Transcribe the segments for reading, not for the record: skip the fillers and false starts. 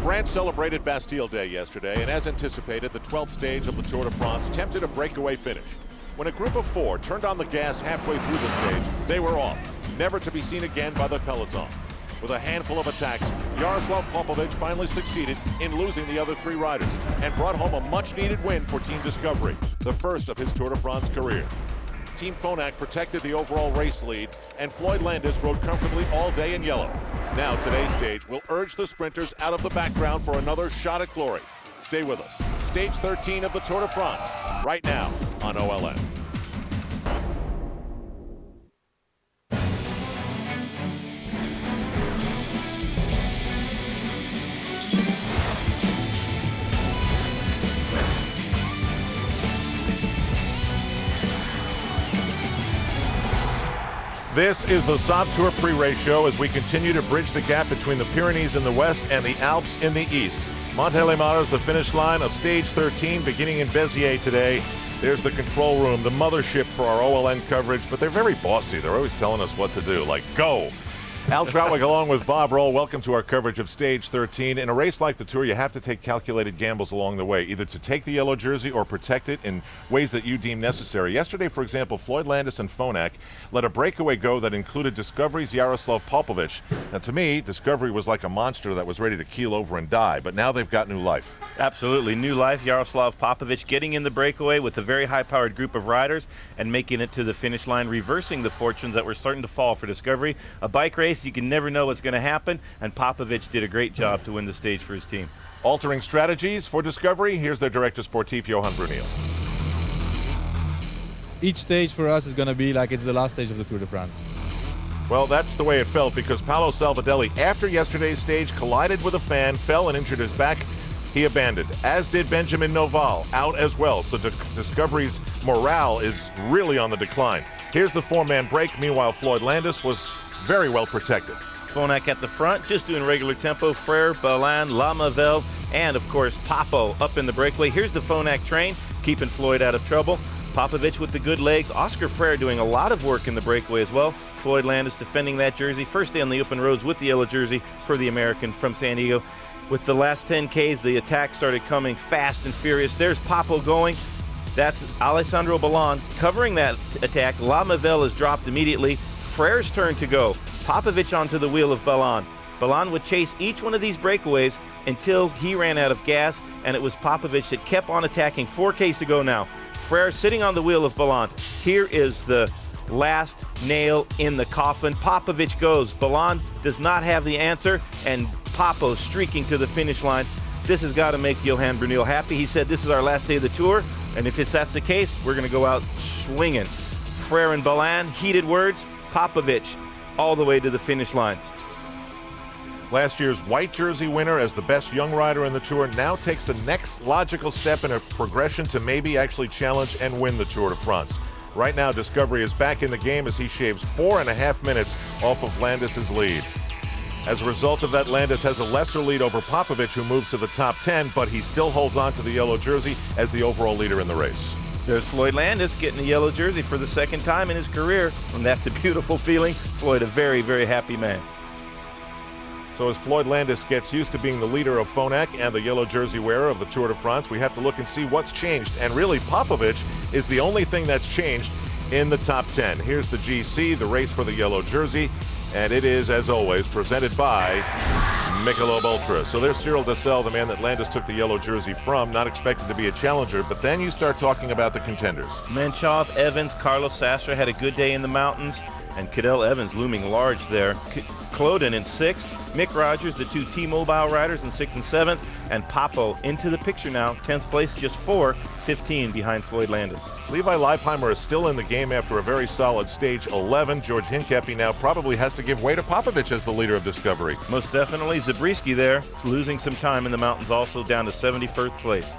France celebrated Bastille Day yesterday, and as anticipated, the 12th stage of the Tour de France tempted a breakaway finish. When a group of 4 turned on the gas halfway through the stage, they were off, never to be seen again by the Peloton. With a handful of attacks, Jaroslav Popovych finally succeeded in losing the other 3 riders and brought home a much-needed win for Team Discovery, the first of his Tour de France career. Team Phonak protected the overall race lead, and Floyd Landis rode comfortably all day in yellow. Now, today's stage will urge the sprinters out of the background for another shot at glory. Stay with us. Stage 13 of the Tour de France, right now on OLN. This is the Saab Tour pre-race show as we continue to bridge the gap between the Pyrenees in the west and the Alps in the east. Montélimar is the finish line of stage 13, beginning in Béziers today. There's the control room, the mothership for our OLN coverage, but they're very bossy. They're always telling us what to do, like, go. Al Trautwig along with Bob Roll, welcome to our coverage of Stage 13. In a race like the Tour, you have to take calculated gambles along the way, either to take the yellow jersey or protect it in ways that you deem necessary. Yesterday, for example, Floyd Landis and Phonak let a breakaway go that included Discovery's Jaroslav Popovych. Now, to me, Discovery was like a monster that was ready to keel over and die, but now they've got new life. Absolutely, new life. Jaroslav Popovych getting in the breakaway with a very high-powered group of riders and making it to the finish line, reversing the fortunes that were starting to fall for Discovery. A bike race, you can never know what's going to happen, and Popovych did a great job to win the stage for his team. Altering strategies for Discovery, here's their director sportif, Johan Bruneel. Each stage for us is going to be like it's the last stage of the Tour de France. Well, that's the way it felt because Paolo Salvadelli, after yesterday's stage, collided with a fan, fell and injured his back. He abandoned, as did Benjamin Noval, out as well. So Discovery's morale is really on the decline. Here's the 4-man break. Meanwhile, Floyd Landis was very well protected. Phonak at the front, just doing regular tempo. Frère, Balin, Lamavelle, and of course Papo up in the breakaway. Here's the Phonak train, keeping Floyd out of trouble. Popovych with the good legs. Oscar Frère doing a lot of work in the breakaway as well. Floyd Landis defending that jersey. First day on the open roads with the yellow jersey for the American from San Diego. With the last 10 Ks, the attack started coming fast and furious. There's Papo going. That's Alessandro Balin covering that attack. Lamavelle is dropped immediately. Frère's turn to go. Popovych onto the wheel of Balin. Balin would chase each one of these breakaways until he ran out of gas, and it was Popovych that kept on attacking. 4 Ks to go now. Frère sitting on the wheel of Balin. Here is the last nail in the coffin. Popovych goes. Balin does not have the answer, and Papo streaking to the finish line. This has got to make Johan Bruneel happy. He said this is our last day of the Tour, and if that's the case, we're going to go out swinging. Frère and Balin, heated words. Popovych all the way to the finish line. Last year's white jersey winner as the best young rider in the Tour now takes the next logical step in a progression to maybe actually challenge and win the Tour de France. Right now, Discovery is back in the game as he shaves 4.5 minutes off of Landis' lead. As a result of that, Landis has a lesser lead over Popovych, who moves to the top 10, but he still holds on to the yellow jersey as the overall leader in the race. There's Floyd Landis getting the yellow jersey for the 2nd time in his career, and that's a beautiful feeling. Floyd, a very, very happy man. So as Floyd Landis gets used to being the leader of Phonak and the yellow jersey wearer of the Tour de France, we have to look and see what's changed. And really, Popovych is the only thing that's changed in the top 10. Here's the GC, the race for the yellow jersey, and it is, as always, presented by Michelob Ultra. So there's Cyril Dessel, the man that Landis took the yellow jersey from, not expected to be a challenger, but then you start talking about the contenders. Menchov, Evans, Carlos Sastre had a good day in the mountains, and Cadel Evans looming large there. Cloden in 6th, Mick Rogers, the 2 T-Mobile riders in 6th and 7th, and Papo into the picture now, 10th place, just 15 behind Floyd Landis. Levi Leipheimer is still in the game after a very solid stage 11. George Hincapie now probably has to give way to Popovych as the leader of Discovery. Most definitely. Zabriskie there, losing some time in the mountains, also down to 71st place.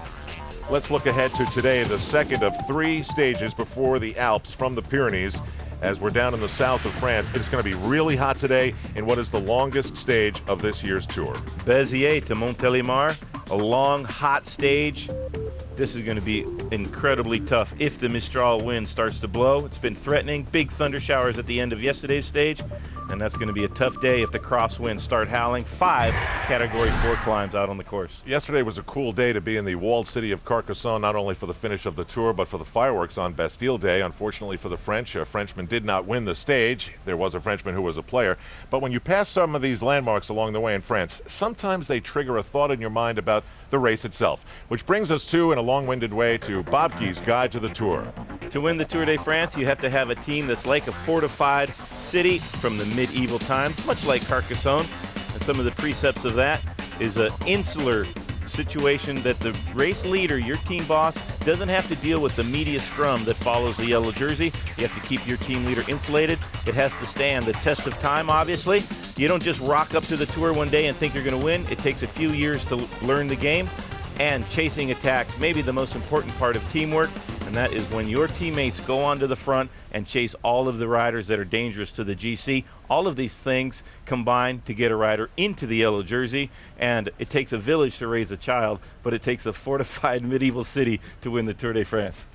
Let's look ahead to today, the second of 3 stages before the Alps from the Pyrenees. As we're down in the south of France, it's going to be really hot today in what is the longest stage of this year's Tour. Béziers to Montélimar, a long, hot stage. This is going to be incredibly tough if the Mistral wind starts to blow. It's been threatening. Big thunder showers at the end of yesterday's stage. and that's going to be a tough day if the crosswinds start howling. 5 Category 4 climbs out on the course. Yesterday was a cool day to be in the walled city of Carcassonne, not only for the finish of the Tour, but for the fireworks on Bastille Day. Unfortunately for the French, a Frenchman did not win the stage. There was a Frenchman who was a player. But when you pass some of these landmarks along the way in France, sometimes they trigger a thought in your mind about the race itself, which brings us to, in a long-winded way, to Bobke's Guide to the Tour. To win the Tour de France, you have to have a team that's like a fortified city from the medieval times, much like Carcassonne. And some of the precepts of that is an insular situation that the race leader, your team boss, doesn't have to deal with the media scrum that follows the yellow jersey. You have to keep your team leader insulated. It has to stand the test of time, obviously. You don't just rock up to the Tour one day and think you're going to win. It takes a few years to learn the game. And chasing attacks, maybe the most important part of teamwork, and that is when your teammates go onto the front and chase all of the riders that are dangerous to the GC. All of these things combine to get a rider into the yellow jersey, and it takes a village to raise a child, but it takes a fortified medieval city to win the Tour de France.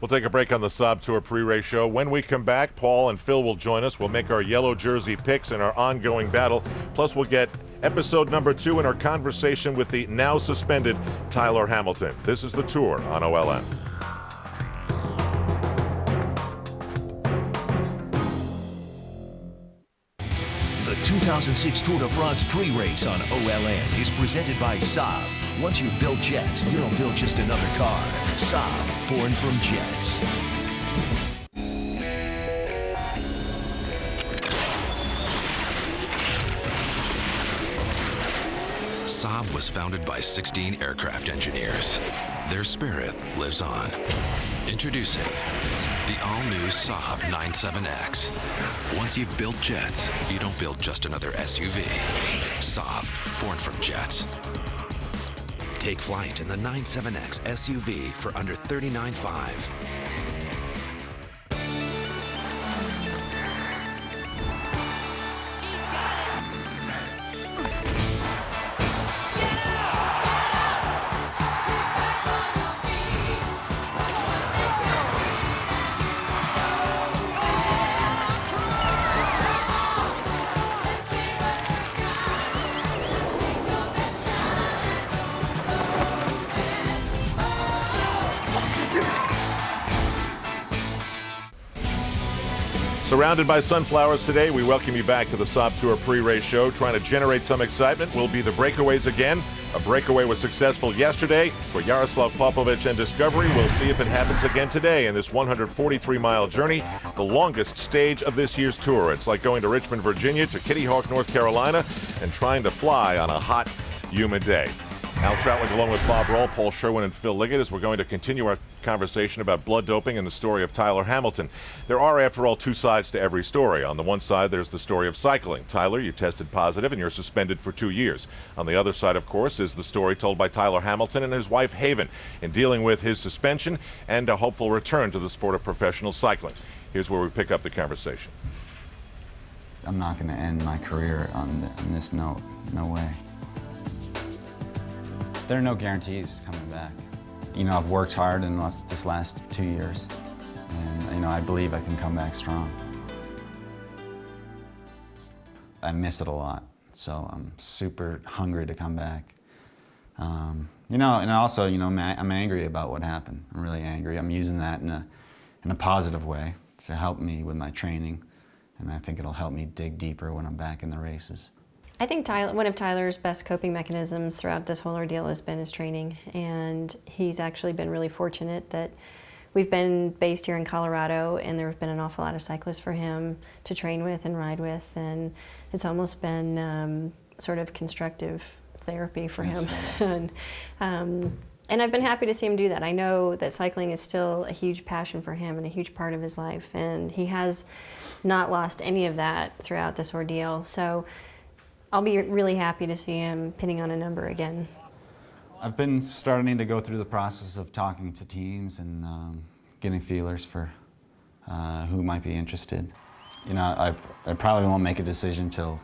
We'll take a break on the Saab Tour pre-race show. When we come back, Paul and Phil will join us. We'll make our yellow jersey picks in our ongoing battle. Plus, we'll get episode number 2 in our conversation with the now suspended Tyler Hamilton. This is the Tour on OLN. The 2006 Tour de France pre-race on OLN is presented by Saab. Once you build jets, you don't build just another car. Saab, born from jets. Saab was founded by 16 aircraft engineers. Their spirit lives on. Introducing the all-new Saab 97X. Once you've built jets, you don't build just another SUV. Saab, born from jets. Take flight in the 97X SUV for under $39,500. Surrounded by sunflowers today, we welcome you back to the Saab Tour pre-race show. Trying to generate some excitement will be the breakaways again. A breakaway was successful yesterday for Jaroslav Popovych and Discovery. We'll see if it happens again today in this 143-mile journey, the longest stage of this year's tour. It's like going to Richmond, Virginia, to Kitty Hawk, North Carolina, and trying to fly on a hot, humid day. Al Trautwig along with Bob Roll, Paul Sherwen, and Phil Liggett as we're going to continue our conversation about blood doping and the story of Tyler Hamilton. There are, after all, 2 sides to every story. On the one side, there's the story of cycling. Tyler, you tested positive and you're suspended for 2 years. On the other side, of course, is the story told by Tyler Hamilton and his wife Haven in dealing with his suspension and a hopeful return to the sport of professional cycling. Here's where we pick up the conversation. I'm not going to end my career on this note. No way. There are no guarantees coming back. You know, I've worked hard in this last 2 years, and, you know, I believe I can come back strong. I miss it a lot, so I'm super hungry to come back. You know, and also, you know, I'm angry about what happened. I'm really angry. I'm using that in a positive way to help me with my training, and I think it'll help me dig deeper when I'm back in the races. I think one of Tyler's best coping mechanisms throughout this whole ordeal has been his training, and he's actually been really fortunate that we've been based here in Colorado, and there have been an awful lot of cyclists for him to train with and ride with, and it's almost been sort of constructive therapy for him. And I've been happy to see him do that. I know that cycling is still a huge passion for him and a huge part of his life, and he has not lost any of that throughout this ordeal. So I'll be really happy to see him pinning on a number again. I've been starting to go through the process of talking to teams and getting feelers for who might be interested. You know, I probably won't make a decision till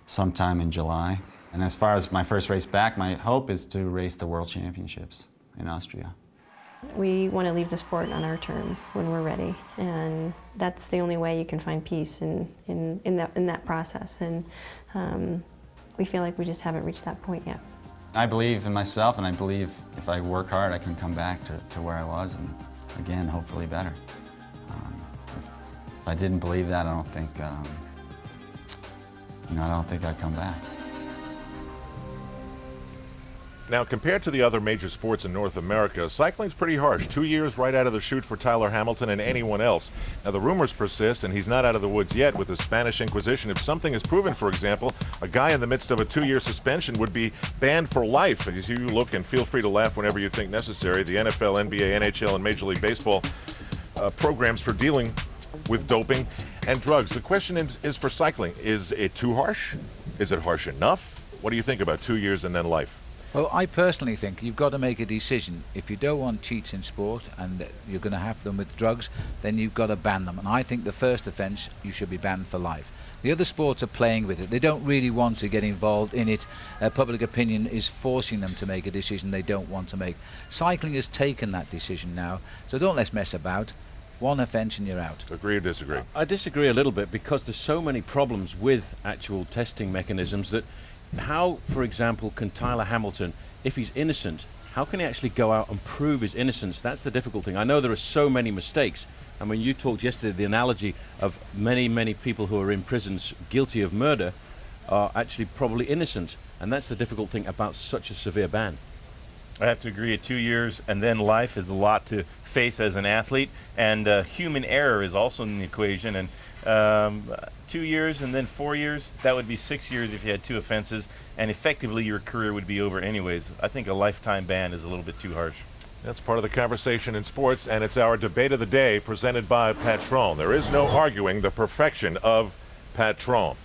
sometime in July. And as far as my first race back, my hope is to race the World Championships in Austria. We want to leave the sport on our terms when we're ready, and that's the only way you can find peace in that process. And we feel like we just haven't reached that point yet. I believe in myself, and I believe if I work hard, I can come back to where I was, and again, hopefully better. If I didn't believe that, I don't think, I don't think I'd come back. Now, compared to the other major sports in North America, cycling's pretty harsh. 2 years right out of the chute for Tyler Hamilton and anyone else. Now, the rumors persist, and he's not out of the woods yet with the Spanish Inquisition. If something is proven, for example, a guy in the midst of a 2-year suspension would be banned for life. As you look, and feel free to laugh whenever you think necessary, the NFL, NBA, NHL, and Major League Baseball programs for dealing with doping and drugs. The question is for cycling, is it too harsh? Is it harsh enough? What do you think about 2 years and then life? Well, I personally think you've got to make a decision. If you don't want cheats in sport and you're going to have them with drugs, then you've got to ban them. And I think the first offence, you should be banned for life. The other sports are playing with it. They don't really want to get involved in it. Public opinion is forcing them to make a decision they don't want to make. Cycling has taken that decision now, so don't let's mess about. One offence and you're out. Agree or disagree? I disagree a little bit, because there's so many problems with actual testing mechanisms that how, for example, can Tyler Hamilton, if he's innocent, how can he actually go out and prove his innocence? That's the difficult thing. I know there are so many mistakes. I mean, you talked yesterday, the analogy of many people who are in prisons guilty of murder are actually probably innocent. And that's the difficult thing about such a severe ban. I have to agree, 2 years and then life is a lot to face as an athlete, and human error is also in the equation. And 2 years and then 4 years, that would be 6 years if you had 2 offenses, and effectively your career would be over anyways. I think a lifetime ban is a little bit too harsh. That's part of the conversation in sports, and it's our debate of the day presented by Patron. There is no arguing the perfection of Patron.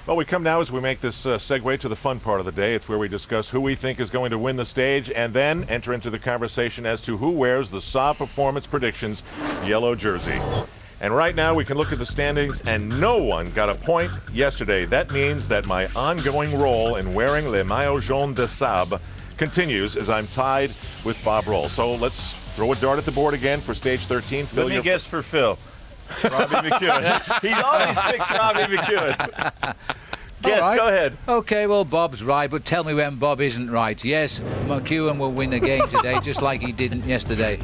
Well, we come now as we make this segue to the fun part of the day. It's where we discuss who we think is going to win the stage and then enter into the conversation as to who wears the Saab Performance Predictions yellow jersey. And right now we can look at the standings, and no one got a point yesterday. That means that my ongoing role in wearing le maillot jaune de Saab continues as I'm tied with Bob Roll. So let's throw a dart at the board again for stage 13. Let me guess for Phil. Robbie McEwen. He always picks Robbie McEwen. Yes, right. Go ahead. Okay, well, Bob's right, but tell me when Bob isn't right. Yes, McEwen will win the game today, just like he didn't yesterday.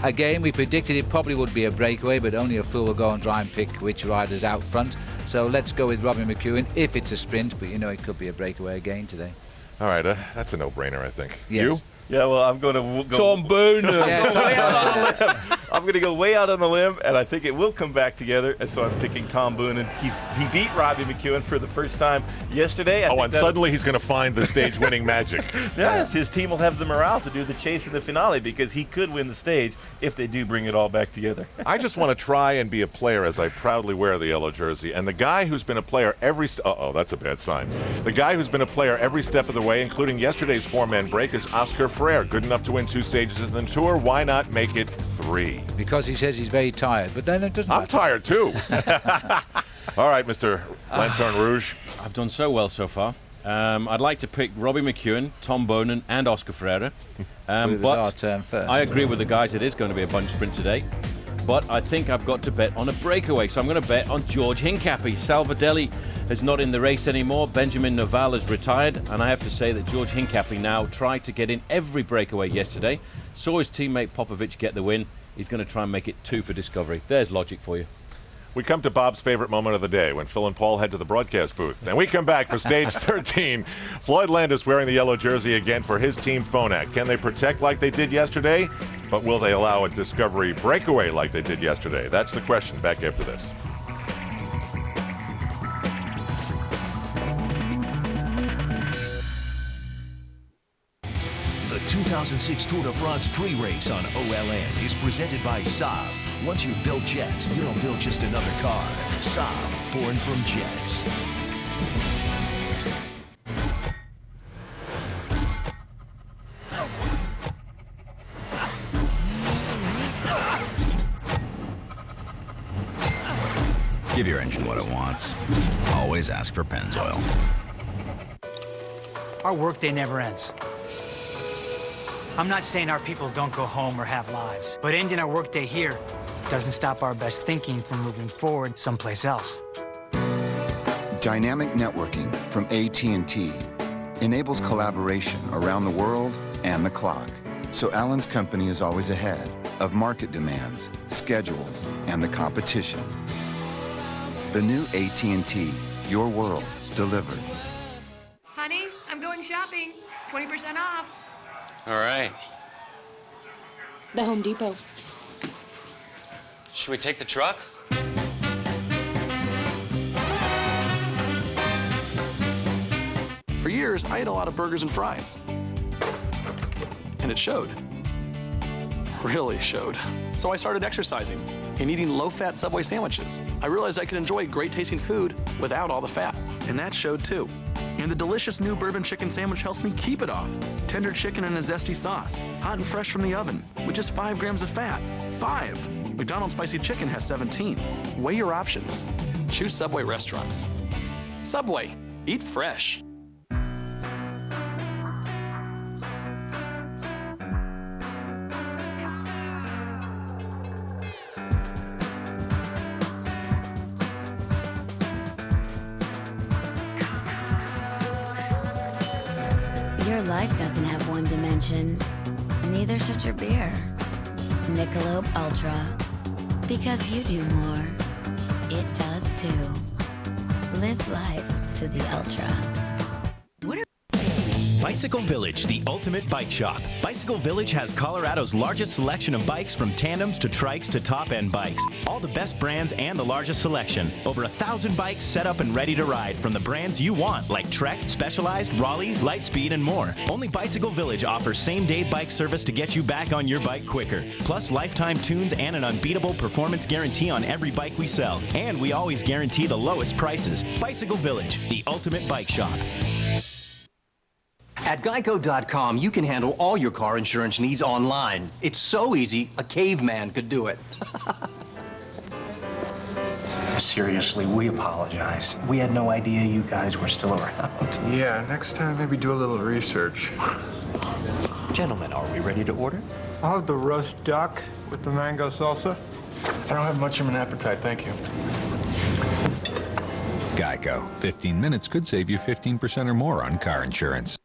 Again, we predicted it probably would be a breakaway, but only a fool will go and try and pick which rider's out front. So let's go with Robbie McEwen if it's a sprint, but it could be a breakaway again today. All right, that's a no-brainer, I think. Yes. You? Yeah, well, I'm going to go. Tom Boonen. I'm going to go way out on the limb, and I think it will come back together. And so I'm picking Tom Boonen. He beat Robbie McEwen for the first time yesterday. And suddenly he's going to find the stage-winning magic. Yes, his team will have the morale to do the chase in the finale, because he could win the stage if they do bring it all back together. I just want to try and be a player as I proudly wear the yellow jersey. And the guy who's been a player every that's a bad sign. The guy who's been a player every step of the way, including yesterday's 4-man break, is Oscar Freire. Good enough to win 2 stages in the Tour. Why not make it 3? Because he says he's very tired, but then it doesn't matter. I'm tired too. All right, Mr. Lanterne Rouge. I've done so well so far. I'd like to pick Robbie McEwen, Tom Boonen, and Oscar Freire. But our turn first. I agree with the guys. It is going to be a bunch sprint today. But I think I've got to bet on a breakaway. So I'm going to bet on George Hincapie. Salvadelli is not in the race anymore. Benjamin Noval is retired. And I have to say that George Hincapie now tried to get in every breakaway yesterday. Saw his teammate Popovych get the win. He's going to try and make it 2 for Discovery. There's logic for you. We come to Bob's favorite moment of the day, when Phil and Paul head to the broadcast booth. And we come back for stage 13. Floyd Landis wearing the yellow jersey again for his team Phonak. Can they protect like they did yesterday? But will they allow a Discovery breakaway like they did yesterday? That's the question. Back after this. The 2006 Tour de France pre-race on OLN is presented by Saab. Once you've built jets, you don't build just another car. Saab, born from jets. Give your engine what it wants. Always ask for Pennzoil. Our workday never ends. I'm not saying our people don't go home or have lives, but ending our workday here doesn't stop our best thinking from moving forward someplace else. Dynamic networking from AT&T enables collaboration around the world and the clock, so Allen's company is always ahead of market demands, schedules, and the competition. The new AT&T, your world delivered. Honey, I'm going shopping. 20% off. All right. The Home Depot. Should we take the truck? For years, I ate a lot of burgers and fries. And it showed. Really showed. So I started exercising and eating low-fat Subway sandwiches. I realized I could enjoy great-tasting food without all the fat. And that showed too. And the delicious new bourbon chicken sandwich helps me keep it off. Tender chicken in a zesty sauce, hot and fresh from the oven, with just 5 grams of fat. 5! McDonald's spicy chicken has 17. Weigh your options. Choose Subway restaurants. Subway. Eat fresh. Your life doesn't have one dimension. Neither should your beer. Michelob Ultra. Because you do more. It does too. Live life to the ultra. Bicycle Village, the ultimate bike shop. Bicycle Village has Colorado's largest selection of bikes, from tandems to trikes to top-end bikes. All the best brands and the largest selection. Over 1,000 bikes set up and ready to ride from the brands you want, like Trek, Specialized, Raleigh, Lightspeed, and more. Only Bicycle Village offers same-day bike service to get you back on your bike quicker. Plus lifetime tunes and an unbeatable performance guarantee on every bike we sell. And we always guarantee the lowest prices. Bicycle Village, the ultimate bike shop. At Geico.com, you can handle all your car insurance needs online. It's so easy, a caveman could do it. Seriously, we apologize. We had no idea you guys were still around. Yeah, next time maybe do a little research. Gentlemen, are we ready to order? I'll have the roast duck with the mango salsa. I don't have much of an appetite, thank you. Geico. 15 minutes could save you 15% or more on car insurance.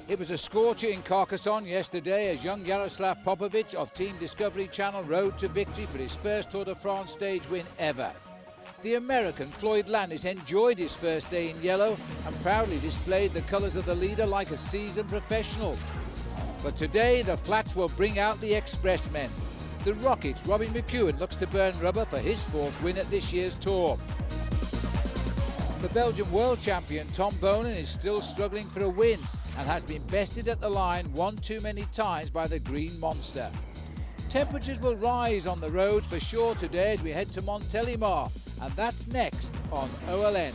It was a scorcher in Carcassonne yesterday as young Jaroslav Popovych of Team Discovery Channel rode to victory for his first Tour de France stage win ever. The American Floyd Landis enjoyed his first day in yellow and proudly displayed the colours of the leader like a seasoned professional. But today the flats will bring out the expressmen. The Rocket's Robbie McEwen looks to burn rubber for his 4th win at this year's Tour. The Belgian world champion Tom Bonen is still struggling for a win and has been bested at the line one too many times by the Green Monster. Temperatures will rise on the roads for sure today as we head to Montélimar, and that's next on OLN.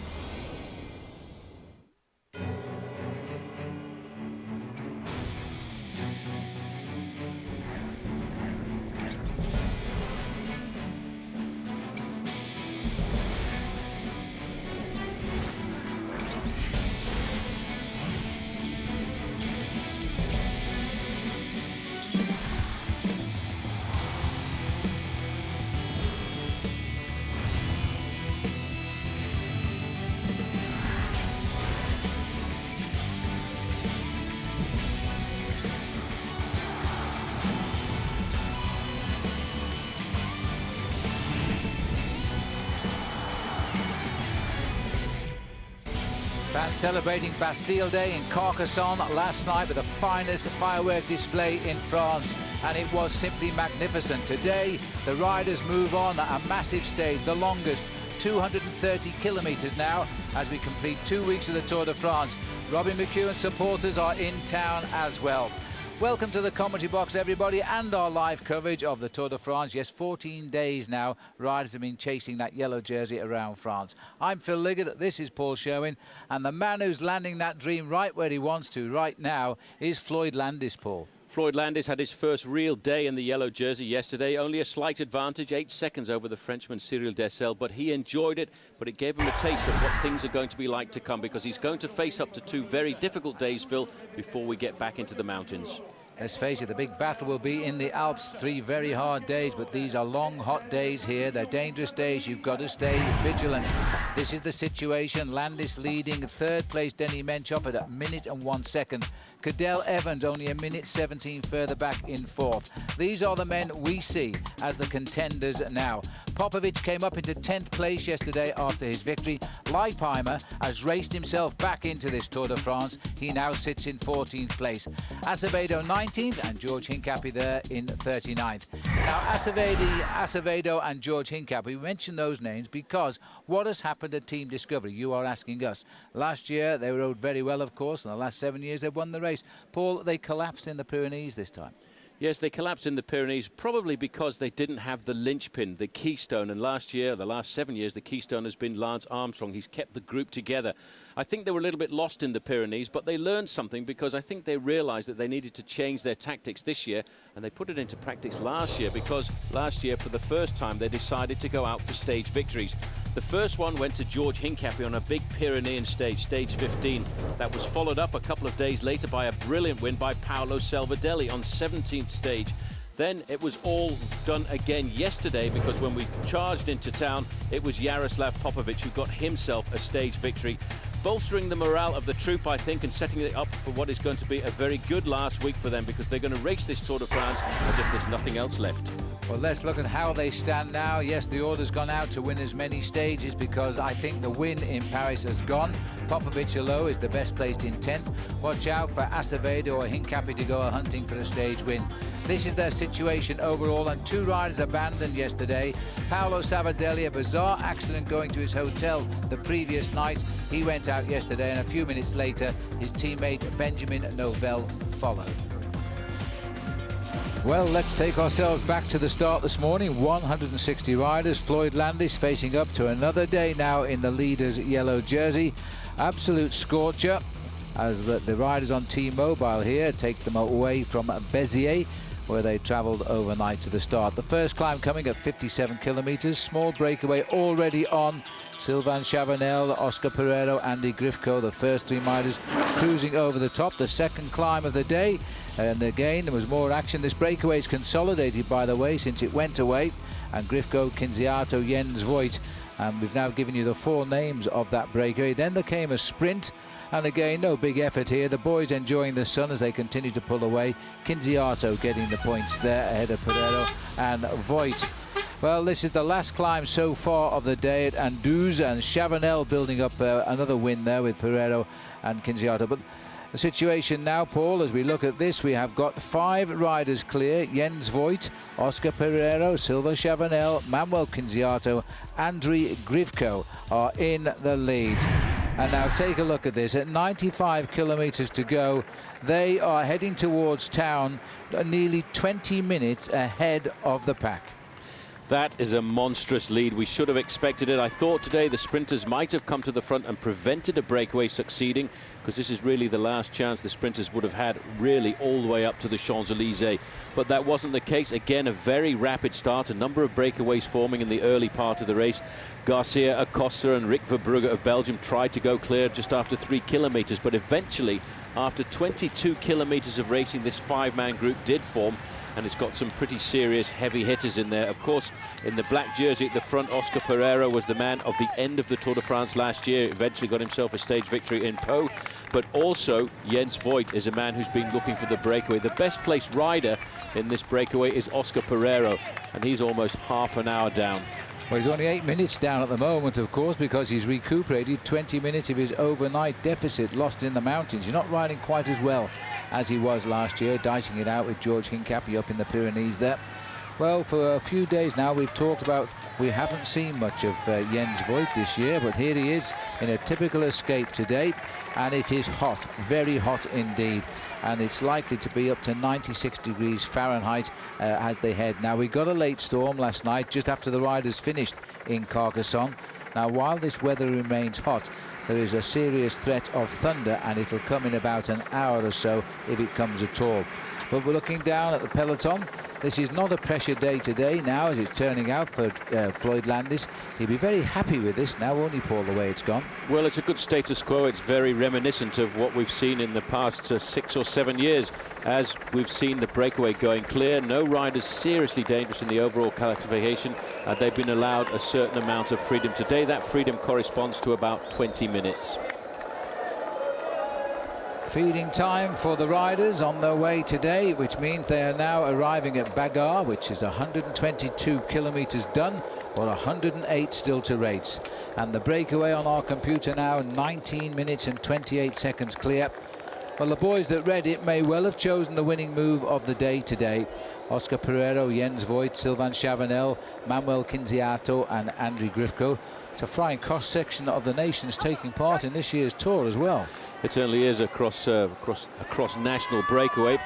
Fans celebrating Bastille Day in Carcassonne last night with the finest firework display in France, and it was simply magnificent. Today, the riders move on a massive stage, the longest, 230 kilometres now, as we complete 2 weeks of the Tour de France. Robbie McEwen supporters are in town as well. Welcome to the commentary box, everybody, and our live coverage of the Tour de France. Yes, 14 days now, riders have been chasing that yellow jersey around France. I'm Phil Liggett, this is Paul Sherwen, and the man who's landing that dream right where he wants to right now is Floyd Landis, Paul. Floyd Landis had his first real day in the yellow jersey yesterday. Only a slight advantage, 8 seconds over the Frenchman Cyril Dessel, but he enjoyed it. But it gave him a taste of what things are going to be like to come, because he's going to face up to 2 very difficult days, Phil, before we get back into the mountains. Let's face it, the big battle will be in the Alps. 3 very hard days, but these are long, hot days here. They're dangerous days. You've got to stay vigilant. This is the situation. Landis leading. 3rd place, Denny Menchov at 1 minute and 1 second. Cadell Evans only 1 minute 17 further back in 4th. These are the men we see as the contenders now. Popovych came up into 10th place yesterday after his victory. Leipheimer has raced himself back into this Tour de France. He now sits in 14th place. Acevedo 19th and George Hincapie there in 39th. Now Acevedo and George Hincapie, we mention those names because what has happened at Team Discovery? You are asking us. Last year they rode very well, of course. In the last 7 years they've won the race. Paul, they collapsed in the Pyrenees this time. Yes, they collapsed in the Pyrenees, probably because they didn't have the linchpin, the keystone. And last year, the last 7 years, the keystone has been Lance Armstrong. He's kept the group together. I think they were a little bit lost in the Pyrenees, but they learned something because I think they realized that they needed to change their tactics this year, and they put it into practice last year, because last year, for the first time, they decided to go out for stage victories. The first one went to George Hincapie on a big Pyrenean stage, stage 15. That was followed up a couple of days later by a brilliant win by Paolo Salvadelli on 17th stage. Then it was all done again yesterday, because when we charged into town, it was Jaroslav Popovych who got himself a stage victory, bolstering the morale of the troop, I think, and setting it up for what is going to be a very good last week for them, because they're going to race this Tour de France as if there's nothing else left. Well, let's look at how they stand now. Yes, the order's gone out to win as many stages, because I think the win in Paris has gone. Popovych alone is the best placed in 10th. Watch out for Acevedo or Hincapie to go hunting for a stage win. This is their situation overall, and 2 riders abandoned yesterday. Paolo Salvadelli, a bizarre accident going to his hotel the previous night. He went out yesterday, and a few minutes later, his teammate Benjamin Novell followed. Well, let's take ourselves back to the start this morning. 160 riders. Floyd Landis facing up to another day now in the leader's yellow jersey. Absolute scorcher as the riders on T-Mobile here take them away from Béziers, where they travelled overnight to the start. The first climb coming at 57 kilometres. Small breakaway already on. Sylvain Chavanel, Oscar Pereiro, Andy Grifko, the first 3 riders cruising over the top. The second climb of the day, and again there was more action. This breakaway is consolidated, by the way, since it went away. And Grifko, Kinziato, Jens Voigt, and we've now given you the 4 names of that breakaway. Then there came a sprint, and again no big effort here. The boys enjoying the sun as they continue to pull away. Kinziato getting the points there ahead of Pereiro and Voigt. Well, this is the last climb so far of the day at Anduze, and Chavanel building up another win there with Pereiro and Kinziato. But the situation now, Paul, as we look at this, we have got 5 riders clear. Jens Voigt, Oscar Pereiro, Silva Chavanel, Manuel Kinziato, Andriy Grivko are in the lead. And now take a look at this. At 95 kilometres to go, they are heading towards town, nearly 20 minutes ahead of the pack. That is a monstrous lead. We should have expected it. I thought today the sprinters might have come to the front and prevented a breakaway succeeding, because this is really the last chance the sprinters would have had, really all the way up to the Champs-Élysées. But that wasn't the case. Again, a very rapid start, a number of breakaways forming in the early part of the race. Garcia, Acosta and Rick Verbrugge of Belgium tried to go clear just after 3 kilometres, but eventually, after 22 kilometres of racing, this 5-man group did form, and it's got some pretty serious heavy hitters in there. Of course, in the black jersey at the front, Oscar Pereiro was the man of the end of the Tour de France last year, eventually got himself a stage victory in Po. But also, Jens Voigt is a man who's been looking for the breakaway. The best placed rider in this breakaway is Oscar Pereiro, and he's almost half an hour down. Well, he's only 8 minutes down at the moment, of course, because he's recuperated 20 minutes of his overnight deficit lost in the mountains. He's not riding quite as well as he was last year, dicing it out with George Hincapie up in the Pyrenees there. Well, for a few days now, we've talked about we haven't seen much of Jens Voigt this year, but here he is in a typical escape today, and it is hot, very hot indeed. And it's likely to be up to 96 degrees Fahrenheit as they head. Now, we got a late storm last night just after the riders finished in Carcassonne. Now, while this weather remains hot, there is a serious threat of thunder, and it'll come in about an hour or so if it comes at all. But we're looking down at the peloton. This is not a pressure day today now, as it's turning out for Floyd Landis. He'll be very happy with this now, won't he, Paul, the way it's gone? Well, it's a good status quo. It's very reminiscent of what we've seen in the past 6 or 7 years, as we've seen the breakaway going clear. No riders seriously dangerous in the overall classification. They've been allowed a certain amount of freedom today. That freedom corresponds to about 20 minutes. Feeding time for the riders on their way today, which means they are now arriving at Bagar, which is 122 kilometers done, but 108 still to race. And the breakaway on our computer now, 19 minutes and 28 seconds clear. Well, the boys that read it may well have chosen the winning move of the day today. Oscar Pereiro, Jens Voigt, Sylvain Chavanel, Manuel Quinziato and Andriy Grifko. It's a flying cross-section of the nations taking part in this year's tour as well. It certainly is across national breakaway,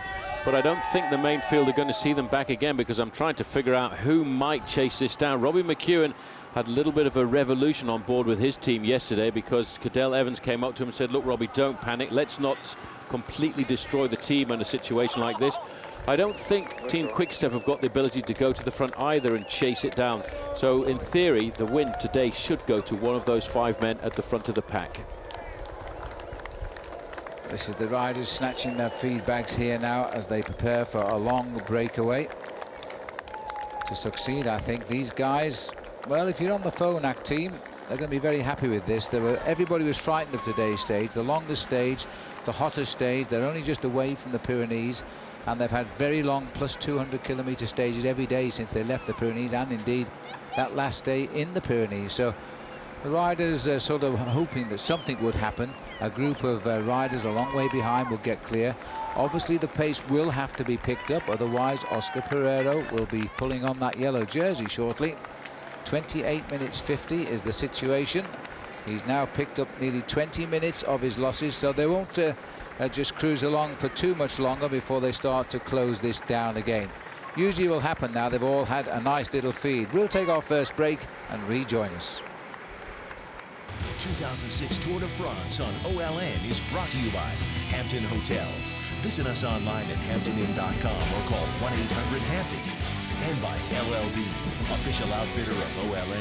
but I don't think the main field are going to see them back again, because I'm trying to figure out who might chase this down. Robbie McEwen had a little bit of a revolution on board with his team yesterday, because Cadell Evans came up to him and said, look, Robbie, don't panic. Let's not completely destroy the team in a situation like this. I don't think Team Quickstep have got the ability to go to the front either and chase it down. So in theory, the win today should go to one of those 5 men at the front of the pack. This is the riders snatching their feed bags here now as they prepare for a long breakaway. To succeed, I think these guys, well, if you're on the Phonak team, they're going to be very happy with this. Everybody was frightened of today's stage, the longest stage, the hottest stage. They're only just away from the Pyrenees, and they've had very long plus 200 kilometer stages every day since they left the Pyrenees, and indeed that last day in the Pyrenees. So the riders are sort of hoping that something would happen. A group of riders a long way behind will get clear. Obviously the pace will have to be picked up, otherwise Oscar Pereiro will be pulling on that yellow jersey shortly. 28 minutes 50 is the situation. He's now picked up nearly 20 minutes of his losses, so they won't just cruise along for too much longer before they start to close this down again. Usually will happen now. They've all had a nice little feed. We'll take our first break and rejoin us. The 2006 Tour de France on OLN is brought to you by Hampton Hotels. Visit us online at hamptonin.com or call 1-800-HAMPTON. And by LLB, official outfitter of OLN.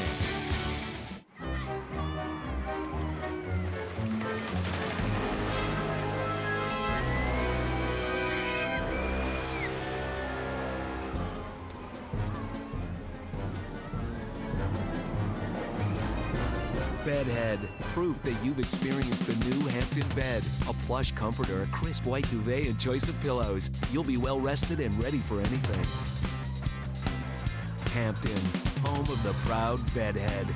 Bedhead, proof that you've experienced the new Hampton bed. A plush comforter, a crisp white duvet, and choice of pillows. You'll be well rested and ready for anything. Hampton, home of the proud bedhead.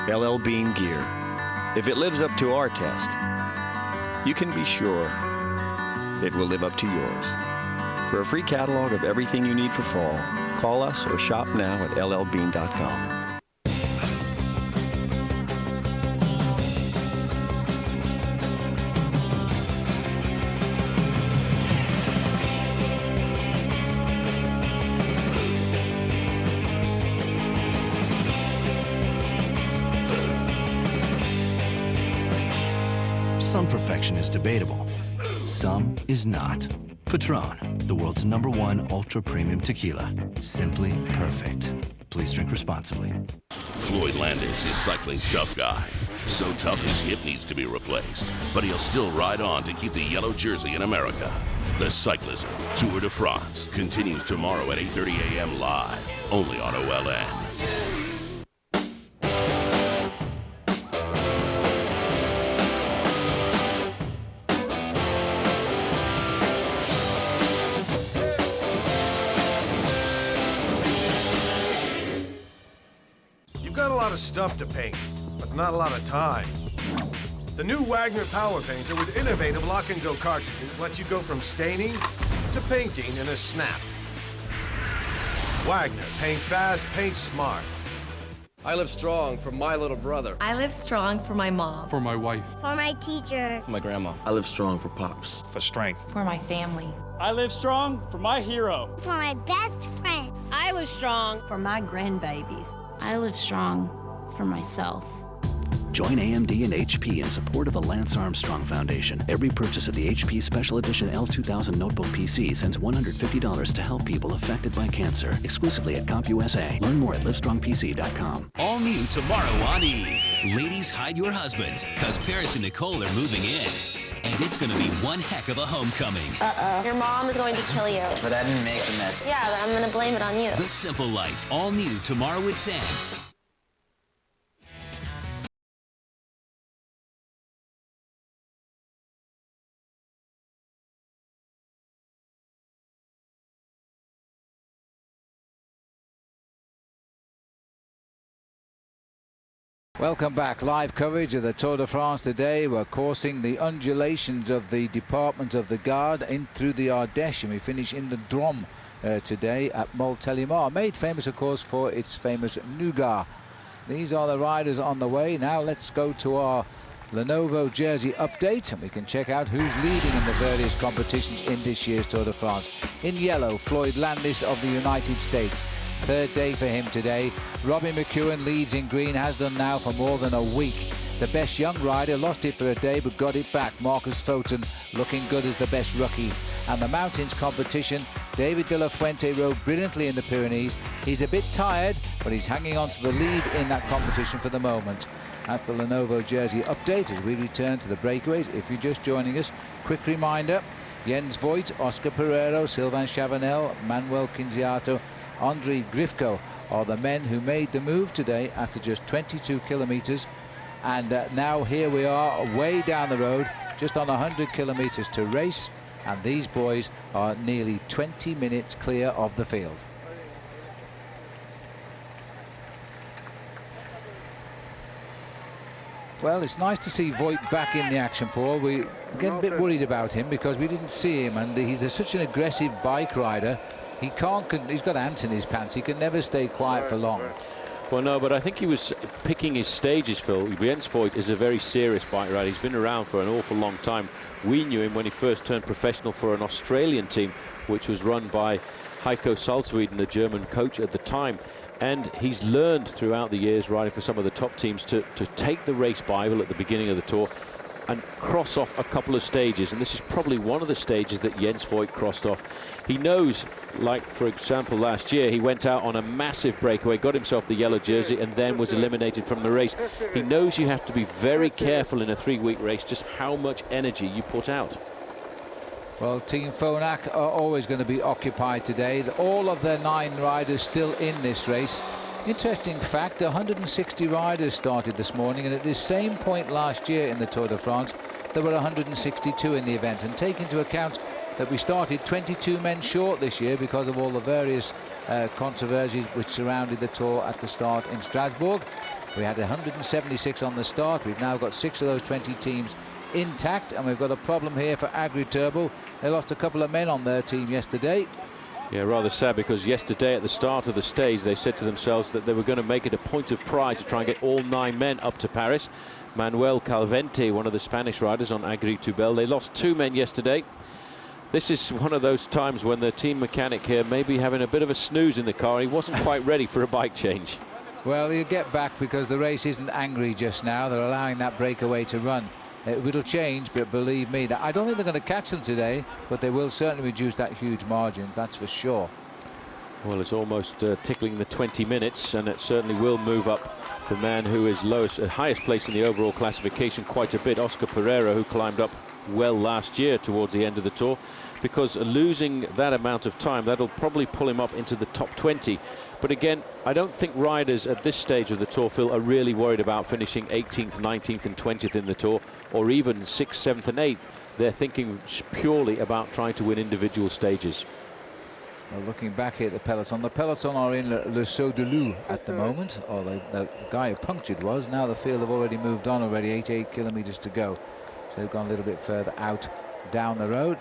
LL Bean gear. If it lives up to our test, you can be sure it will live up to yours. For a free catalog of everything you need for fall, call us or shop now at llbean.com. Some perfection is debatable. Some is not. Patron, the world's #1 ultra-premium tequila. Simply perfect. Please drink responsibly. Floyd Landis is cycling's tough guy. So tough his hip needs to be replaced. But he'll still ride on to keep the yellow jersey in America. The Cyclism Tour de France continues tomorrow at 8:30 a.m. live, only on OLN. Got a lot of stuff to paint, but not a lot of time. The new Wagner Power Painter with innovative lock-and-go cartridges lets you go from staining to painting in a snap. Wagner, paint fast, paint smart. I live strong for my little brother. I live strong for my mom. For my wife. For my teacher. For my grandma. I live strong for Pops. For strength. For my family. I live strong for my hero. For my best friend. I live strong for my grandbabies. I live strong for myself. Join AMD and HP in support of the Lance Armstrong Foundation. Every purchase of the HP Special Edition L2000 Notebook PC sends $150 to help people affected by cancer. Exclusively at CompUSA. Learn more at livestrongpc.com. All new tomorrow on E! Ladies, hide your husbands, because Paris and Nicole are moving in. And it's going to be one heck of a homecoming. Uh-oh. Your mom is going to kill you. But I didn't make the mess. Yeah, but I'm going to blame it on you. The Simple Life, all new tomorrow at 10. Welcome back. Live coverage of the Tour de France today. We're coursing the undulations of the Department of the Gard in through the Ardèche, and we finish in the Drôme today at Montélimar, made famous, of course, for its famous nougat. These are the riders on the way. Now let's go to our Lenovo jersey update, and we can check out who's leading in the various competitions in this year's Tour de France. In yellow, Floyd Landis of the United States. Third day for him today. Robbie McEwen leads in green, has done now for more than a week. The best young rider lost it for a day but got it back. Marcus Foten looking good as the best rookie. And the mountains competition, David de la Fuente rode brilliantly in the Pyrenees. He's a bit tired, but he's hanging on to the lead in that competition for the moment. That's the Lenovo jersey update as we return to the breakaways. If you're just joining us, quick reminder, Jens Voigt, Oscar Pereiro, Sylvain Chavanel, Manuel Quinziato, Andrei Grifko are the men who made the move today after just 22 kilometers. And now here we are way down the road, just on 100 kilometers to race. And these boys are nearly 20 minutes clear of the field. Well, it's nice to see Voigt back in the action, Paul. We get a bit worried about him because we didn't see him, and he's such an aggressive bike rider. He's got ants in his pants. He can never stay quiet for long. Well, no, but I think he was picking his stages, Phil. Jens Voigt is a very serious bike rider. He's been around for an awful long time. We knew him when he first turned professional for an Australian team, which was run by Heiko Salzweden, the German coach at the time. And he's learned throughout the years, riding for some of the top teams, to take the race Bible at the beginning of the Tour and cross off a couple of stages, and this is probably one of the stages that Jens Voigt crossed off. He knows, like for example last year, he went out on a massive breakaway, got himself the yellow jersey, and then was eliminated from the race. He knows you have to be very careful in a 3-week race just how much energy you put out. Well, Team Phonak are always going to be occupied today. All of their 9 riders still in this race. Interesting fact, 160 riders started this morning, and at this same point last year in the Tour de France, there were 162 in the event. And take into account that we started 22 men short this year because of all the various controversies which surrounded the Tour at the start in Strasbourg. We had 176 on the start. We've now got 6 of those 20 teams intact, and we've got a problem here for Agri Turbo. They lost a couple of men on their team yesterday. Yeah, rather sad, because yesterday at the start of the stage they said to themselves that they were going to make it a point of pride to try and get all 9 men up to Paris. Manuel Calvente, one of the Spanish riders on Agri-Tubel, they lost 2 men yesterday. This is one of those times when the team mechanic here may be having a bit of a snooze in the car. He wasn't quite ready for a bike change. Well, you get back because the race isn't angry just now. They're allowing that breakaway to run. It'll change, but believe me, I don't think they're going to catch them today, but they will certainly reduce that huge margin, that's for sure. Well, it's almost tickling the 20 minutes, and it certainly will move up the man who is highest place in the overall classification quite a bit, Oscar Pereira, who climbed up well last year towards the end of the Tour, because losing that amount of time, that'll probably pull him up into the top 20. But again, I don't think riders at this stage of the Tour, Phil, are really worried about finishing 18th, 19th and 20th in the Tour, or even 6th, 7th and 8th. They're thinking purely about trying to win individual stages. Well, looking back here at the Peloton are in Le Saut de Loup at the moment, or the guy who punctured was. Now the field have already moved on already, 88 kilometers to go. So they've gone a little bit further out down the road.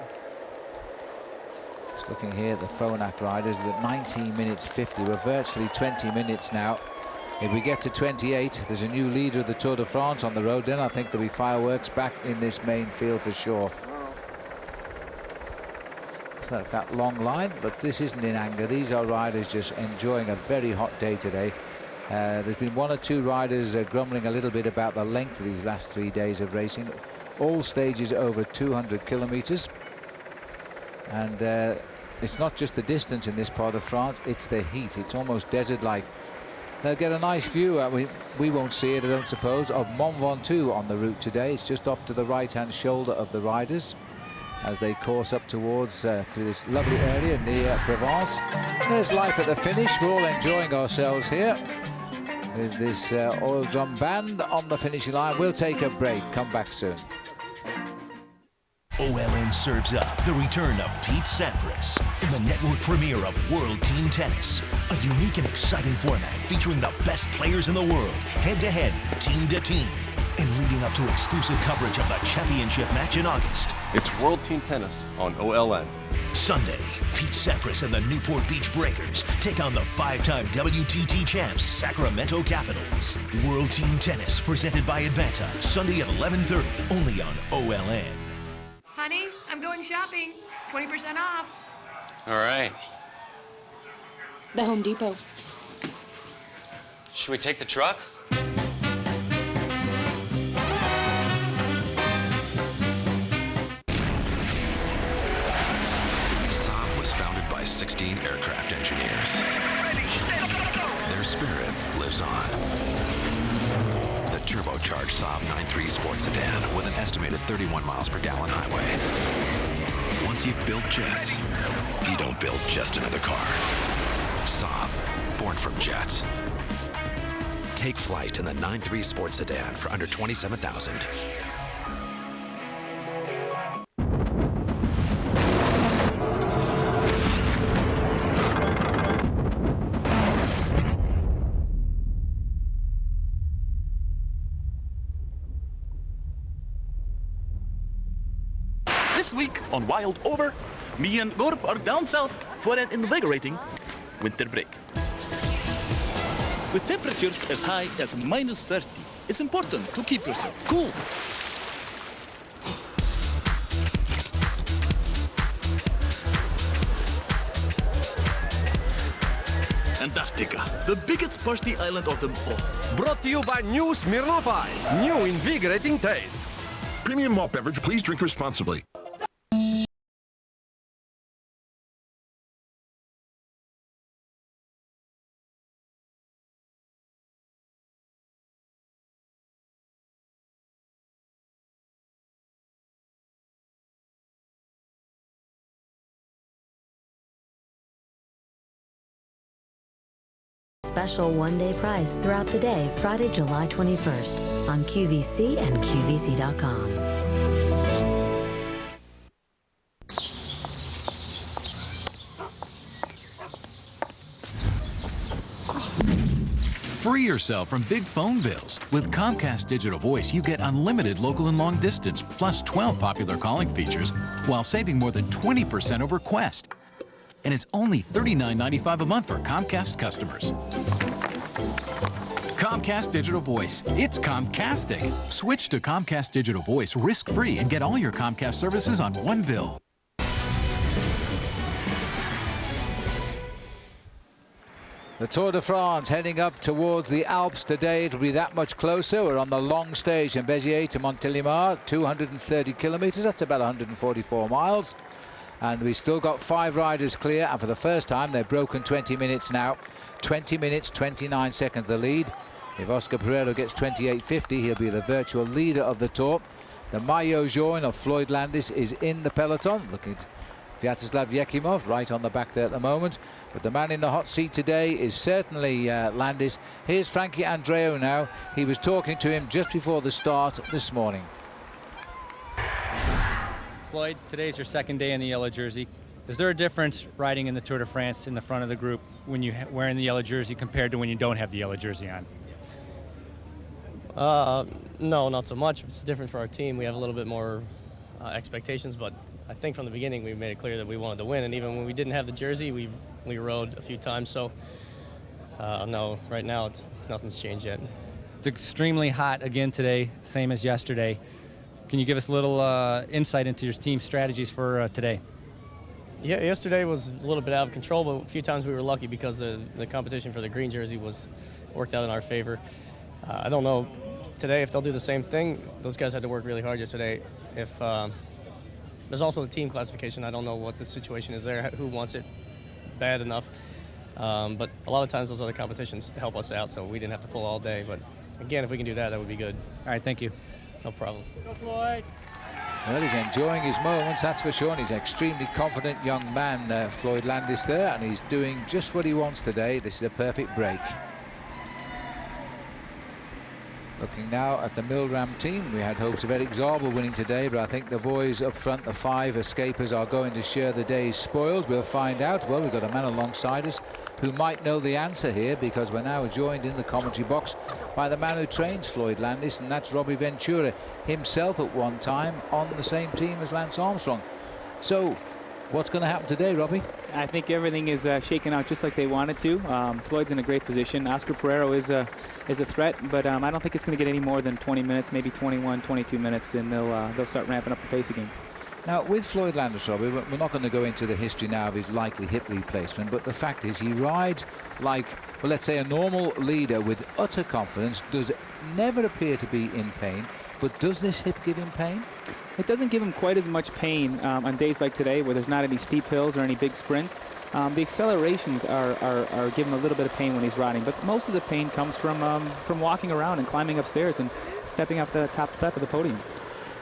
Just looking here at the Phonak riders at 19 minutes 50. We're virtually 20 minutes now If we get to 28, there's a new leader of the Tour de France on the road, then I think there'll be fireworks back in this main field for sure. It's not that long line, but this isn't in anger. These are riders just enjoying a very hot day today. There's been one or two riders grumbling a little bit about the length of these last 3 days of racing. All stages over 200 kilometers. And it's not just the distance in this part of France, it's the heat. It's almost desert-like. They'll get a nice view, we won't see it, I don't suppose, of Mont Ventoux on the route today. It's just off to the right-hand shoulder of the riders as they course up towards through this lovely area near Provence. There's life at the finish. We're all enjoying ourselves here with this oil drum band on the finishing line. We'll take a break, come back soon. OLN serves up the return of Pete Sampras in the network premiere of World Team Tennis, a unique and exciting format featuring the best players in the world, head-to-head, team-to-team, and leading up to exclusive coverage of the championship match in August. It's World Team Tennis on OLN. Sunday, Pete Sampras and the Newport Beach Breakers take on the 5-time WTT champs Sacramento Capitals. World Team Tennis presented by Advanta, Sunday at 11:30, only on OLN. Honey, I'm going shopping. 20% off. All right. The Home Depot. Should we take the truck? Saab was founded by 16 aircraft engineers. Their spirit lives on. The turbocharged Saab 9.3 sports sedan with an estimated 31 miles per gallon highway. Once you've built jets, you don't build just another car. Saab, born from jets. Take flight in the 9.3 sports sedan for under $27,000. This week on Wild Over, me and Gorb are down south for an invigorating winter break. With temperatures as high as -30, it's important to keep yourself cool. Antarctica, the biggest party island of them all. Brought to you by new Smirnoff Ice. New invigorating taste. Premium malt beverage, please drink responsibly. Special one-day price throughout the day, Friday, July 21st on QVC and QVC.com. Free yourself from big phone bills. With Comcast Digital Voice, you get unlimited local and long distance, plus 12 popular calling features, while saving more than 20% over Quest. And it's only $39.95 a month for Comcast customers. Comcast Digital Voice. It's Comcastic. Switch to Comcast Digital Voice risk-free and get all your Comcast services on one bill. The Tour de France heading up towards the Alps today. It'll be that much closer. We're on the long stage from Béziers to Montélimar, 230 kilometers. That's about 144 miles. And we've still got 5 riders clear. And for the first time, they've broken 20 minutes now. 20 minutes, 29 seconds the lead. If Oscar Pereiro gets 28.50, he'll be the virtual leader of the Tour. The maillot jaune of Floyd Landis is in the peloton. Looking at Vyacheslav Yekimov right on the back there at the moment. But the man in the hot seat today is certainly Landis. Here's Frankie Andreu now. He was talking to him just before the start this morning. Floyd, today's your second day in the yellow jersey. Is there a difference riding in the Tour de France in the front of the group when you're wearing the yellow jersey compared to when you don't have the yellow jersey on? No, not so much. It's different for our team. We have a little bit more expectations, but I think from the beginning we made it clear that we wanted to win, and even when we didn't have the jersey, we rode a few times. So No, right now nothing's changed yet. It's extremely hot again today, same as yesterday. Can you give us a little insight into your team's strategies for today? Yeah, yesterday was a little bit out of control, but a few times we were lucky because the competition for the green jersey worked out in our favor. I don't know today if they'll do the same thing. Those guys had to work really hard yesterday. If there's also the team classification. I don't know what the situation is there, who wants it bad enough. But a lot of times those other competitions help us out, so we didn't have to pull all day. But again, if we can do that, that would be good. All right, thank you. No problem. Go, Floyd. Well, he's enjoying his moments, that's for sure. And he's an extremely confident young man, Floyd Landis there, and he's doing just what he wants today. This is a perfect break. Looking now at the Milram team, we had hopes of Eric Zabel winning today, but I think the boys up front, the 5 escapers, are going to share the day's spoils. We'll find out. Well, we've got a man alongside us who might know the answer here, because we're now joined in the commentary box by the man who trains Floyd Landis, and that's Robbie Ventura, himself at one time on the same team as Lance Armstrong. So, what's going to happen today, Robbie? I think everything is shaken out just like they wanted to. Floyd's in a great position. Oscar Pereiro is a threat, but I don't think it's going to get any more than 20 minutes, maybe 21, 22 minutes, and they'll start ramping up the pace again. Now, with Floyd Landis, Robbie, we're not going to go into the history now of his likely hip replacement, but the fact is he rides like, well, let's say a normal leader with utter confidence, does never appear to be in pain, but does this hip give him pain? It doesn't give him quite as much pain on days like today where there's not any steep hills or any big sprints. The accelerations are giving him a little bit of pain when he's riding, but most of the pain comes from walking around and climbing upstairs and stepping up the top step of the podium.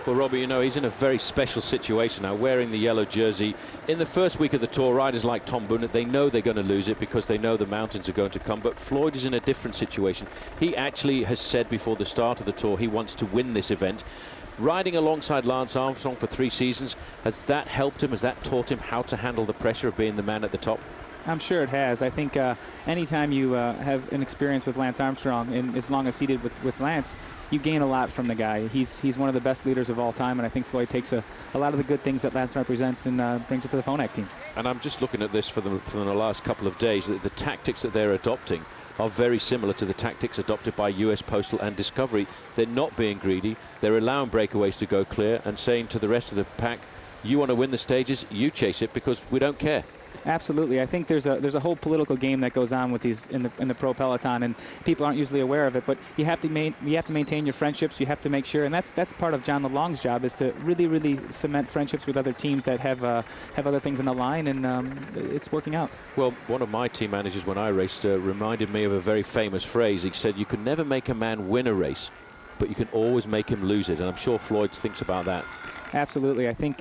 Well, Robbie, you know, he's in a very special situation now, wearing the yellow jersey. In the first week of the Tour, riders like Tom Boonen, they know they're going to lose it because they know the mountains are going to come. But Floyd is in a different situation. He actually has said before the start of the Tour he wants to win this event. Riding alongside Lance Armstrong for 3 seasons, has that helped him? Has that taught him how to handle the pressure of being the man at the top? I'm sure it has. I think anytime you have an experience with Lance Armstrong, and as long as he did with Lance, you gain a lot from the guy. He's one of the best leaders of all time, and I think Floyd takes a lot of the good things that Lance represents and brings it to the Phonak team. And I'm just looking at this for the last couple of days, that the tactics that they're adopting are very similar to the tactics adopted by US Postal and Discovery. They're not being greedy. They're allowing breakaways to go clear and saying to the rest of the pack, you want to win the stages, you chase it because we don't care. Absolutely. I think there's a whole political game that goes on with these in the pro peloton, and people aren't usually aware of it. But you have to maintain your friendships. You have to make sure, and that's part of John LeLong's job, is to really cement friendships with other teams that have other things in the line, and it's working out. Well, one of my team managers when I raced reminded me of a very famous phrase. He said, "You can never make a man win a race, but you can always make him lose it." And I'm sure Floyd thinks about that. Absolutely. I think,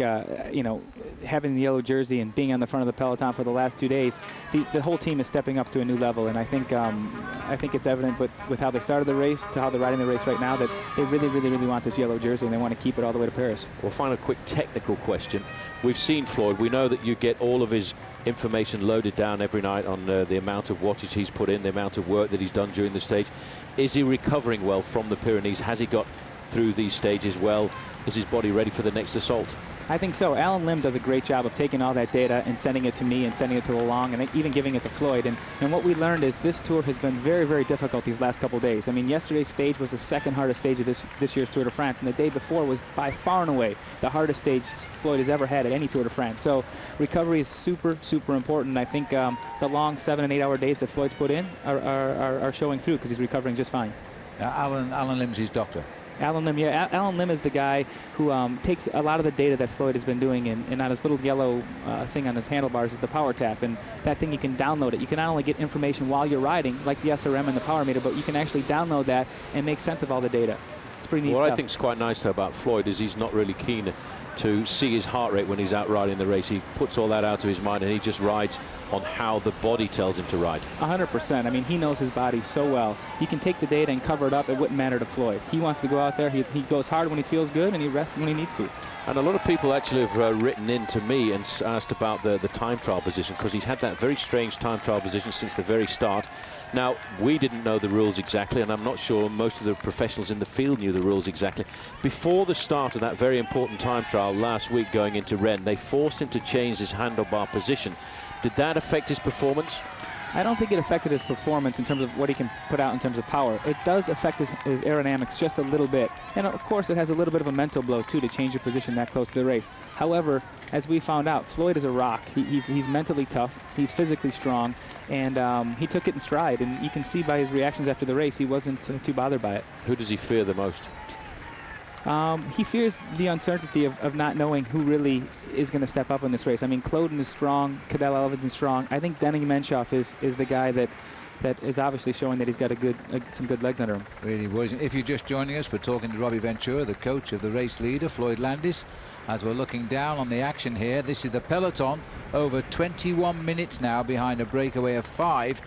you know, having the yellow jersey and being on the front of the peloton for the last 2 days, the whole team is stepping up to a new level. And I think it's evident with how they started the race to how they're riding the race right now that they really want this yellow jersey, and they want to keep it all the way to Paris. We'll find a quick technical question. We've seen Floyd. We know that you get all of his information loaded down every night on the amount of wattage he's put in, the amount of work that he's done during the stage. Is he recovering well from the Pyrenees? Has he got through these stages well? Is his body ready for the next assault? I think so. Alan Lim does a great job of taking all that data and sending it to me and sending it to LeLong and even giving it to Floyd. And what we learned is this tour has been very difficult these last couple days. I mean, yesterday's stage was the second hardest stage of this year's Tour de France, and the day before was by far and away the hardest stage Floyd has ever had at any Tour de France. So recovery is super important. I think the long 7 and 8 hour days that Floyd's put in are showing through because he's recovering just fine. Alan Lim's his doctor. Alan Lim, yeah. Alan Lim is the guy who takes a lot of the data that Floyd has been doing, and on his little yellow thing on his handlebars is the power tap, and that thing you can download it. You can not only get information while you're riding, like the SRM and the power meter, but you can actually download that and make sense of all the data. It's pretty neat stuff. What I think is quite nice about Floyd is he's not really keen to see his heart rate when he's out riding the race. He puts all that out of his mind and he just rides on how the body tells him to ride. 100%. I mean, he knows his body so well. You can take the data and cover it up. It wouldn't matter to Floyd. He wants to go out there. He goes hard when he feels good, and he rests when he needs to. And a lot of people actually have written in to me and asked about the time trial position, because he's had that very strange time trial position since the very start. Now, we didn't know the rules exactly, and I'm not sure most of the professionals in the field knew the rules exactly. Before the start of that very important time trial last week going into Rennes, they forced him to change his handlebar position. Did that affect his performance? I don't think it affected his performance in terms of what he can put out in terms of power. It does affect his aerodynamics just a little bit. And of course, it has a little bit of a mental blow, too, to change your position that close to the race. However, as we found out, Floyd is a rock. He's mentally tough. He's physically strong. And he took it in stride. And you can see by his reactions after the race, he wasn't too bothered by it. Who does he fear the most? He fears the uncertainty of not knowing who really is going to step up in this race. I mean, Cloden is strong. Cadell Elvinson's strong. I think Denning Menshoff is the guy that is obviously showing that he's got some good legs under him. Really was. If you're just joining us, we're talking to Robbie Ventura, the coach of the race leader, Floyd Landis. As we're looking down on the action here, this is the peloton over 21 minutes now behind a breakaway of 5.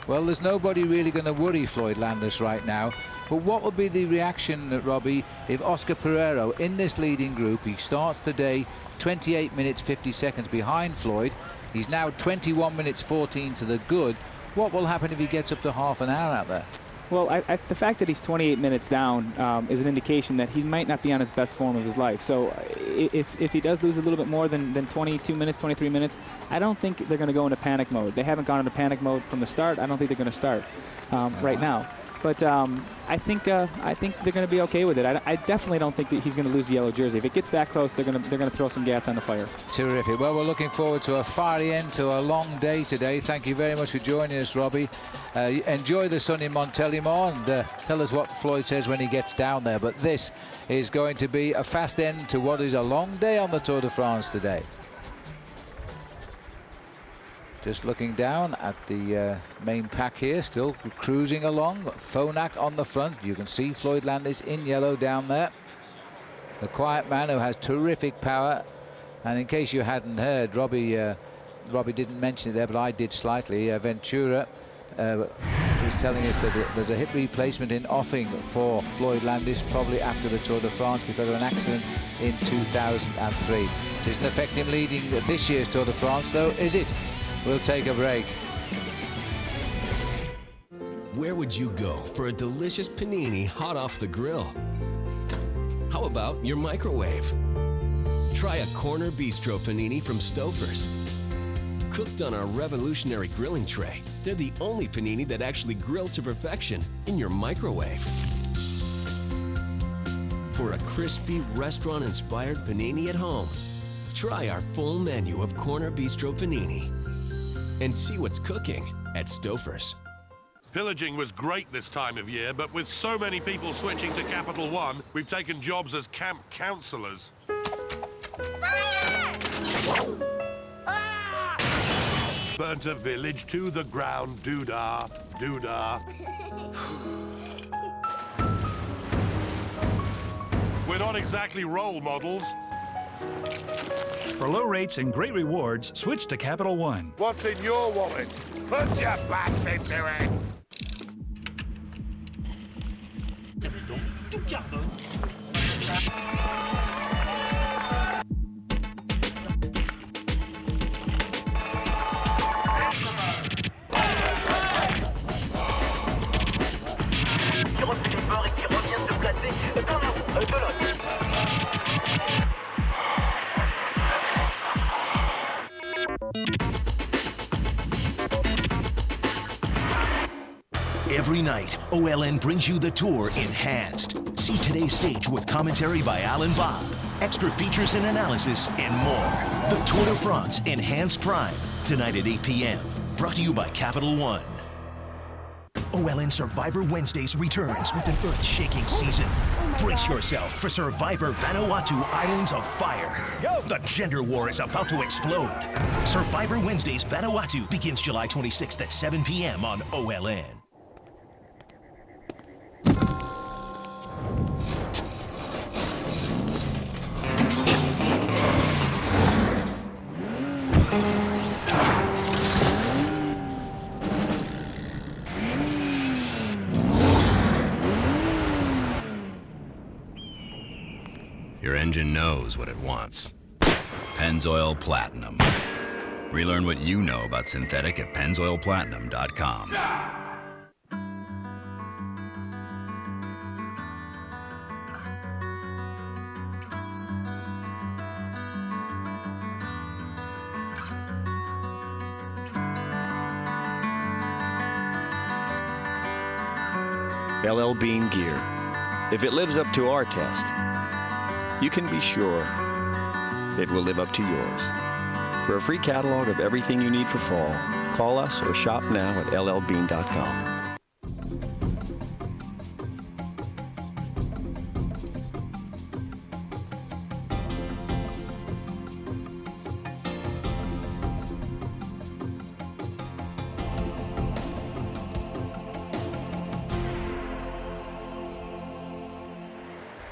Well, there's nobody really going to worry Floyd Landis right now. But what would be the reaction, Robbie, if Oscar Pereiro in this leading group, he starts today 28 minutes 50 seconds behind Floyd. He's now 21 minutes 14 to the good. What will happen if he gets up to half an hour out there? Well, the fact that he's 28 minutes down is an indication that he might not be on his best form of his life. So if he does lose a little bit more than 22 minutes, 23 minutes, I don't think they're going to go into panic mode. They haven't gone into panic mode from the start. I don't think they're going to start right now. But I think they're going to be okay with it. I definitely don't think that he's going to lose the yellow jersey. If it gets that close, they're going to throw some gas on the fire. Terrific. Well, we're looking forward to a fiery end to a long day today. Thank you very much for joining us, Robbie. Enjoy the sun in Montélimar and tell us what Floyd says when he gets down there. But this is going to be a fast end to what is a long day on the Tour de France today. Just looking down at the main pack here, still cruising along. Phonak on the front. You can see Floyd Landis in yellow down there. The quiet man who has terrific power. And in case you hadn't heard, Robbie didn't mention it there, but I did slightly. Ventura was telling us that there's a hip replacement in offing for Floyd Landis, probably after the Tour de France because of an accident in 2003. It doesn't affect him leading this year's Tour de France, though, is it? We'll take a break. Where would you go for a delicious panini hot off the grill? How about your microwave? Try a Corner Bistro panini from Stouffer's. Cooked on our revolutionary grilling tray, they're the only panini that actually grill to perfection in your microwave. For a crispy, restaurant-inspired panini at home, try our full menu of Corner Bistro panini. And see what's cooking at Stouffer's. Pillaging was great this time of year, but with so many people switching to Capital One, we've taken jobs as camp counselors. Burnt a village to the ground, doo-dah, doo-dah. We're not exactly role models. For low rates and great rewards, switch to Capital One. What's in your wallet? Put your backs into it! Every night, OLN brings you the Tour enhanced. See today's stage with commentary by Alan Bob, extra features and analysis, and more. The Tour de France Enhanced Prime, tonight at 8 p.m. Brought to you by Capital One. OLN Survivor Wednesdays returns with an earth-shaking season. Brace yourself for Survivor Vanuatu Islands of Fire. The gender war is about to explode. Survivor Wednesdays Vanuatu begins July 26th at 7 p.m. on OLN. Your engine knows what it wants. Pennzoil Platinum. Relearn what you know about synthetic at pennzoilplatinum.com. LL Bean gear. If it lives up to our test, you can be sure it will live up to yours. For a free catalog of everything you need for fall, call us or shop now at llbean.com.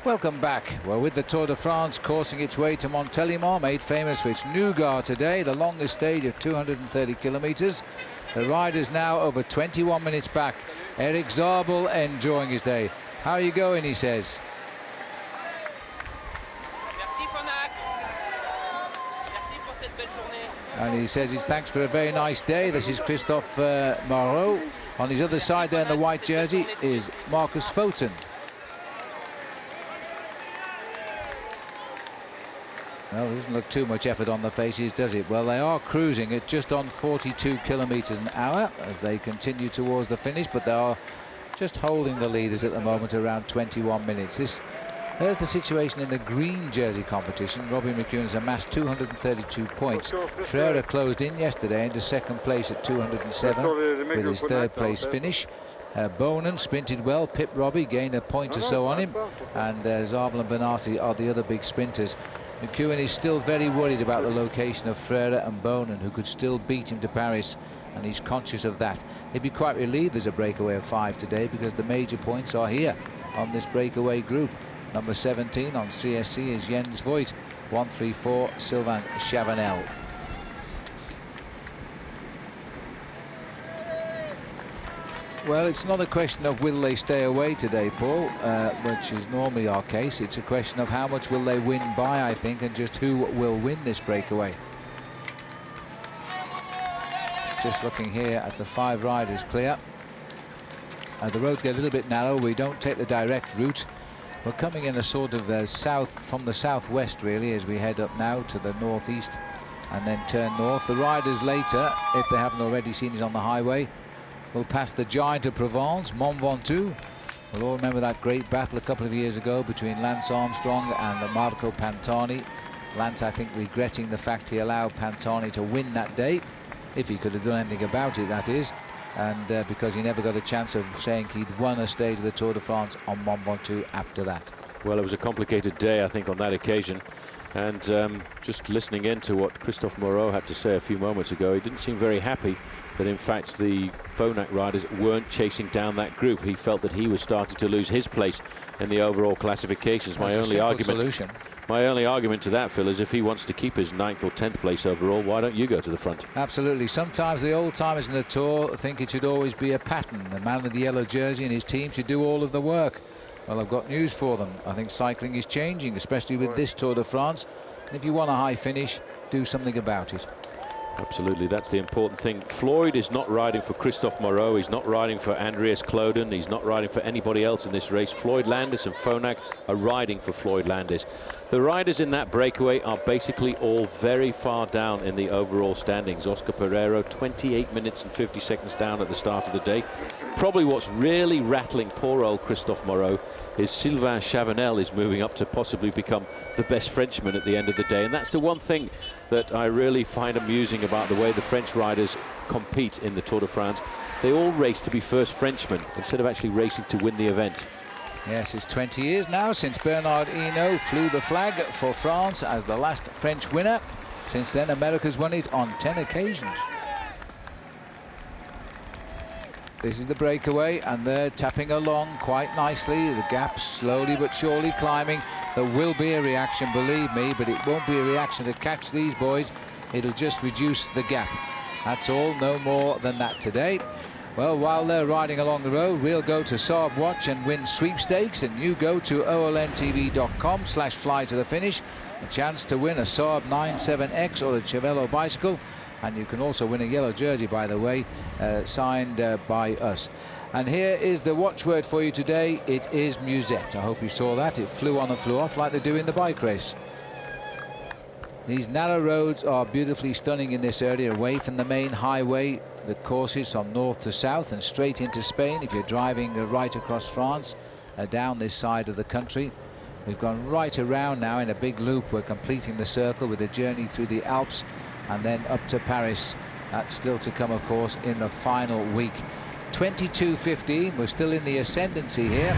Welcome back. Well, with the Tour de France coursing its way to Montélimar, made famous for its nougat today, the longest stage of 230 kilometers. The rider's now over 21 minutes back. Eric Zabel enjoying his day. How are you going, he says. And he says it's thanks for a very nice day. This is Christophe Moreau. On his other side there in the white jersey is Marcus Foten. Well, it doesn't look too much effort on the faces, does it? Well, they are cruising at just on 42 kilometers an hour as they continue towards the finish, but they are just holding the leaders at the moment around 21 minutes. There's the situation in the green jersey competition. Robbie McEwen has amassed 232 points. Frère closed in yesterday into second place at 207 with his third place finish. Bonen sprinted well. Pip Robbie gained a point or so on him, and Zabel and Bernati are the other big sprinters. McEwen is still very worried about the location of Frère and Bonen, who could still beat him to Paris, and he's conscious of that. He'd be quite relieved there's a breakaway of 5 today, because the major points are here on this breakaway group. Number 17 on CSC is Jens Voigt, 134 Sylvain Chavanel. Well, it's not a question of will they stay away today, Paul, which is normally our case. It's a question of how much will they win by, I think, and just who will win this breakaway. Just looking here at the 5 riders clear. The roads get a little bit narrow. We don't take the direct route. We're coming in a sort of south from the southwest, really, as we head up now to the northeast and then turn north. The riders later, if they haven't already seen us on the highway, we'll pass the giant of Provence, Mont Ventoux. We'll all remember that great battle a couple of years ago between Lance Armstrong and Marco Pantani. Lance, I think, regretting the fact he allowed Pantani to win that day, if he could have done anything about it, that is, and because he never got a chance of saying he'd won a stage of the Tour de France on Mont Ventoux after that. Well, it was a complicated day, I think, on that occasion. And just listening in to what Christophe Moreau had to say a few moments ago, he didn't seem very happy that in fact the Phonak riders weren't chasing down that group. He felt that he was starting to lose his place in the overall classifications. My only argument to that, Phil, is if he wants to keep his 9th or 10th place overall, why don't you go to the front? Absolutely. Sometimes the old timers in the Tour think it should always be a pattern. The man with the yellow jersey and his team should do all of the work. Well, I've got news for them. I think cycling is changing, especially with this Tour de France. And if you want a high finish, do something about it. Absolutely, that's the important thing. Floyd is not riding for Christophe Moreau. He's not riding for Andreas Kloden. He's not riding for anybody else in this race. Floyd Landis and Phonak are riding for Floyd Landis. The riders in that breakaway are basically all very far down in the overall standings. Oscar Pereiro, 28 minutes and 50 seconds down at the start of the day. Probably what's really rattling poor old Christophe Moreau is Sylvain Chavanel is moving up to possibly become the best Frenchman at the end of the day. And that's the one thing that I really find amusing about the way the French riders compete in the Tour de France. They all race to be first Frenchmen instead of actually racing to win the event. Yes, it's 20 years now since Bernard Hinault flew the flag for France as the last French winner. Since then, America's won it on 10 occasions. This is the breakaway, and they're tapping along quite nicely. The gap's slowly but surely climbing. There will be a reaction, believe me, but it won't be a reaction to catch these boys. It'll just reduce the gap. That's all, no more than that today. Well, while they're riding along the road, we'll go to Saab Watch and win sweepstakes, and you go to olntv.com/fly to the finish. A chance to win a Saab 97X or a Cervelo bicycle. And you can also win a yellow jersey, by the way, signed by us. And here is the watchword for you today. It is musette. I hope you saw that. It flew on and flew off like they do in the bike race. These narrow roads are beautifully stunning in this area, away from the main highway. the courses from north to south and straight into Spain. If you're driving right across France, down this side of the country, we've gone right around now in a big loop. We're completing the circle with a journey through the Alps and then up to Paris. That's still to come, of course, in the final week. 22:15. We're still in the ascendancy here,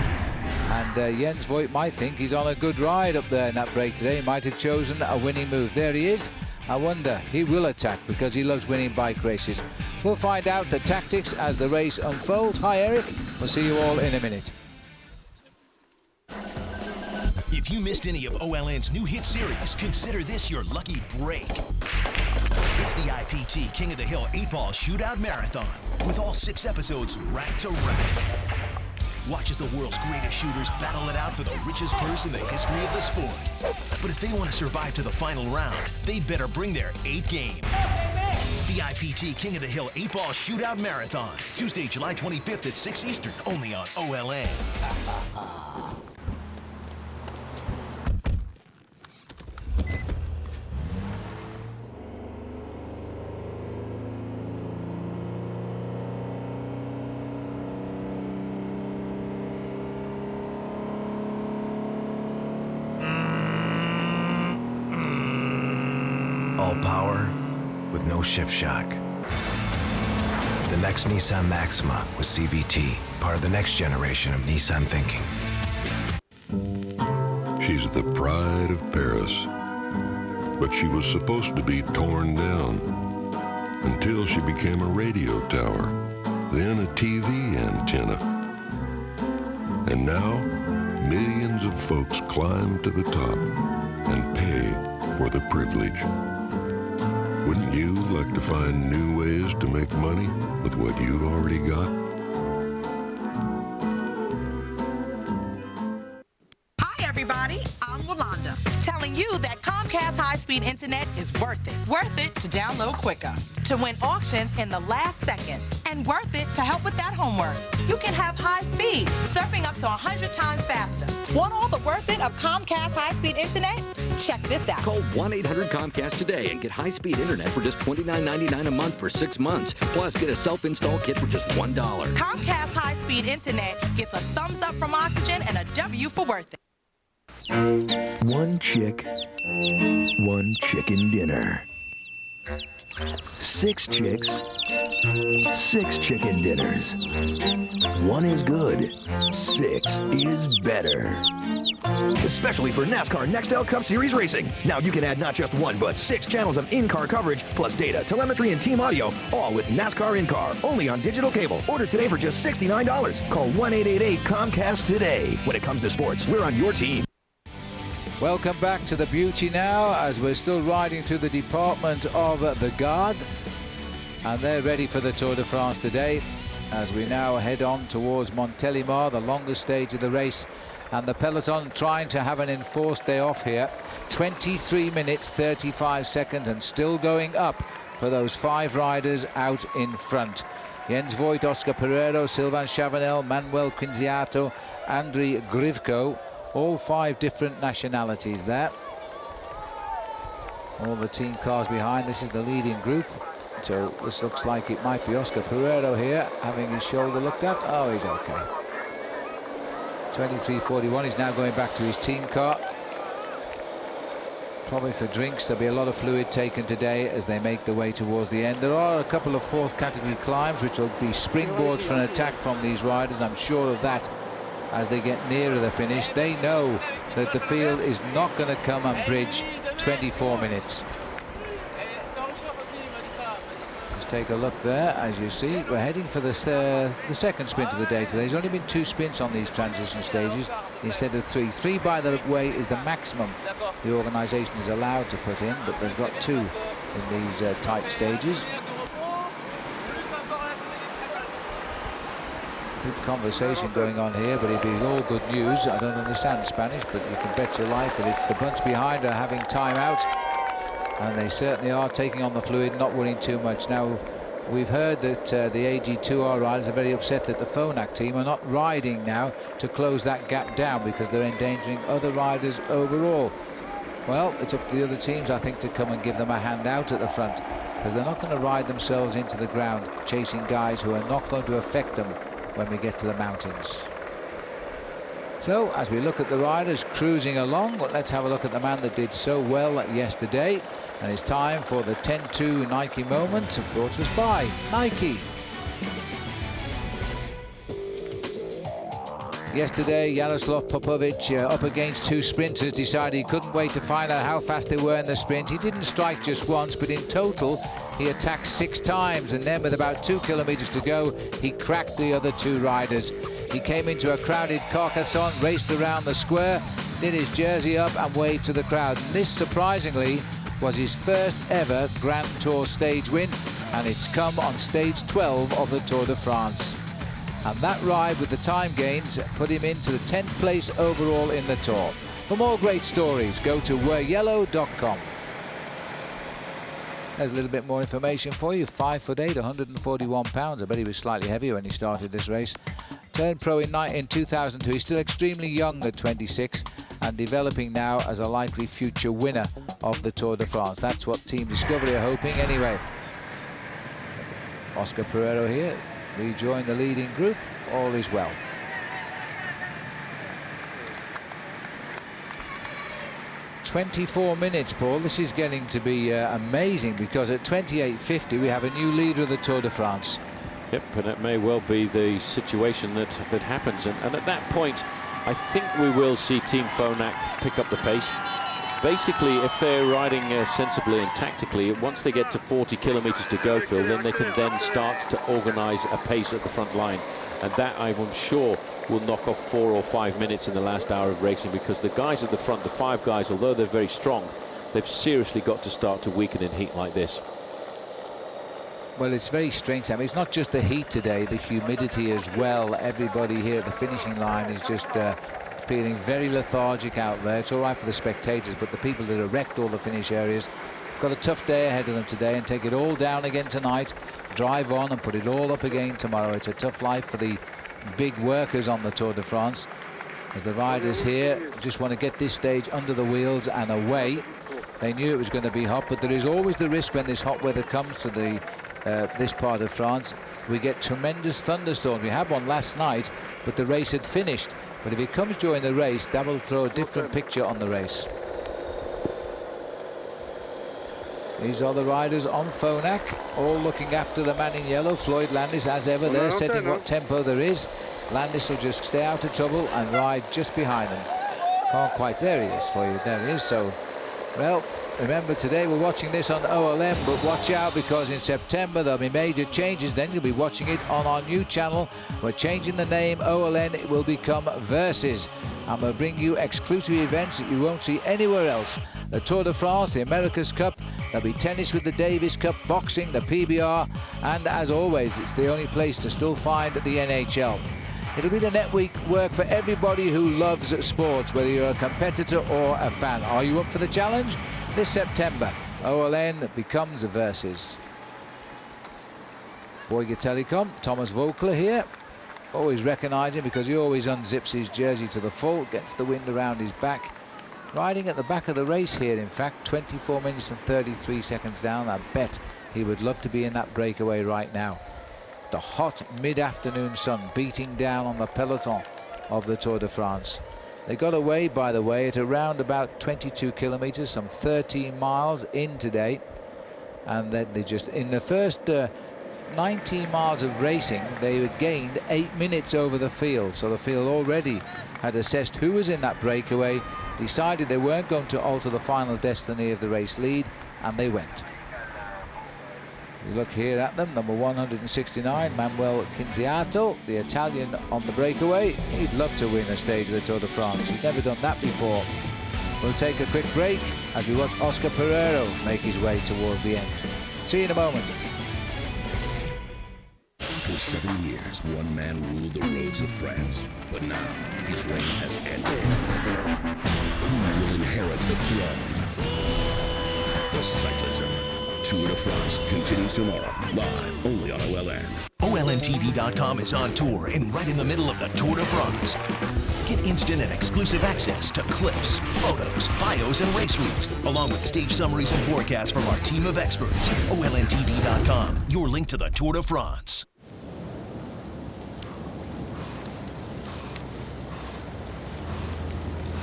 and Jens Voigt might think he's on a good ride up there in that break today. He might have chosen a winning move. There he is. I wonder, he will attack because he loves winning bike races. We'll find out the tactics as the race unfolds. Hi, Eric. We'll see you all in a minute. If you missed any of OLN's new hit series, consider this your lucky break. It's the IPT King of the Hill 8-Ball Shootout Marathon, with all 6 episodes rack to rack. Watch as the world's greatest shooters battle it out for the richest purse in the history of the sport. But if they want to survive to the final round, they'd better bring their 8 game. The IPT King of the Hill 8-Ball Shootout Marathon, Tuesday, July 25th at 6 Eastern, only on OLN. All power with no shift shock. The next Nissan Maxima with CVT, part of the next generation of Nissan thinking. She's the pride of Paris, but she was supposed to be torn down until she became a radio tower, then a TV antenna. And now, millions of folks climb to the top and pay for the privilege. Wouldn't you like to find new ways to make money with what you've already got? Hi, everybody. I'm Walanda, telling you that Comcast high-speed internet is worth it. Worth it to download quicker, to win auctions in the last second, and worth it to help with that homework. You can have high speed, surfing up to 100 times faster. Want all the worth it of Comcast high-speed internet? Check this out. Call 1-800-COMCAST today and get high-speed internet for just $29.99 a month for 6 months. Plus, get a self-install kit for just $1. Comcast high-speed internet gets a thumbs up from Oxygen and a W for worth it. One chick, one chicken dinner. 6 chicks, 6 chicken dinners. 1 is good, 6 is better. Especially for NASCAR Nextel Cup Series racing. Now you can add not just 1, but 6 channels of in-car coverage, plus data, telemetry, and team audio, all with NASCAR in-car, only on digital cable. Order today for just $69. Call 1-888-COMCAST today. When it comes to sports, we're on your team. Welcome back to the beauty now, as we're still riding through the department of the Gard, and they're ready for the Tour de France today as we now head on towards Montélimar, the longest stage of the race, and the Peloton trying to have an enforced day off here. 23 minutes 35 seconds and still going up for those 5 riders out in front. Jens Voigt, Oscar Pereiro, Sylvain Chavanel, Manuel Quinziato, Andriy Grivko. All 5 different nationalities there. All the team cars behind. This is the leading group. So this looks like it might be Oscar Pereiro here, having his shoulder looked at. Oh, he's okay. 23:41. He's now going back to his team car. Probably for drinks. There'll be a lot of fluid taken today as they make their way towards the end. There are a couple of 4th category climbs, which will be springboards for an attack from these riders. I'm sure of that. As they get nearer the finish, they know that the field is not going to come and bridge 24 minutes. Let's take a look there. As you see, we're heading for the second sprint of the day today. There's only been 2 sprints on these transition stages instead of 3. 3, by the way, is the maximum the organisation is allowed to put in, but they've got 2 in these tight stages. Good conversation going on here, but it'd be all good news. I don't understand Spanish, but you can bet your life that it's the bunch behind are having time out, and they certainly are taking on the fluid, not worrying too much. Now, we've heard that the AG2R riders are very upset that the Phonak team are not riding now to close that gap down because they're endangering other riders overall. Well, it's up to the other teams, I think, to come and give them a hand out at the front, because they're not going to ride themselves into the ground chasing guys who are not going to affect them when we get to the mountains. So, as we look at the riders cruising along, let's have a look at the man that did so well yesterday. And it's time for the 10-2 Nike moment, brought to us by Nike. Yesterday, Jaroslav Popovych, up against two sprinters, decided he couldn't wait to find out how fast they were in the sprint. He didn't strike just once, but in total, he attacked 6 times. And then with about 2 kilometers to go, he cracked the other 2 riders. He came into a crowded Carcassonne, raced around the square, did his jersey up and waved to the crowd. And this, surprisingly, was his first ever Grand Tour stage win, and it's come on stage 12 of the Tour de France. And that ride with the time gains put him into the 10th place overall in the Tour. For more great stories, go to wearyellow.com. There's a little bit more information for you. 5'8", 141 pounds. I bet he was slightly heavier when he started this race. Turned pro in 2002. He's still extremely young at 26 and developing now as a likely future winner of the Tour de France. That's what Team Discovery are hoping anyway. Oscar Pereiro here. Rejoin the leading group. All is well. "24 minutes, Paul. This is getting to be amazing, because at 28:50 we have a new leader of the Tour de France. Yep, and it may well be the situation that happens. And at that point, I think we will see Team Phonak pick up the pace. Basically, if they're riding sensibly and tactically, once they get to 40 kilometers to go, Phil, then they can then start to organize a pace at the front line. And that, I'm sure, will knock off 4 or 5 minutes in the last hour of racing, because the guys at the front, the 5 guys, although they're very strong, they've seriously got to start to weaken in heat like this. Well, it's very strange. I mean, it's not just the heat today, the humidity as well. Everybody here at the finishing line is just feeling very lethargic out there. It's all right for the spectators, but the people that erect all the finish areas got a tough day ahead of them today, and take it all down again tonight, drive on and put it all up again tomorrow. It's a tough life for the big workers on the Tour de France, as the riders here just want to get this stage under the wheels and away. They knew it was going to be hot, but there is always the risk when this hot weather comes to the this part of France. We get tremendous thunderstorms. We had one last night, but the race had finished. But if it comes during the race, that will throw a different picture on the race. These are the riders on Phonak, all looking after the man in yellow, Floyd Landis, as ever. They're setting what tempo there is. Landis will just stay out of trouble and ride just behind them. Can't quite, there he is for you, there he is. So, well, remember, today we're watching this on OLM, but watch out, because in September there'll be major changes. Then you'll be watching it on our new channel. We're changing the name. OLN, it will become Versus, and we'll bring you exclusive events that you won't see anywhere else. The Tour de France, the America's Cup, there'll be tennis with the Davis Cup, boxing, the PBR, and as always, it's the only place to still find the NHL. It'll be the network for everybody who loves sports, whether you're a competitor or a fan. Are you up for the challenge? This September, OLN becomes a Versus. Boyga Telecom, Thomas Vogler here. Always recognise him, because he always unzips his jersey to the full, gets the wind around his back. Riding at the back of the race here, in fact, 24 minutes and 33 seconds down. I bet he would love to be in that breakaway right now. The hot mid-afternoon sun beating down on the peloton of the Tour de France. They got away, by the way, at around about 22 kilometers, some 13 miles in today. And then they just, in the first 19 miles of racing, they had gained 8 minutes over the field. So the field already had assessed who was in that breakaway, decided they weren't going to alter the final destiny of the race lead, and they went. We look here at them, number 169, Manuel Cinziato, the Italian on the breakaway. He'd love to win a stage of the Tour de France. He's never done that before. We'll take a quick break as we watch Oscar Pereiro make his way towards the end. See you in a moment. For 7 years, one man ruled the roads of France, but now his reign has ended. Who will inherit the throne? The cyclism Tour de France continues tomorrow, live only on OLN. OLNTV.com is on tour and right in the middle of the Tour de France. Get instant and exclusive access to clips, photos, bios, and race routes, along with stage summaries and forecasts from our team of experts. OLNTV.com, your link to the Tour de France.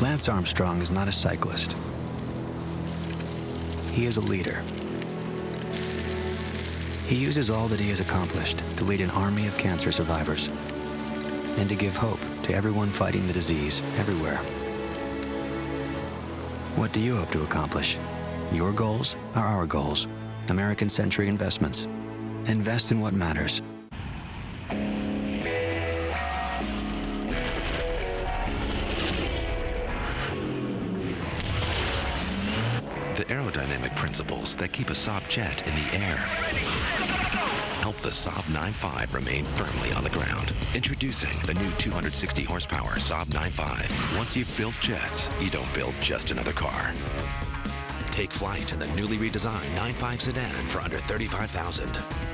Lance Armstrong is not a cyclist. He is a leader. He uses all that he has accomplished to lead an army of cancer survivors and to give hope to everyone fighting the disease everywhere. What do you hope to accomplish? Your goals are our goals. American Century Investments. Invest in what matters. The aerodynamic principles that keep a Saab jet in the air help the Saab 9.5 remain firmly on the ground. Introducing the new 260 horsepower Saab 9.5. Once you've built jets, you don't build just another car. Take flight in the newly redesigned 9.5 sedan for under $35,000.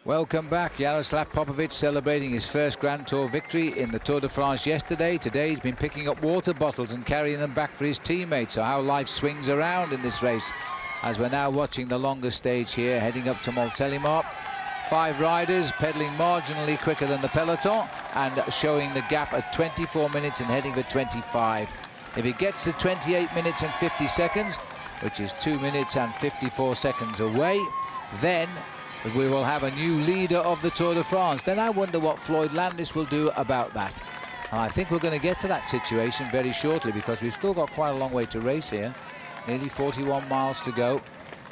Welcome back. Jaroslav Popovych celebrating his first Grand Tour victory in the Tour de France yesterday. Today he's been picking up water bottles and carrying them back for his teammates. So how life swings around in this race as we're now watching the longer stage here, heading up to Montélimar. 5 riders pedaling marginally quicker than the Peloton and showing the gap at 24 minutes and heading for 25. If it gets to 28 minutes and 50 seconds, which is 2 minutes and 54 seconds away, then we will have a new leader of the Tour de France. Then I wonder what Floyd Landis will do about that. And I think we're going to get to that situation very shortly, because we've still got quite a long way to race here. Nearly 41 miles to go.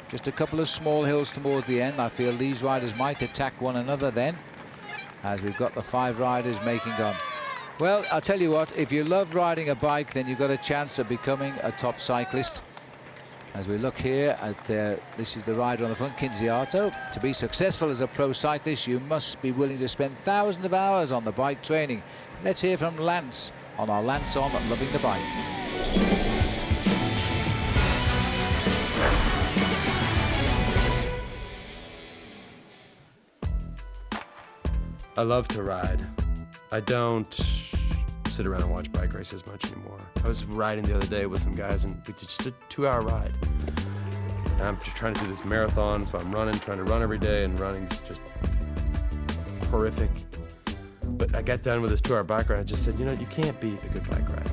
Just a couple of small hills towards the end. I feel these riders might attack one another then, as we've got the 5 riders making on. Well, I'll tell you what, if you love riding a bike, then you've got a chance of becoming a top cyclist. As we look here at, this is the rider on the front, Kinziato. To be successful as a pro cyclist, you must be willing to spend thousands of hours on the bike training. Let's hear from Lance on our Lance On Loving the Bike. I love to ride. I don't sit around and watch bike races much anymore. I was riding the other day with some guys, and we did just a 2-hour ride. And I'm just trying to do this marathon, so I'm running, trying to run every day, and running's just horrific. But I got done with this 2-hour bike ride. I just said, you know, you can't beat a good bike ride.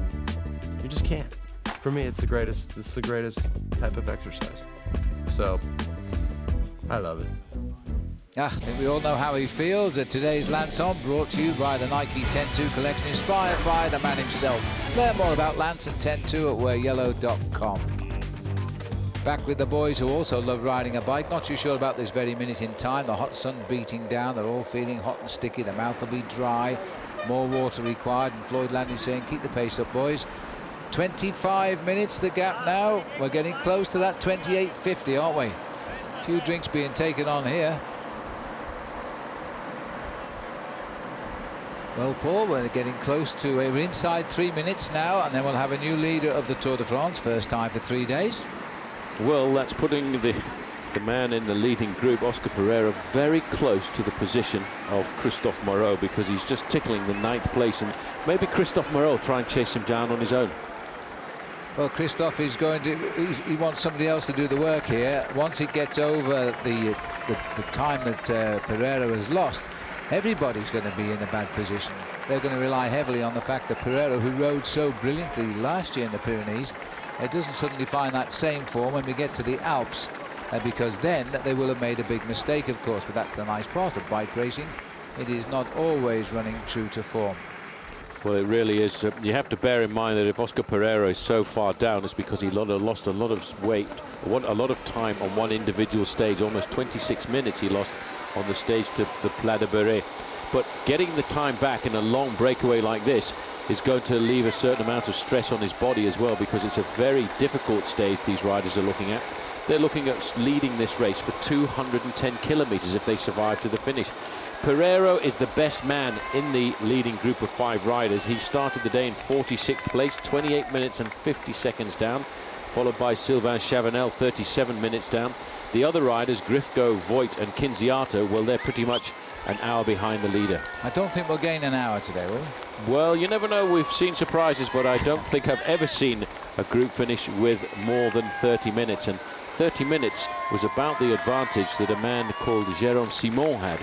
You just can't. For me, it's the greatest type of exercise. So, I love it. I think we all know how he feels. Today's Lance On brought to you by the Nike 10.2 collection, inspired by the man himself. Learn more about Lance and 10.2 at wearyellow.com. Back with the boys who also love riding a bike. Not too sure about this very minute in time. The hot sun beating down. They're all feeling hot and sticky. The mouth will be dry. More water required. And Floyd Landis saying, keep the pace up, boys. 25 minutes the gap now. We're getting close to that 28.50, aren't we? A few drinks being taken on here. Well, Paul, we're getting close to, we're inside 3 minutes now, and then we'll have a new leader of the Tour de France, first time for 3 days. Well, that's putting the the man in the leading group, Oscar Pereira, very close to the position of Christophe Moreau, because he's just tickling the 9th place, and maybe Christophe Moreau try and chase him down on his own. Well, Christophe is going to, he wants somebody else to do the work here. Once he gets over the time that Pereira has lost, everybody's going to be in a bad position. They're going to rely heavily on the fact that Pereira, who rode so brilliantly last year in the Pyrenees, doesn't suddenly find that same form when we get to the Alps, because then they will have made a big mistake, of course. But that's the nice part of bike racing. It is not always running true to form. Well, it really is. You have to bear in mind that if Oscar Pereira is so far down, it's because he lost a lot of weight, a lot of time on one individual stage. Almost 26 minutes he lost on the stage to the Plat de Beret. But getting the time back in a long breakaway like this is going to leave a certain amount of stress on his body as well, because it's a very difficult stage these riders are looking at. They're looking at leading this race for 210 kilometers if they survive to the finish. Pereira is the best man in the leading group of 5 riders. He started the day in 46th place, 28 minutes and 50 seconds down, followed by Sylvain Chavanel, 37 minutes down. The other riders, Grifko, Voigt and Kinziato, well, they're pretty much an hour behind the leader. I don't think we'll gain an hour today, will we? Well, you never know. We've seen surprises, but I don't think I've ever seen a group finish with more than 30 minutes. And 30 minutes was about the advantage that a man called Jérôme Simon had,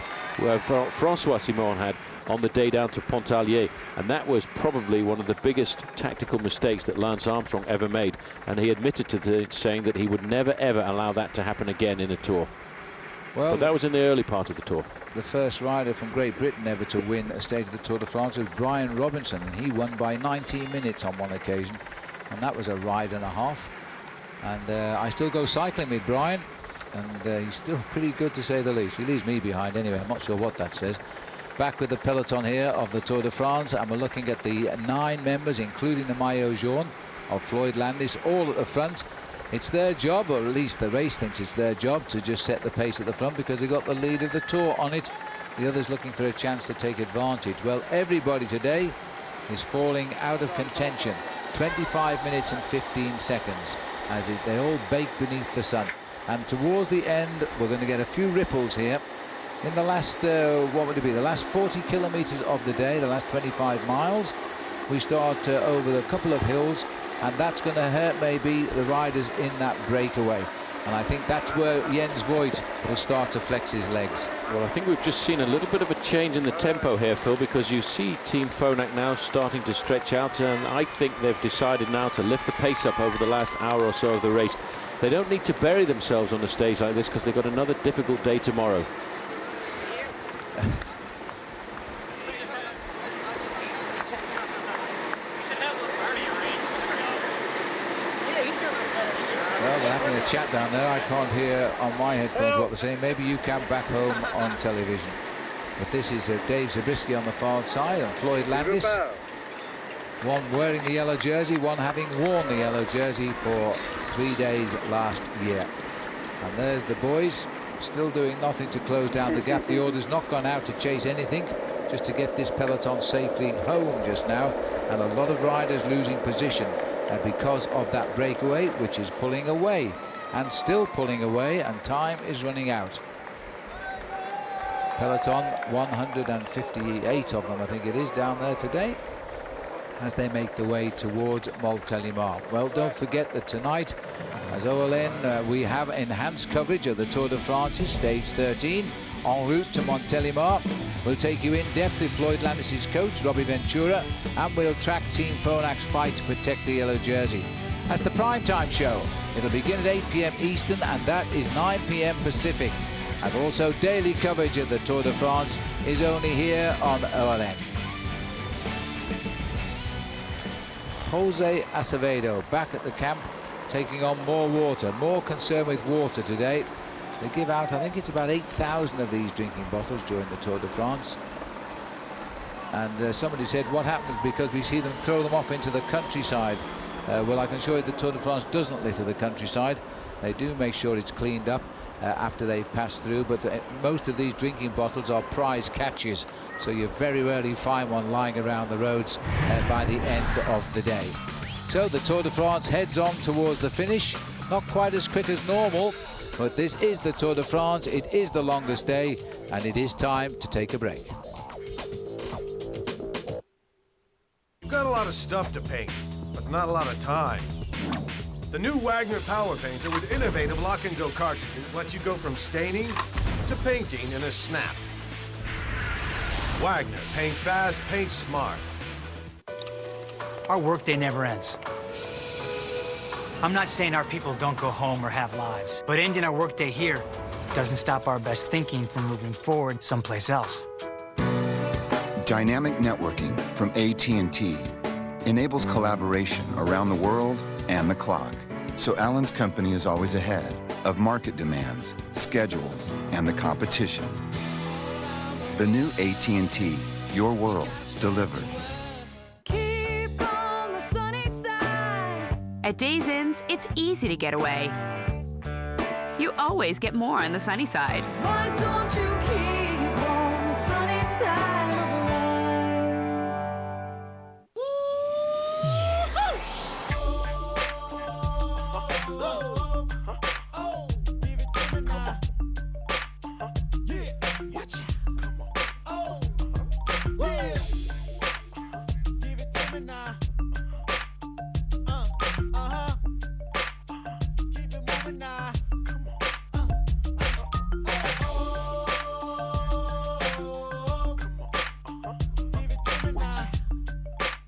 Francois Simon had, on the day down to Pontarlier. And that was probably one of the biggest tactical mistakes that Lance Armstrong ever made. And he admitted to saying that he would never, ever allow that to happen again in a Tour. Well, but that was in the early part of the Tour. The first rider from Great Britain ever to win a stage of the Tour de France was Brian Robinson, and he won by 19 minutes on one occasion, and that was a ride and a half. And I still go cycling with Brian, and he's still pretty good, to say the least. He leaves me behind anyway. I'm not sure what that says. Back with the peloton here of the Tour de France, and we're looking at the 9 members, including the maillot jaune of Floyd Landis, all at the front. It's their job, or at least the race thinks it's their job, to just set the pace at the front, because they got the lead of the Tour on it. The others looking for a chance to take advantage. Well, everybody today is falling out of contention. 25 minutes and 15 seconds as they all bake beneath the sun. And towards the end, we're going to get a few ripples here. In the last, what would it be, the last 40 kilometers of the day, the last 25 miles, we start over a couple of hills, and that's going to hurt maybe the riders in that breakaway. And I think that's where Jens Voigt will start to flex his legs. Well, I think we've just seen a little bit of a change in the tempo here, Phil, because you see Team Phonak now starting to stretch out, and I think they've decided now to lift the pace up over the last hour or so of the race. They don't need to bury themselves on a stage like this, because they've got another difficult day tomorrow. Well, they're having a chat down there. I can't hear on my headphones what they're saying. Maybe you can back home on television. But this is Dave Zabriskie on the far side, and Floyd Landis. One wearing the yellow jersey, one having worn the yellow jersey for 3 days last year. And there's the boys, still doing nothing to close down the gap. The order's not gone out to chase anything, just to get this peloton safely home just now. And a lot of riders losing position because of that breakaway, which is pulling away and still pulling away, and time is running out. Peloton, 158 of them, I think it is, down there today, as they make the way towards Montélimar. Well, don't forget that tonight, as OLN, we have enhanced coverage of the Tour de France, stage 13, en route to Montélimar. We'll take you in depth with Floyd Landis' coach, Robbie Ventura, and we'll track Team Phonak's fight to protect the yellow jersey. That's the primetime show. It'll begin at 8 p.m. Eastern, and that is 9 p.m. Pacific. And also daily coverage of the Tour de France is only here on OLN. Jose Acevedo back at the camp, taking on more water, more concern with water today. They give out, I think it's about 8,000 of these drinking bottles during the Tour de France. And somebody said, what happens because we see them throw them off into the countryside? Well, I can assure you the Tour de France doesn't litter the countryside. They do make sure it's cleaned up after they've passed through, but most of these drinking bottles are prize catches, so you very rarely find one lying around the roads by the end of the day. So the Tour de France heads on towards the finish. Not quite as quick as normal, but this is the Tour de France. It is the longest day, and it is time to take a break. You've got a lot of stuff to paint, but not a lot of time. The new Wagner Power Painter with innovative lock-and-go cartridges lets you go from staining to painting in a snap. Wagner, paint fast, paint smart. Our workday never ends. I'm not saying our people don't go home or have lives, but ending our workday here doesn't stop our best thinking from moving forward someplace else. Dynamic networking from AT&T enables collaboration around the world and the clock, so Allen's company is always ahead of market demands, schedules, and the competition. The new AT&T, your world delivered. At Days Inns, it's easy to get away. You always get more on the sunny side. Why don't you keep on the sunny side of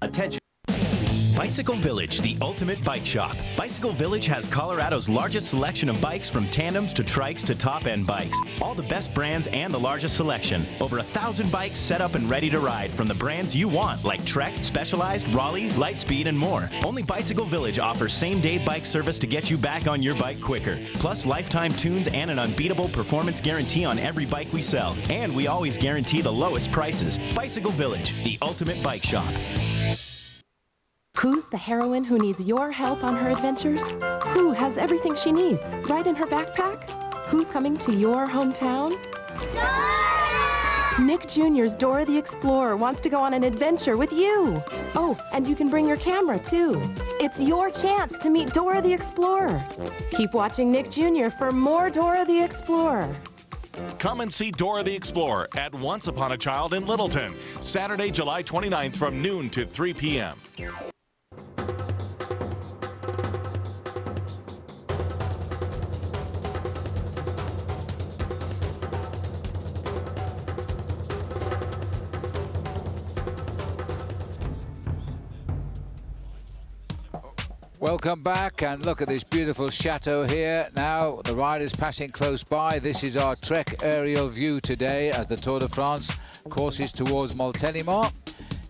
Attention. Bicycle Village, the ultimate bike shop. Bicycle Village has Colorado's largest selection of bikes, from tandems to trikes to top-end bikes. All the best brands and the largest selection. Over 1,000 bikes set up and ready to ride from the brands you want, like Trek, Specialized, Raleigh, Lightspeed, and more. Only Bicycle Village offers same-day bike service to get you back on your bike quicker. Plus lifetime tunes and an unbeatable performance guarantee on every bike we sell. And we always guarantee the lowest prices. Bicycle Village, the ultimate bike shop. Who's the heroine who needs your help on her adventures? Who has everything she needs right in her backpack? Who's coming to your hometown? Dora! Nick Jr.'s Dora the Explorer wants to go on an adventure with you. Oh, and you can bring your camera too. It's your chance to meet Dora the Explorer. Keep watching Nick Jr. for more Dora the Explorer. Come and see Dora the Explorer at Once Upon a Child in Littleton, Saturday, July 29th from noon to 3 p.m. Welcome back, and look at this beautiful chateau here. Now the riders passing close by. This is our Trek aerial view today as the Tour de France courses towards Montélimar.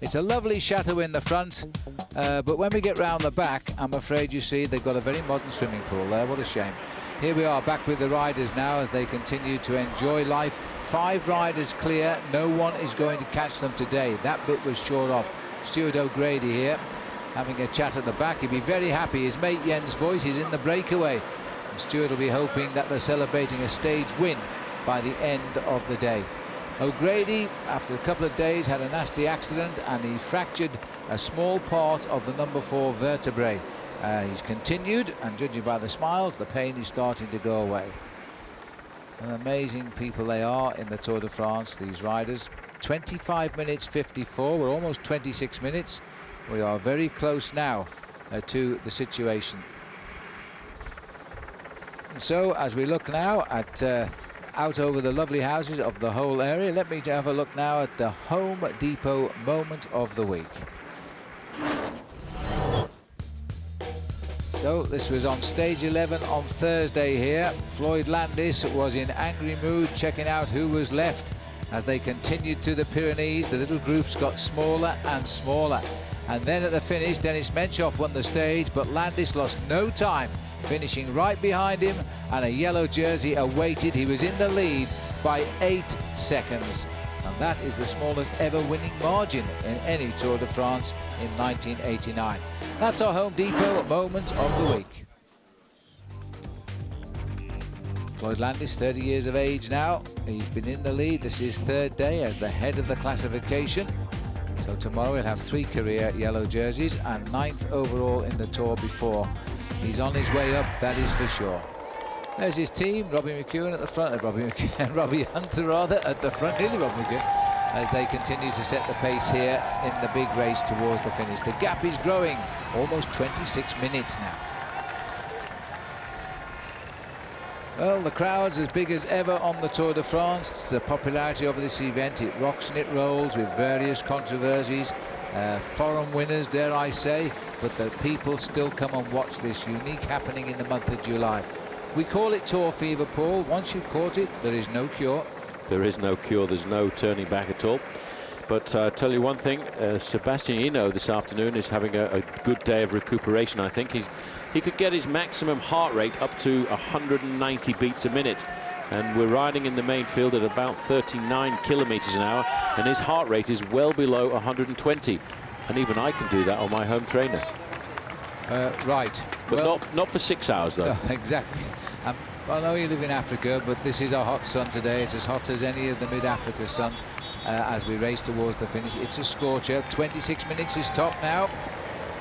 It's a lovely chateau in the front, but when we get round the back, I'm afraid you see they've got a very modern swimming pool there. What a shame. Here we are back with the riders now as they continue to enjoy life. 5 riders clear. No one is going to catch them today. That bit was short off. Stuart O'Grady here, having a chat at the back. He'll be very happy. His mate Jens Voigt is in the breakaway. And Stuart will be hoping that they're celebrating a stage win by the end of the day. O'Grady, after a couple of days, had a nasty accident and he fractured a small part of the number 4 vertebrae. He's continued, and judging by the smiles, the pain is starting to go away. And amazing people they are in the Tour de France, these riders. 25 minutes 54, we're almost 26 minutes. We are very close now to the situation. And so as we look now at out over the lovely houses of the whole area, let me have a look now at the Home Depot moment of the week. So this was on stage 11 on Thursday here. Floyd Landis was in angry mood, checking out who was left. As they continued to the Pyrenees, the little groups got smaller and smaller. And then at the finish, Dennis Menchoff won the stage, but Landis lost no time, finishing right behind him, and a yellow jersey awaited. He was in the lead by 8 seconds. And that is the smallest ever winning margin in any Tour de France in 1989. That's our Home Depot moment of the week. Floyd Landis, 30 years of age now. He's been in the lead. This is 3rd day as the head of the classification. So tomorrow we'll have 3 career yellow jerseys and 9th overall in the Tour before He's on his way up, that is for sure. There's his team, Robbie McEwen at the front, Robbie Hunter rather, at the front, nearly Robbie McEwen, as they continue to set the pace here in the big race towards the finish. The gap is growing, almost 26 minutes now. Well, the crowd's as big as ever on the Tour de France. The popularity of this event, it rocks and it rolls with various controversies, foreign winners, dare I say, but the people still come and watch this unique happening in the month of July. We call it Tour Fever, Paul. Once you've caught it, there is no cure. There is no cure. There's no turning back at all. But I'll tell you one thing, Sebastian Hinault this afternoon is having a good day of recuperation, I think. He could get his maximum heart rate up to 190 beats a minute. And we're riding in the main field at about 39 kilometers an hour, and his heart rate is well below 120. And even I can do that on my home trainer. Right. But well, not for 6 hours, though. Exactly. I know you live in Africa, but this is a hot sun today. It's as hot as any of the mid-Africa sun as we race towards the finish. It's a scorcher. 26 minutes is top now.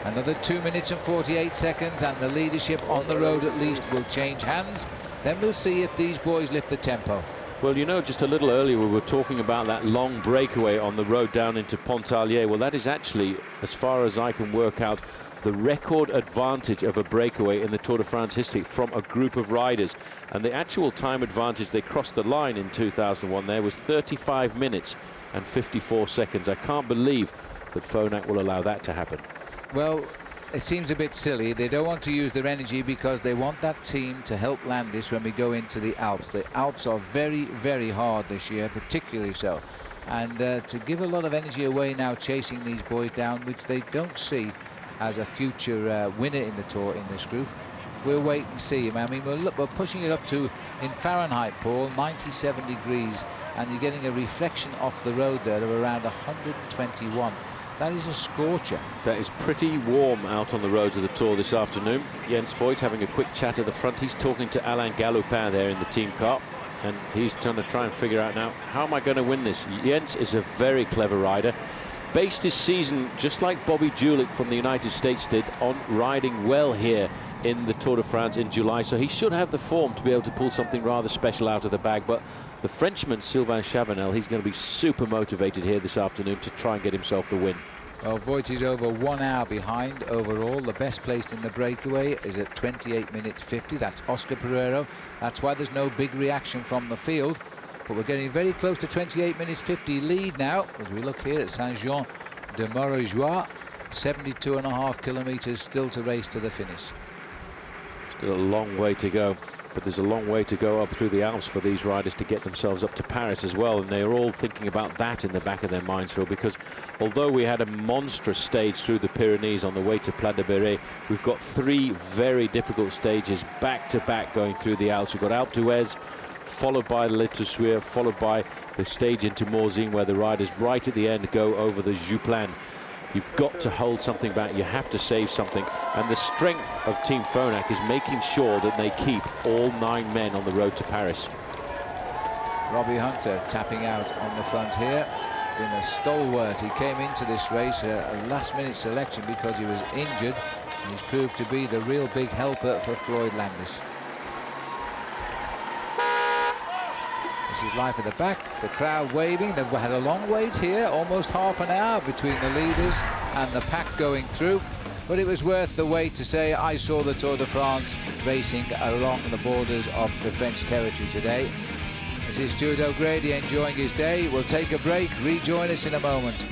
Another 2 minutes and 48 seconds, and the leadership on the road at least will change hands. Then we'll see if these boys lift the tempo. Well, you know, just a little earlier we were talking about that long breakaway on the road down into Pontarlier. Well, that is actually, as far as I can work out, the record advantage of a breakaway in the Tour de France history from a group of riders. And the actual time advantage they crossed the line in 2001 there was 35 minutes and 54 seconds. I can't believe that Phonak will allow that to happen. Well, it seems a bit silly. They don't want to use their energy because they want that team to help Landis when we go into the Alps. The Alps are very, very hard this year, particularly so. And to give a lot of energy away now chasing these boys down, which they don't see as a future winner in the Tour in this group, we'll wait and see. I mean, we're pushing it up to, in Fahrenheit, Paul, 97 degrees, and you're getting a reflection off the road there of around 121. That is a scorcher. That is pretty warm out on the roads of the Tour this afternoon. Jens Voigt having a quick chat at the front. He's talking to Alain Galopin there in the team car, and he's trying to figure out now, how am I going to win this? Jens is a very clever rider. Based his season, just like Bobby Julich from the United States did, on riding well here in the Tour de France in July. So he should have the form to be able to pull something rather special out of the bag. But the Frenchman, Sylvain Chavanel, he's going to be super motivated here this afternoon to try and get himself the win. Well, Voigt is over 1 hour behind overall. The best placed in the breakaway is at 28 minutes 50. That's Oscar Pereiro. That's why there's no big reaction from the field. But we're getting very close to 28 minutes 50 lead now as we look here at Saint-Jean-de-Maurijois. 72.5 kilometers still to race to the finish. Still a long way to go, but there's a long way to go up through the Alps for these riders to get themselves up to Paris as well, and they're all thinking about that in the back of their minds, Phil, because although we had a monstrous stage through the Pyrenees on the way to Plat de Béret, we've got 3 very difficult stages back to back going through the Alps. We've got Alpe d'Huez, followed by Le Toussuire, followed by the stage into Morzine, where the riders right at the end go over the Juplin. You've got to hold something back. You have to save something. And the strength of Team Phonak is making sure that they keep all 9 men on the road to Paris. Robbie Hunter tapping out on the front here. Been a stalwart. He came into this race a last-minute selection because he was injured. And he's proved to be the real big helper for Floyd Landis. This is life at the back, the crowd waving. They've had a long wait here, almost half an hour between the leaders and the pack going through. But it was worth the wait to say I saw the Tour de France racing along the borders of the French territory today. This is Stuart O'Grady enjoying his day. We'll take a break, rejoin us in a moment.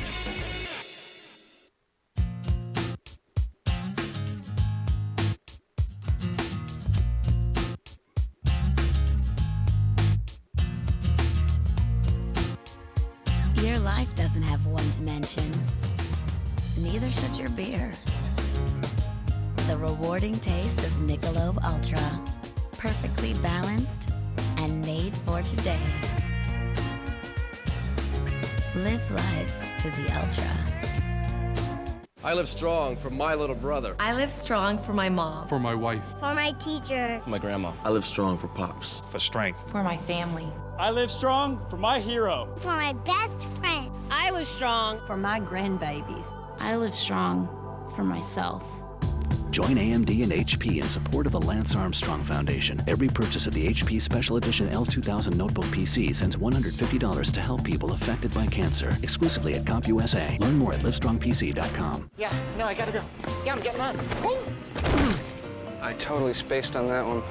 Your life doesn't have one dimension. Neither should your beer. The rewarding taste of Michelob Ultra. Perfectly balanced and made for today. Live life to the ultra. I live strong for my little brother. I live strong for my mom. For my wife. For my teacher. For my grandma. I live strong for Pops. For strength. For my family. I live strong for my hero. For my best friend. I live strong for my grandbabies. I live strong for myself. Join AMD and HP in support of the Lance Armstrong Foundation. Every purchase of the HP Special Edition L2000 Notebook PC sends $150 to help people affected by cancer. Exclusively at CompUSA. Learn more at livestrongpc.com. Yeah, no, I gotta go. Yeah, I'm getting on. I totally spaced on that one.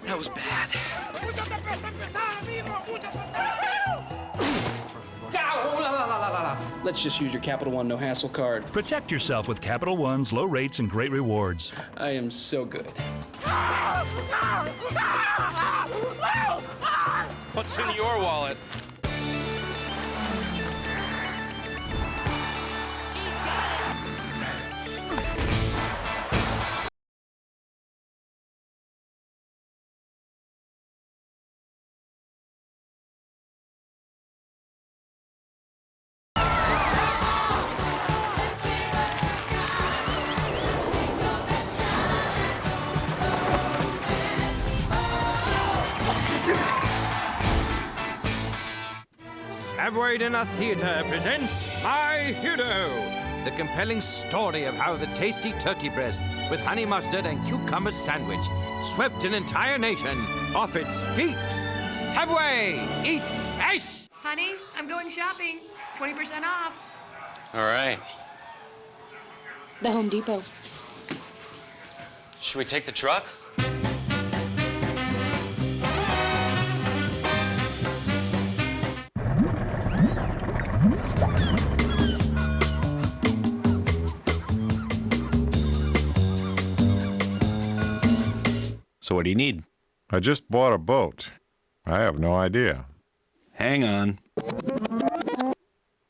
That was bad. Let's just use your Capital One no hassle card. Protect yourself with Capital One's low rates and great rewards. I am so good. What's in your wallet? Savoy Dinner Theatre presents My Hero, the compelling story of how the tasty turkey breast with honey mustard and cucumber sandwich swept an entire nation off its feet. Subway, eat ice! Honey, I'm going shopping. 20% off. All right. The Home Depot. Should we take the truck? So what do you need? I just bought a boat. I have no idea. Hang on.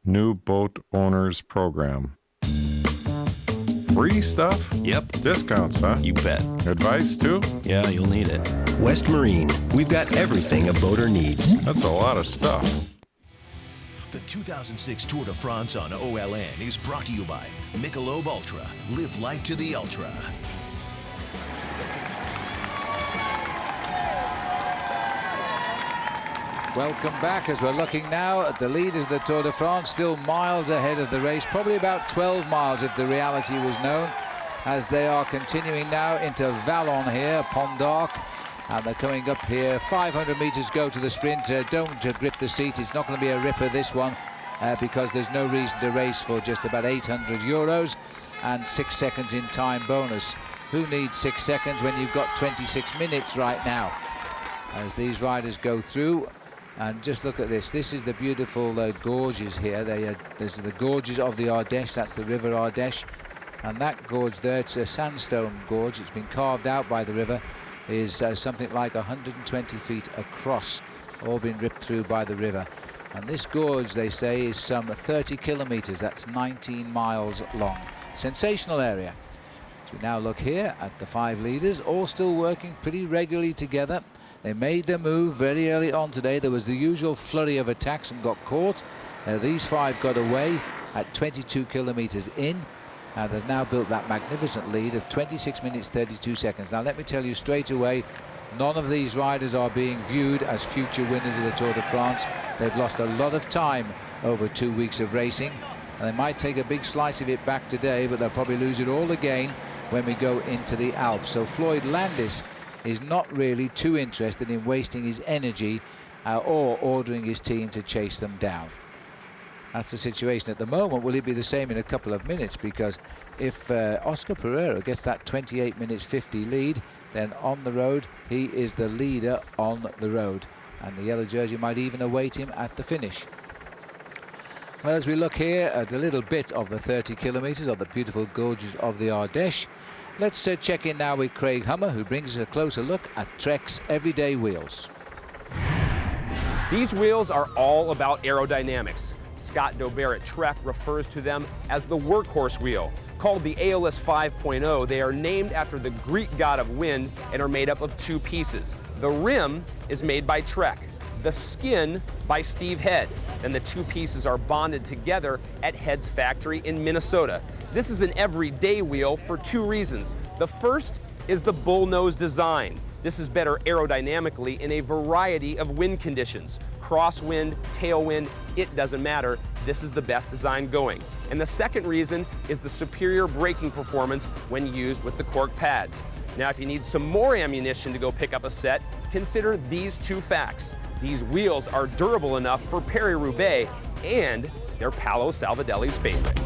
New boat owners program. Free stuff? Yep. Discounts, huh? You bet. Advice, too? Yeah, you'll need it. West Marine. We've got everything a boater needs. That's a lot of stuff. The 2006 Tour de France on OLN is brought to you by Michelob Ultra. Live life to the ultra. Welcome back as we're looking now at the leaders of the Tour de France, still miles ahead of the race, probably about 12 miles if the reality was known, as they are continuing now into Vallon here, Pont d'Arc, and they're coming up here. 500 meters go to the sprint. Don't grip the seat. It's not going to be a ripper, this one, because there's no reason to race for just about 800 euros and 6 seconds in time bonus. Who needs 6 seconds when you've got 26 minutes right now as these riders go through? And just look at this. This is the beautiful gorges here. There's the gorges of the Ardèche. That's the River Ardèche. And that gorge there, it's a sandstone gorge. It's been carved out by the river. Is something like 120 feet across, all been ripped through by the river. And this gorge, they say, is some 30 kilometers. That's 19 miles long. Sensational area. So we now look here at the 5 leaders, all still working pretty regularly together. They made their move very early on today. There was the usual flurry of attacks and got caught. These 5 got away at 22 kilometers in, and they've now built that magnificent lead of 26 minutes 32 seconds. Now let me tell you straight away, none of these riders are being viewed as future winners of the Tour de France. They've lost a lot of time over 2 weeks of racing, and they might take a big slice of it back today, but they'll probably lose it all again when we go into the Alps. So Floyd Landis is not really too interested in wasting his energy or ordering his team to chase them down. That's the situation at the moment. Will it be the same in a couple of minutes? Because if Oscar Pereira gets that 28 minutes 50 lead, then on the road he is the leader on the road, and the yellow jersey might even await him at the finish. Well, as we look here at a little bit of the 30 kilometers of the beautiful gorges of the Ardèche, let's check in now with Craig Hummer, who brings us a closer look at Trek's everyday wheels. These wheels are all about aerodynamics. Scott Dobert at Trek refers to them as the workhorse wheel. Called the Aeolus 5.0, they are named after the Greek god of wind and are made up of 2 pieces. The rim is made by Trek, the skin by Steve Head, and the 2 pieces are bonded together at Head's factory in Minnesota. This is an everyday wheel for 2 reasons. The first is the bullnose design. This is better aerodynamically in a variety of wind conditions. Crosswind, tailwind, it doesn't matter. This is the best design going. And the second reason is the superior braking performance when used with the cork pads. Now, if you need some more ammunition to go pick up a set, consider these two facts. These wheels are durable enough for Paris-Roubaix, and they're Paolo Salvadelli's favorite.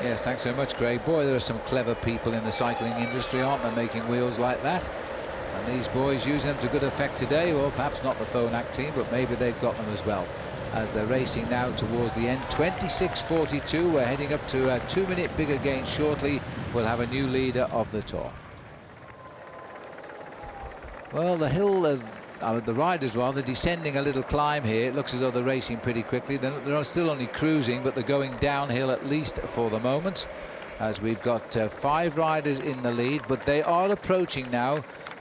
Yes, thanks so much, Craig. Boy, there are some clever people in the cycling industry, aren't there, making wheels like that? And these boys using them to good effect today, or perhaps not the Phonak team, but maybe they've got them as well. As they're racing now towards the end, 26:42. We're heading up to a 2-minute bigger gain shortly. We'll have a new leader of the Tour. Well, the hill, the riders rather, descending a little climb here. It looks as though they're racing pretty quickly. They're still only cruising, but they're going downhill at least for the moment, as we've got 5 riders in the lead, but they are approaching now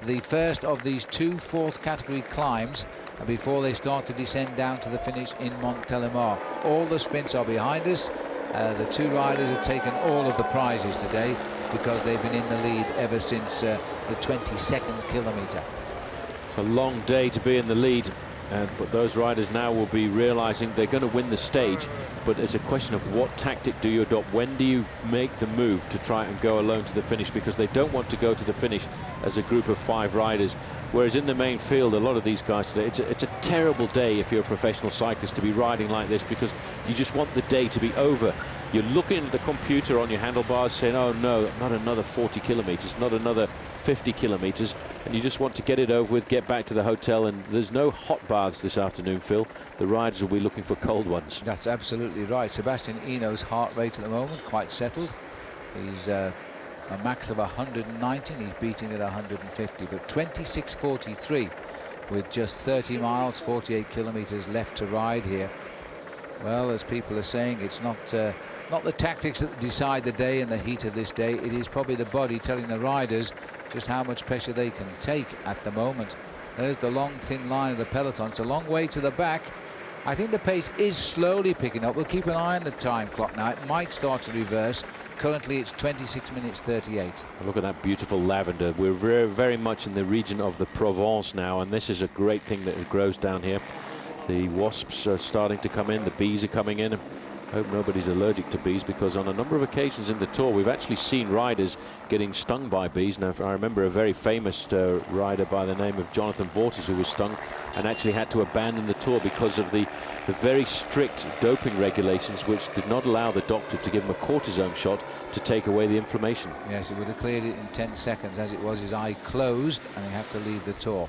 the first of these 2 fourth category climbs before they start to descend down to the finish in Montélimar. All the sprints are behind us. The 2 riders have taken all of the prizes today because they've been in the lead ever since the 22nd kilometre. It's a long day to be in the lead, but those riders now will be realizing they're going to win the stage, but it's a question of what tactic do you adopt. When do you make the move to try and go alone to the finish, because they don't want to go to the finish as a group of 5 riders, whereas in the main field a lot of these guys today, it's a terrible day if you're a professional cyclist to be riding like this, because you just want the day to be over. You're looking at the computer on your handlebars saying, oh no, not another 40 kilometers, not another 50 kilometers, and you just want to get it over with, get back to the hotel. And there's no hot baths this afternoon, Phil. The riders will be looking for cold ones. That's absolutely right. Sebastian Eno's heart rate at the moment quite settled. He's a max of 190 and he's beating at 150, but 26:43 with just 30 miles 48 kilometers left to ride here. Well, as people are saying, it's not the tactics that decide the day and the heat of this day. It is probably the body telling the riders just how much pressure they can take at the moment. There's the long, thin line of the peloton. It's a long way to the back. I think the pace is slowly picking up. We'll keep an eye on the time clock now. It might start to reverse. Currently, it's 26 minutes 38. Look at that beautiful lavender. We're very, very much in the region of the Provence now, and this is a great thing that it grows down here. The wasps are starting to come in. The bees are coming in. I hope nobody's allergic to bees, because on a number of occasions in the Tour we've actually seen riders getting stung by bees. Now, I remember a very famous rider by the name of Jonathan Vaughters who was stung and actually had to abandon the Tour because of the very strict doping regulations, which did not allow the doctor to give him a cortisone shot to take away the inflammation. Yes, he would have cleared it in 10 seconds. As it was, his eye closed and he had to leave the Tour.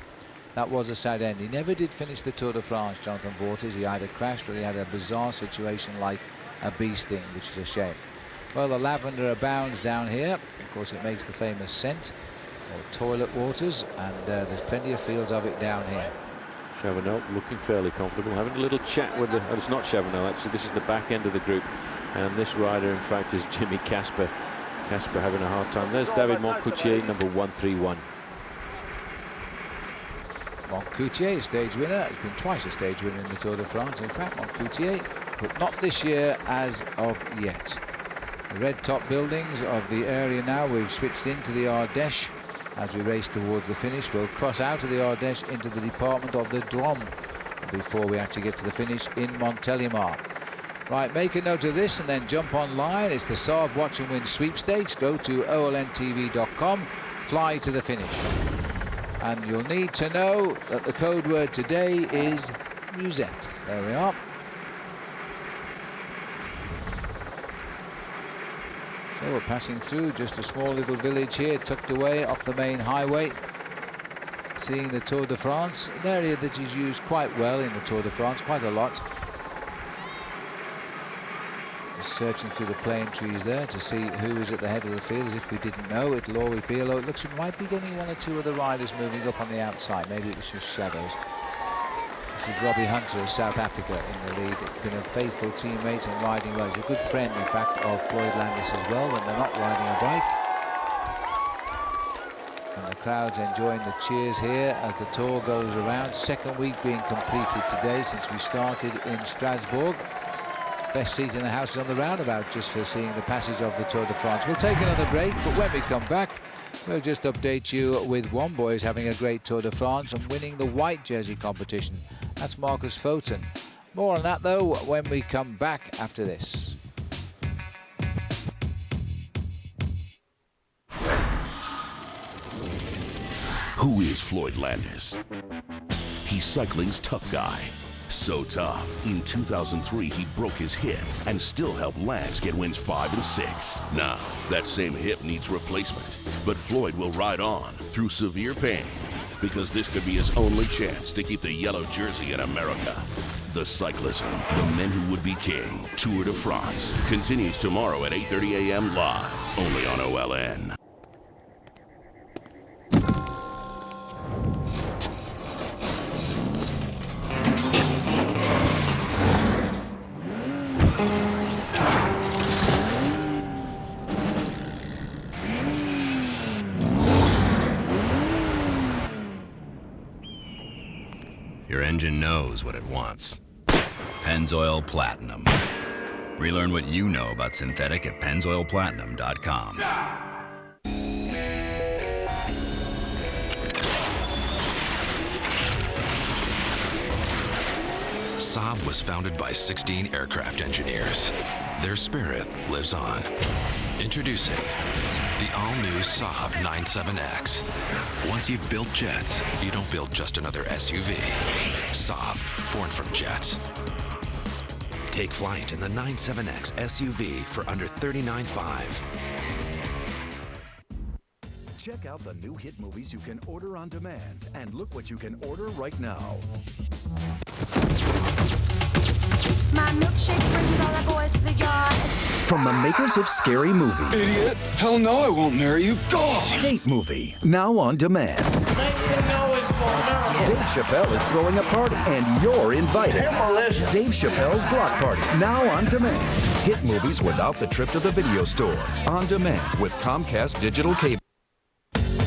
That was a sad end. He never did finish the Tour de France, Jonathan Vaughters. He either crashed or he had a bizarre situation like a bee sting, which is a shame. Well, the lavender abounds down here. Of course, it makes the famous scent, or toilet waters, and there's plenty of fields of it down here. Chavanel looking fairly comfortable, having a little chat with the... Oh, it's not Chavanel, actually. This is the back end of the group. And this rider, in fact, is Jimmy Casper. Casper having a hard time. There's David Moncoutier, number 131. Moncoutier, stage winner, has been twice a stage winner in the Tour de France. In fact, Moncoutier, but not this year as of yet. The red top buildings of the area now. We've switched into the Ardèche as we race towards the finish. We'll cross out of the Ardèche into the department of the Drôme before we actually get to the finish in Montélimar. Right, make a note of this and then jump online. It's the Saab Watch and Win sweepstakes. Go to olntv.com, fly to the finish. And you'll need to know that the code word today is Musette. There we are. So we're passing through just a small little village here, tucked away off the main highway. Seeing the Tour de France, an area that is used quite well in the Tour de France, quite a lot. Just searching through the plane trees there to see who is at the head of the field, as if we didn't know. It'll always be, although it looks like we might be getting one or two of the riders moving up on the outside. Maybe it was just shadows. This is Robbie Hunter of South Africa in the lead. Been a faithful teammate and riding well. He's a good friend, in fact, of Floyd Landis as well when they're not riding a bike. And the crowd's enjoying the cheers here as the Tour goes around. Second week being completed today since we started in Strasbourg. best seat in the house is on the roundabout just for seeing the passage of the Tour de France. We'll take another break, but when we come back, we'll just update you with one boy who's having a great Tour de France and winning the white jersey competition. That's Marcus Foten. More on that, though, when we come back after this. Who is Floyd Landis? He's cycling's tough guy. So tough, in 2003 he broke his hip and still helped Lance get wins 5 and 6. Now, that same hip needs replacement, but Floyd will ride on through severe pain because this could be his only chance to keep the yellow jersey in America. The cyclism, the men who would be king, Tour de France, continues tomorrow at 8:30 a.m. live, only on OLN. Your engine knows what it wants. Pennzoil Platinum. Relearn what you know about synthetic at pennzoilplatinum.com. Saab was founded by 16 aircraft engineers. Their spirit lives on. Introducing the all-new Saab 97X. Once you've built jets, you don't build just another SUV. Saab, born from jets. Take flight in the 97X SUV for under $39,500. Check out the new hit movies you can order on demand, and look what you can order right now. My milkshake brings all the boys to the yard. From the makers of Scary Movie. Idiot! Hell no, I won't marry you. God! Date Movie, now on demand. Make some noise for America. Dave Chappelle is throwing a party, and you're invited. Dave Chappelle's Block Party, now on demand. Hit movies without the trip to the video store. On demand with Comcast Digital Cable.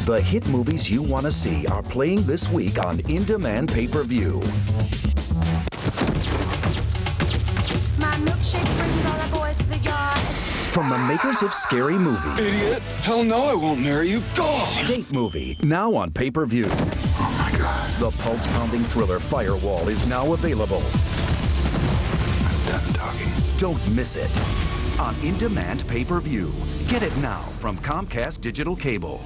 The hit movies you want to see are playing this week on in-demand pay-per-view. My milkshake brings all the boys to the yard. From the makers of Scary Movie. Idiot! Hell no, I won't marry you. God! Date Movie, now on pay-per-view. Oh my God. The pulse-pounding thriller Firewall is now available. I'm done talking. Don't miss it. On in-demand pay-per-view. Get it now from Comcast Digital Cable.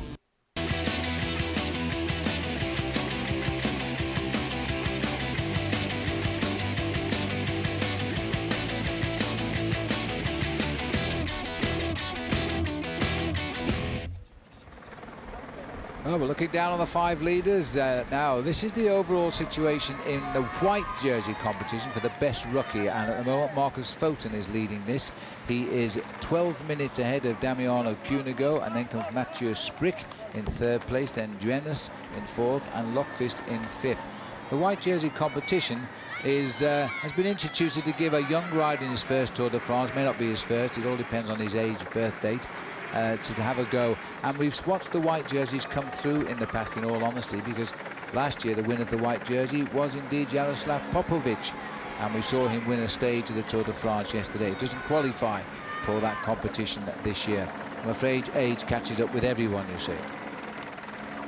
Oh, we're looking down on the 5 leaders now. This is the overall situation in the white jersey competition for the best rookie, and at the moment Marcus Foten is leading this. He is 12 minutes ahead of Damiano Cunego, and then comes Mathieu Sprick in 3rd place, then Duenas in 4th, and Lockfist in 5th. The white jersey competition is has been instituted to give a young rider in his first Tour de France, may not be his first, it all depends on his age, birth date, to have a go. And we've watched the white jerseys come through in the past, in all honesty, because last year the winner of the white jersey was indeed Jaroslav Popovych, and we saw him win a stage of the Tour de France yesterday. It doesn't qualify for that competition this year. I'm afraid age catches up with everyone, you see.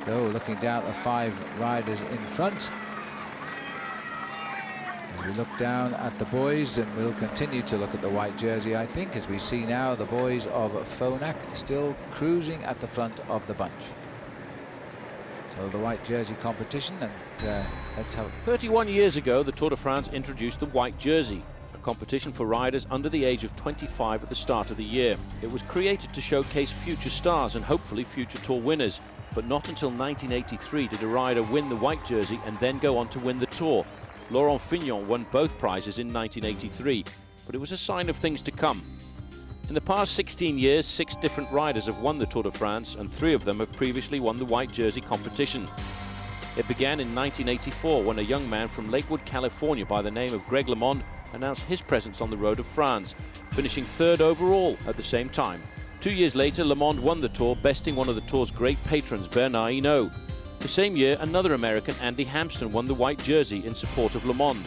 So looking down at the 5 riders in front, we look down at the boys, and we'll continue to look at the white jersey, I think, as we see now the boys of Phonak still cruising at the front of the bunch. So the white jersey competition, and let's have it. 31 years ago, the Tour de France introduced the white jersey, a competition for riders under the age of 25 at the start of the year. It was created to showcase future stars and hopefully future Tour winners, but not until 1983 did a rider win the white jersey and then go on to win the Tour. Laurent Fignon won both prizes in 1983, but it was a sign of things to come. In the past 16 years, 6 different riders have won the Tour de France, and 3 of them have previously won the white jersey competition. It began in 1984 when a young man from Lakewood, California by the name of Greg LeMond announced his presence on the Road of France, finishing 3rd overall at the same time. 2 years later, LeMond won the Tour, besting one of the Tour's great patrons, Bernard Hinault. The same year, another American, Andy Hampsten, won the white jersey in support of LeMond.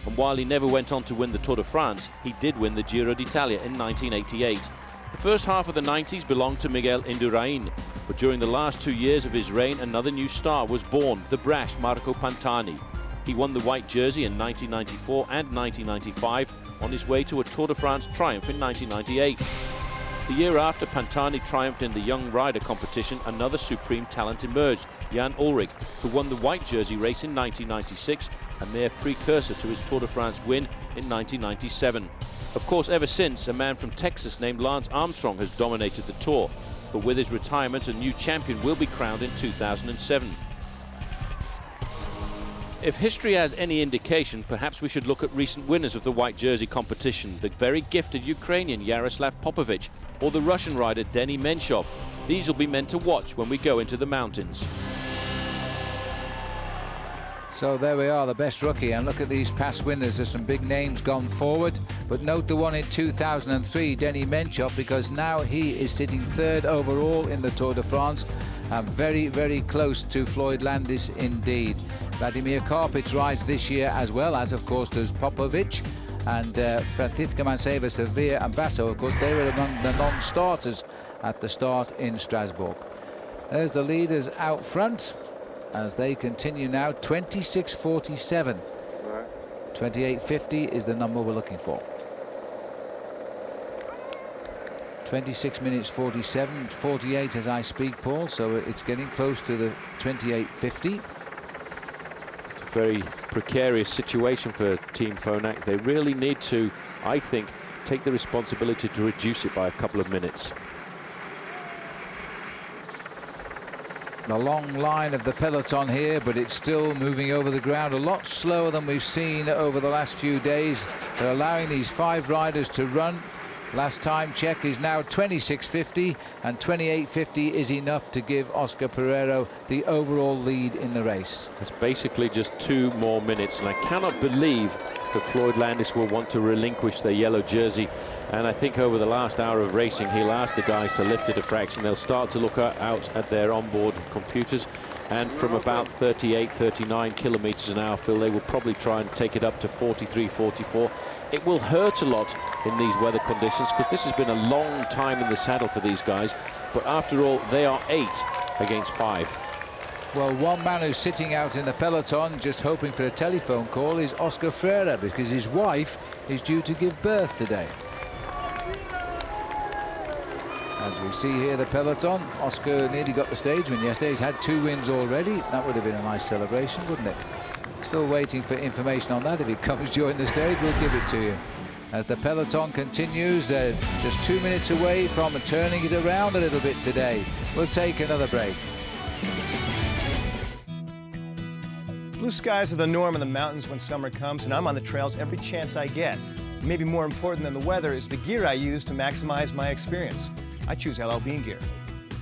And while he never went on to win the Tour de France, he did win the Giro d'Italia in 1988. The first half of the 90s belonged to Miguel Indurain, but during the last 2 years of his reign, another new star was born, the brash Marco Pantani. He won the white jersey in 1994 and 1995 on his way to a Tour de France triumph in 1998. The year after Pantani triumphed in the young rider competition, another supreme talent emerged, Jan Ullrich, who won the white jersey race in 1996, a mere precursor to his Tour de France win in 1997. Of course, ever since, a man from Texas named Lance Armstrong has dominated the Tour, but with his retirement, a new champion will be crowned in 2007. If history has any indication, perhaps we should look at recent winners of the white jersey competition, the very gifted Ukrainian Yaroslav Popovych or the Russian rider Denis Menshov. These will be men to watch when we go into the mountains. So there we are, the best rookie, and look at these past winners. There's some big names gone forward, but note the one in 2003, Denis Menshov, because now he is sitting third overall in the Tour de France, very, very close to Floyd Landis indeed. Vladimir Karpich rides this year, as well as, of course, does Popovych, and Francisca Manceba, Sevilla and Basso. Of course, they were among the non-starters at the start in Strasbourg. There's the leaders out front as they continue now. 26:47. 28:50 is the number we're looking for. 26 minutes 47, 48 as I speak, Paul, so it's getting close to the 28:50. Very precarious situation for Team Phonak. They really need to, I think, take the responsibility to reduce it by a couple of minutes. The long line of the peloton here, but it's still moving over the ground a lot slower than we've seen over the last few days. They're allowing these 5 riders to run. Last time check is now 26:50, and 28:50 is enough to give Oscar Pereiro the overall lead in the race. It's basically just 2 more minutes, and I cannot believe that Floyd Landis will want to relinquish their yellow jersey. And I think over the last hour of racing, he'll ask the guys to lift it a fraction. They'll start to look out at their onboard computers, and from about 38, 39 kilometers an hour, Phil, they will probably try and take it up to 43, 44. It will hurt a lot in these weather conditions, because this has been a long time in the saddle for these guys. But after all, they are 8 against 5. Well, one man who's sitting out in the peloton just hoping for a telephone call is Oscar Freire, because his wife is due to give birth today. As we see here, the peloton, Oscar nearly got the stage win yesterday. He's had 2 wins already. That would have been a nice celebration, wouldn't it? Still waiting for information on that. If it comes during the stage, we'll give it to you. As the peloton continues, just 2 minutes away from turning it around a little bit today. We'll take another break. Blue skies are the norm in the mountains when summer comes, and I'm on the trails every chance I get. Maybe more important than the weather is the gear I use to maximize my experience. I choose LL Bean gear.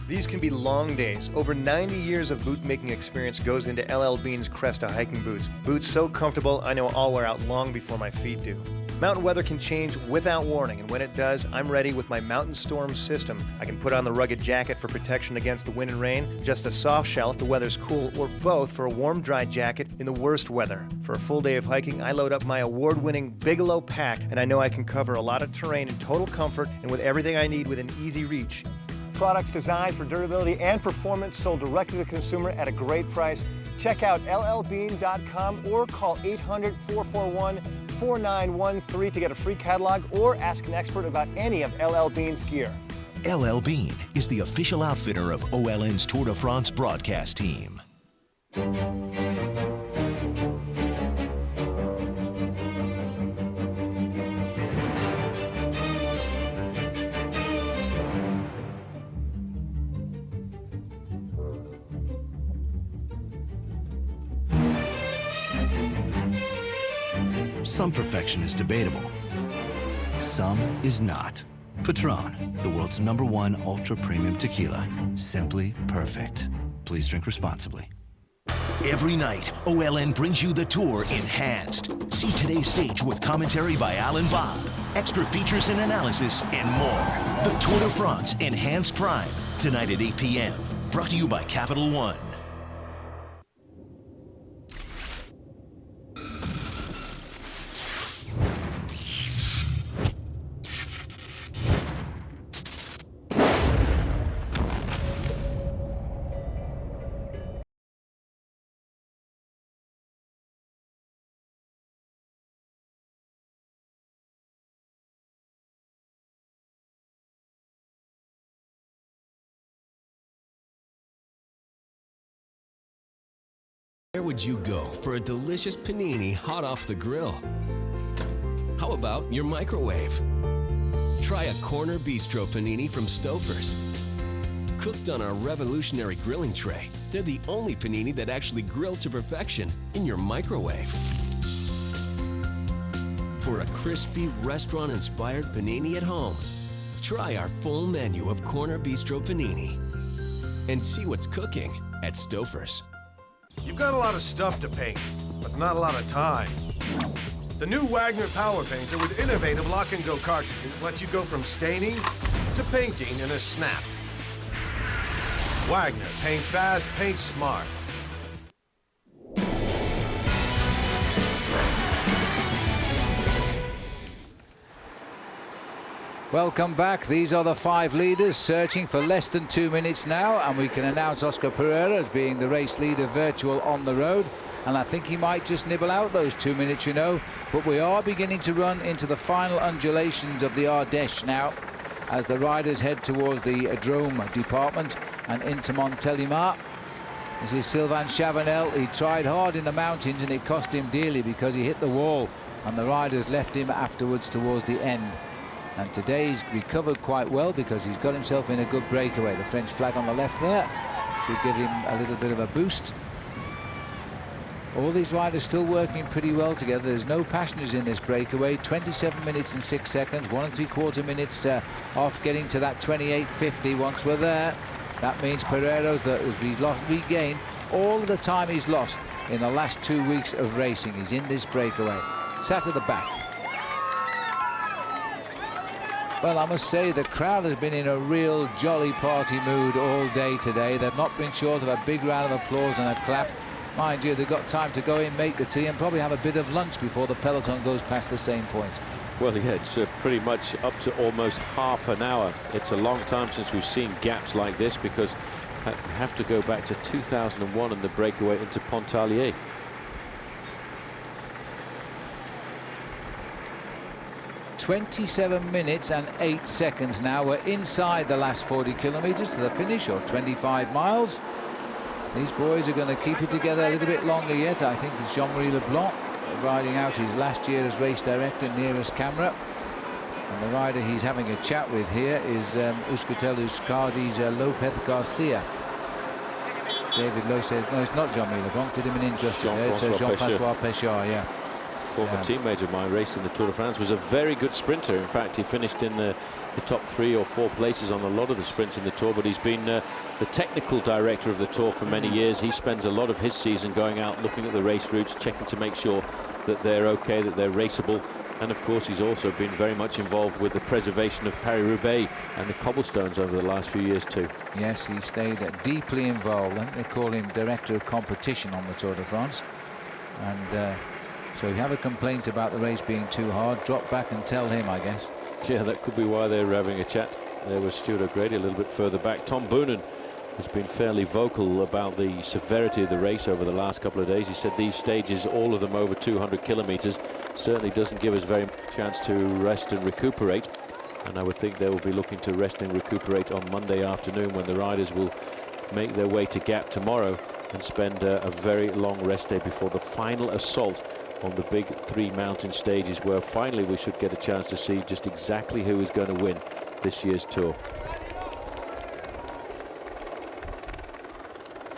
These can be long days. Over 90 years of boot making experience goes into LL Bean's Cresta hiking boots. Boots so comfortable, I know I'll wear out long before my feet do. Mountain weather can change without warning, and when it does, I'm ready with my Mountain Storm system. I can put on the rugged jacket for protection against the wind and rain, just a soft shell if the weather's cool, or both for a warm, dry jacket in the worst weather. For a full day of hiking, I load up my award-winning Bigelow pack, and I know I can cover a lot of terrain in total comfort and with everything I need within easy reach. Products designed for durability and performance, sold directly to the consumer at a great price. Check out llbean.com or call 800-441-4913 to get a free catalog or ask an expert about any of LL Bean's gear. LL Bean is the official outfitter of OLN's Tour de France broadcast team. Some perfection is debatable. Some is not. Patron, the world's #1 ultra-premium tequila. Simply perfect. Please drink responsibly. Every night, OLN brings you the Tour enhanced. See today's stage with commentary by Alan Bob, extra features and analysis, and more. The Tour de France Enhanced Prime, tonight at 8 p.m. Brought to you by Capital One. Where would you go for a delicious panini hot off the grill? How about your microwave? Try a Corner Bistro panini from Stouffer's. Cooked on our revolutionary grilling tray, they're the only panini that actually grill to perfection in your microwave. For a crispy, restaurant-inspired panini at home, try our full menu of Corner Bistro panini. And see what's cooking at Stouffer's. You've got a lot of stuff to paint, but not a lot of time. The new Wagner Power Painter with innovative lock-and-go cartridges lets you go from staining to painting in a snap. Wagner, paint fast, paint smart. Welcome back. These are the 5 leaders searching for less than 2 minutes now, and we can announce Oscar Pereira as being the race leader virtual on the road, and I think he might just nibble out those 2 minutes, you know. But we are beginning to run into the final undulations of the Ardèche now as the riders head towards the Drôme department and into Montélimar. This is Sylvain Chavanel. He tried hard in the mountains and it cost him dearly because he hit the wall and the riders left him afterwards towards the end. And today he's recovered quite well because he's got himself in a good breakaway. The French flag on the left there should give him a little bit of a boost. All these riders still working pretty well together. There's no passengers in this breakaway. 27 minutes and 6 seconds, 1 3/4 minutes off getting to that 28.50 once we're there. That means Pereiro's that has regained all of the time he's lost in the last 2 weeks of racing. He's in this breakaway, sat at the back. Well, I must say the crowd has been in a real jolly party mood all day today. They've not been short of a big round of applause and a clap. Mind you, they've got time to go in, make the tea and probably have a bit of lunch before the peloton goes past the same point. Well, yeah, it's pretty much up to almost half an hour. It's a long time since we've seen gaps like this because we have to go back to 2001 and the breakaway into Pontarlier. "27 minutes and 8 seconds now. We're inside the last 40 kilometers to the finish, or 25 miles. These boys are going to keep it together a little bit longer yet. I think it's Jean-Marie Leblanc riding out his last year as race director nearest camera. And the rider he's having a chat with here is Euskaltel Euskardi's Lopez Garcia. David Lowe says, no, it's not Jean-Marie Leblanc. Did him an injustice. It's Jean-François Péchard, yeah. Former teammate of mine, raced in the Tour de France, was a very good sprinter. In fact, he finished in the top 3 or 4 places on a lot of the sprints in the Tour, but he's been the technical director of the Tour for many years. He spends a lot of his season going out, looking at the race routes, checking to make sure that they're okay, that they're raceable. And of course, he's also been very much involved with the preservation of Paris-Roubaix and the cobblestones over the last few years too. Yes, he stayed deeply involved. They call him director of competition on the Tour de France. And so if you have a complaint about the race being too hard, drop back and tell him, I guess. Yeah, that could be why they're having a chat. There was Stuart O'Grady a little bit further back. Tom Boonen has been fairly vocal about the severity of the race over the last couple of days. He said these stages, all of them over 200 kilometers, certainly doesn't give us very much chance to rest and recuperate. And I would think they will be looking to rest and recuperate on Monday afternoon when the riders will make their way to Gap tomorrow and spend a very long rest day before the final assault on the big 3 mountain stages, where finally we should get a chance to see just exactly who is going to win this year's Tour.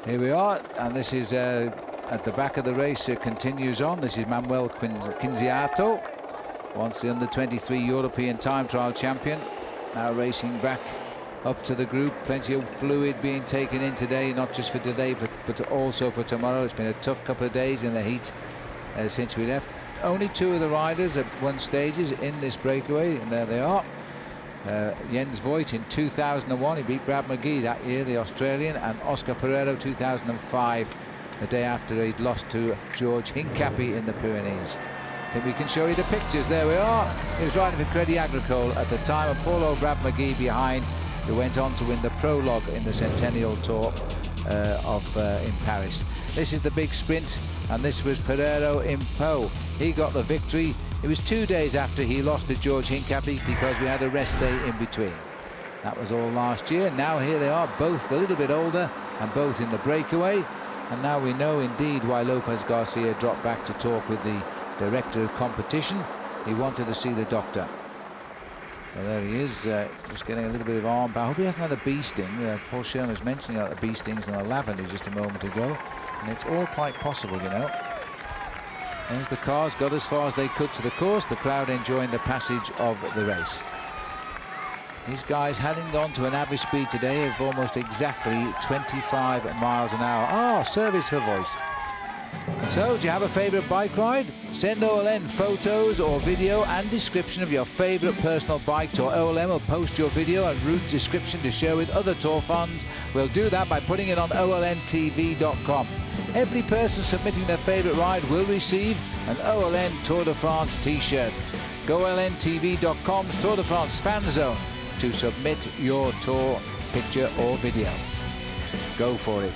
Here we are, and this is at the back of the race. It continues on. This is Manuel Quinziato, once the under-23 European time trial champion, now racing back up to the group. Plenty of fluid being taken in today, not just for today but also for tomorrow. It's been a tough couple of days in the heat since we left. Only 2 of the riders have won stages in this breakaway, and there they are. Jens Voigt in 2001, he beat Brad McGee that year, the Australian, and Oscar Pereira 2005, the day after he'd lost to George Hincapie in the Pyrenees. I think we can show you the pictures. There we are. He was riding for Crédit Agricole at the time, of Paulo Brad McGee behind, who went on to win the prologue in the Centennial Tour in Paris. This is the big sprint, and this was Pereiro in Pau. He got the victory. It was 2 days after he lost to George Hincapie because we had a rest day in between. That was all last year. Now here they are, both a little bit older and both in the breakaway. And now we know indeed why Lopez Garcia dropped back to talk with the director of competition. He wanted to see the doctor. So there he is, just getting a little bit of arm power. I hope he hasn't had a bee sting. Paul Sherman was mentioning about the bee stings on the lavender just a moment ago. And it's all quite possible, you know. As the cars got as far as they could to the course, the crowd enjoying the passage of the race. These guys heading on to an average speed today of almost exactly 25 miles an hour. Oh, service for voice. So, do you have a favourite bike ride? Send OLN photos or video and description of your favourite personal bike tour. OLN will post your video and route description to share with other tour fans. We'll do that by putting it on olntv.com. Every person submitting their favourite ride will receive an OLN Tour de France t-shirt. Go olntv.com's Tour de France fan zone to submit your tour picture or video. Go for it.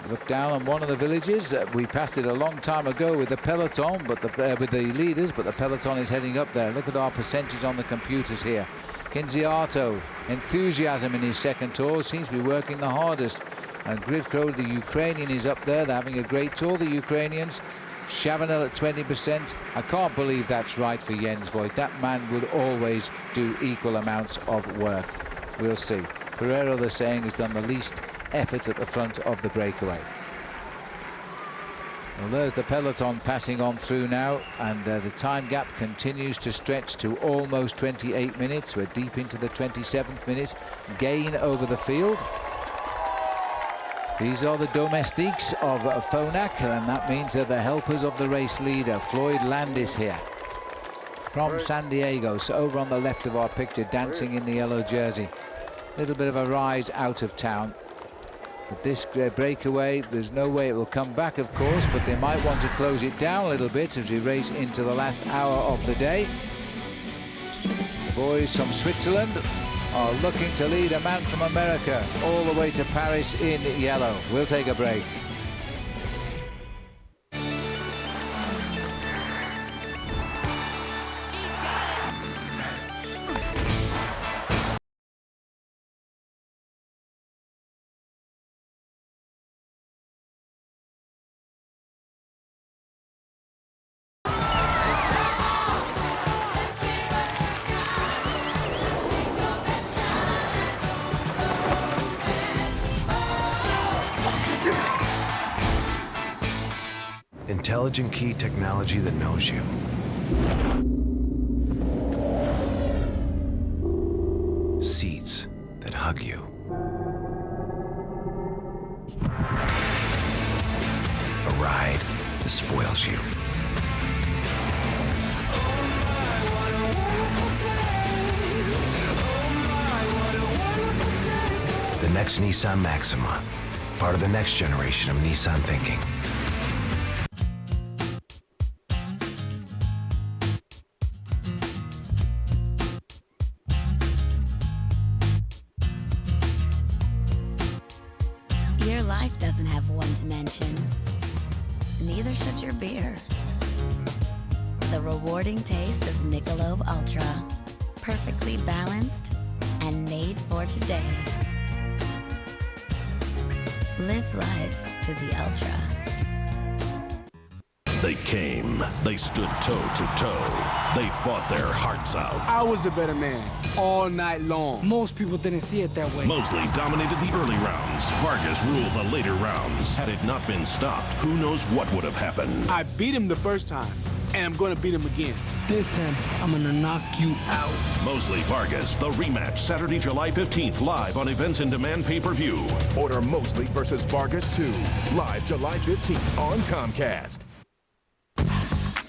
Look down on one of the villages. We passed it a long time ago with the Peloton, but with the leaders, but the Peloton is heading up there. Look at our percentage on the computers here. Kinziato, enthusiasm in his second tour, seems to be working the hardest. And Grivko, the Ukrainian, is up there. They're having a great tour, the Ukrainians. Chavanel at 20%. I can't believe that's right for Jens Voigt. That man would always do equal amounts of work. We'll see. Pereiro, they're saying, has done the least effort at the front of the breakaway. Well, there's the Peloton passing on through now, and the time gap continues to stretch to almost 28 minutes. We're deep into the 27th minute. Gain over the field. These are the domestiques of Phonak, and that means they're the helpers of the race leader, Floyd Landis here. From San Diego, so over on the left of our picture, dancing in the yellow jersey. Little bit of a rise out of town. But this breakaway, there's no way it will come back, of course, but they might want to close it down a little bit as we race into the last hour of the day. The boys from Switzerland are looking to lead a man from America all the way to Paris in yellow. We'll take a break. Intelligent key technology that knows you. Seats that hug you. A ride that spoils you. The next Nissan Maxima, part of the next generation of Nissan thinking. Your life doesn't have one dimension. Neither should your beer. The rewarding taste of Michelob Ultra. Perfectly balanced and made for today. Live life to the ultra. They came. They stood toe to toe. They fought their hearts out. I was a better man all night long. Most people didn't see it that way. Mosley dominated the early rounds. Vargas ruled the later rounds. Had it not been stopped, who knows what would have happened. I beat him the first time, and I'm going to beat him again. This time, I'm going to knock you out. Mosley Vargas, the rematch, Saturday, July 15th, live on Events in Demand pay-per-view. Order Mosley versus Vargas 2, live July 15th on Comcast.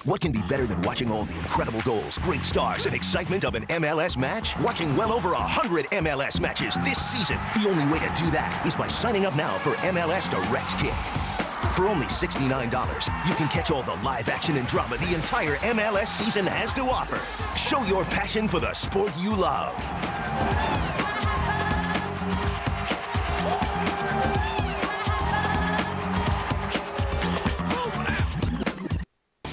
What can be better than watching all the incredible goals, great stars, and excitement of an MLS match? Watching well over 100 MLS matches this season. The only way to do that is by signing up now for MLS Direct Kick. For only $69, you can catch all the live action and drama the entire MLS season has to offer. Show your passion for the sport you love.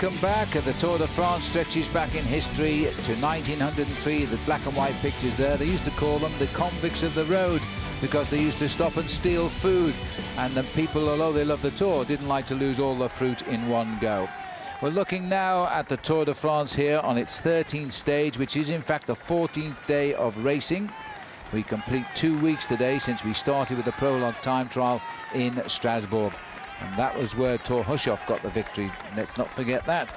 Welcome back. The Tour de France stretches back in history to 1903. The black and white pictures there. They used to call them the convicts of the road because they used to stop and steal food. And the people, although they loved the Tour, didn't like to lose all the fruit in one go. We're looking now at the Tour de France here on its 13th stage, which is in fact the 14th day of racing. We complete 2 weeks today since we started with the prologue time trial in Strasbourg. And that was where Thor Hushoff got the victory. Let's not forget that.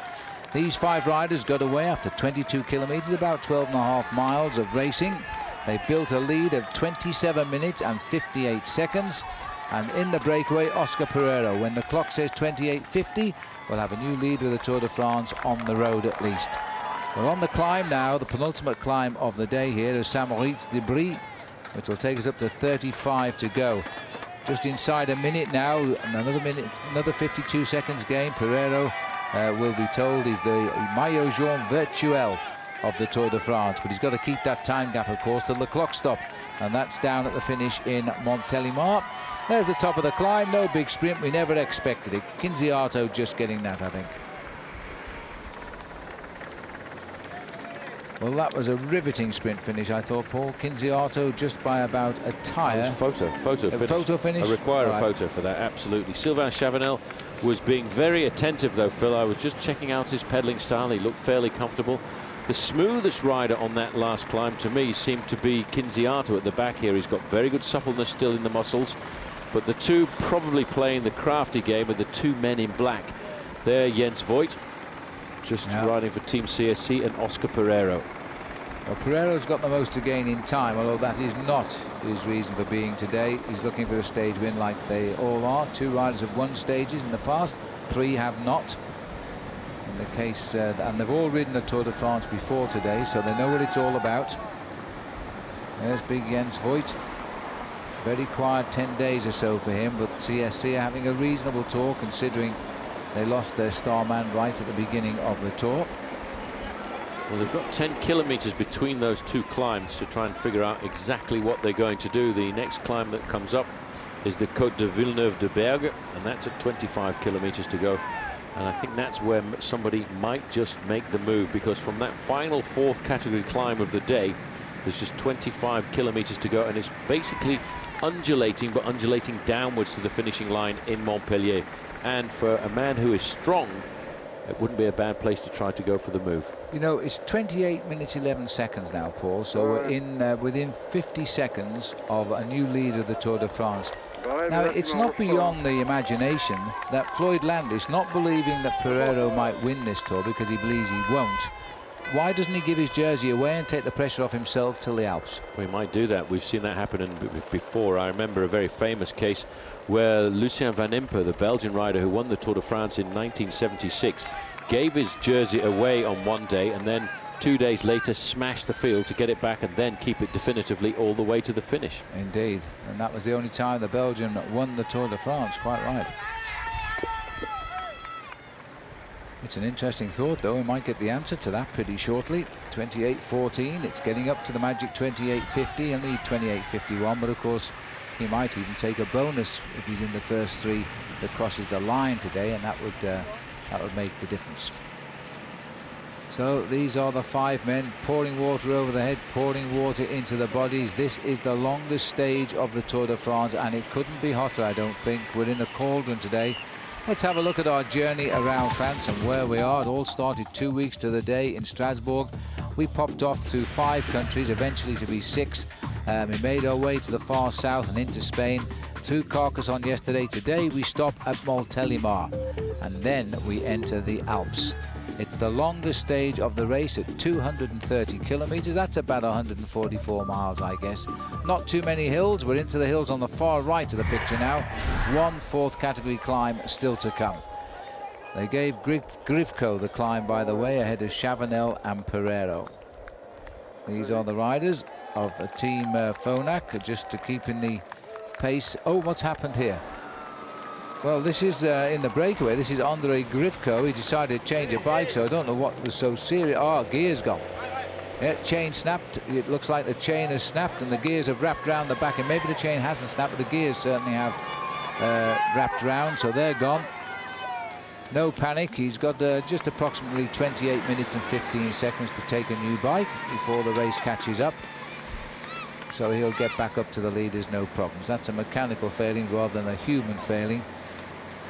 These 5 riders got away after 22 kilometres, about 12.5 miles of racing. They built a lead of 27 minutes and 58 seconds. And in the breakaway, Oscar Pereiro, when the clock says 28:50, we'll have a new lead with the Tour de France on the road at least. We're on the climb now, the penultimate climb of the day here, the Saint-Moritz de Brie, which will take us up to 35 to go. Just inside a minute now, another minute, another 52 seconds gain. Pereiro will be told he's the maillot jaune virtuel of the Tour de France, but he's got to keep that time gap, of course, till the clock stop, and that's down at the finish in Montélimar. There's the top of the climb, no big sprint, we never expected it. Kinziato just getting that, I think. Well, that was a riveting sprint finish, I thought, Paul. Kinziato just by about a tyre. Photo finish. Photo finish? I require a photo for that, absolutely. Sylvain Chavanel was being very attentive, though, Phil. I was just checking out his pedaling style. He looked fairly comfortable. The smoothest rider on that last climb, to me, seemed to be Kinziato at the back here. He's got very good suppleness still in the muscles. But the two probably playing the crafty game are the 2 men in black. There, Jens Voigt, just riding for Team CSC, and Oscar Pereiro. Well, Pereiro's got the most to gain in time, although that is not his reason for being today. He's looking for a stage win like they all are. 2 riders have won stages in the past, 3 have not. In the case, and they've all ridden the Tour de France before today, so they know what it's all about. There's big Jens Voigt. Very quiet 10 days or so for him, but CSC are having a reasonable tour considering they lost their star man right at the beginning of the tour. Well, they've got 10 kilometres between those 2 climbs to try and figure out exactly what they're going to do. The next climb that comes up is the Côte de Villeneuve de Bergue, and that's at 25 kilometres to go. And I think that's where somebody might just make the move, because from that final 4th category climb of the day, there's just 25 kilometres to go, and it's basically undulating, but undulating downwards to the finishing line in Montpellier. And for a man who is strong, it wouldn't be a bad place to try to go for the move. You know, it's 28 minutes 11 seconds now, Paul, so we're in within 50 seconds of a new lead of the Tour de France. Now, it's not beyond the imagination that Floyd Landis, not believing that Pereiro might win this Tour because he believes he won't, why doesn't he give his jersey away and take the pressure off himself till the Alps? We might do that. We've seen that happen before. I remember a very famous case where Lucien Van Impe, the Belgian rider who won the Tour de France in 1976, gave his jersey away on one day and then 2 days later smashed the field to get it back and then keep it definitively all the way to the finish. Indeed, and that was the only time the Belgian won the Tour de France, quite right. It's an interesting thought, though. We might get the answer to that pretty shortly. 28.14, it's getting up to the magic 28.50. He'll need 28.51, but of course he might even take a bonus if he's in the first 3 that crosses the line today, and that would make the difference. So these are the 5 men pouring water over the head, pouring water into the bodies. This is the longest stage of the Tour de France, and it couldn't be hotter, I don't think. We're in a cauldron today. Let's have a look at our journey around France and where we are. It all started 2 weeks to the day in Strasbourg. We popped off through 5 countries, eventually to be 6. We made our way to the far south and into Spain. Through Carcassonne yesterday. Today we stop at Montélimar, and then we enter the Alps. It's the longest stage of the race at 230 kilometres. That's about 144 miles, I guess. Not too many hills. We're into the hills on the far right of the picture now. 1 4th category climb still to come. They gave Grifko the climb, by the way, ahead of Chavanel and Pereiro. These are the riders of a team Phonak, just to keep in the pace. Oh, what's happened here? Well, this is in the breakaway. This is Andre Grifko. He decided to change a bike, so I don't know what was so serious. Oh, gears gone. Yeah, chain snapped. It looks like the chain has snapped and the gears have wrapped around the back, and maybe the chain hasn't snapped, but the gears certainly have wrapped around, so they're gone. No panic. He's got just approximately 28 minutes and 15 seconds to take a new bike before the race catches up. So he'll get back up to the leaders, no problems. That's a mechanical failing rather than a human failing.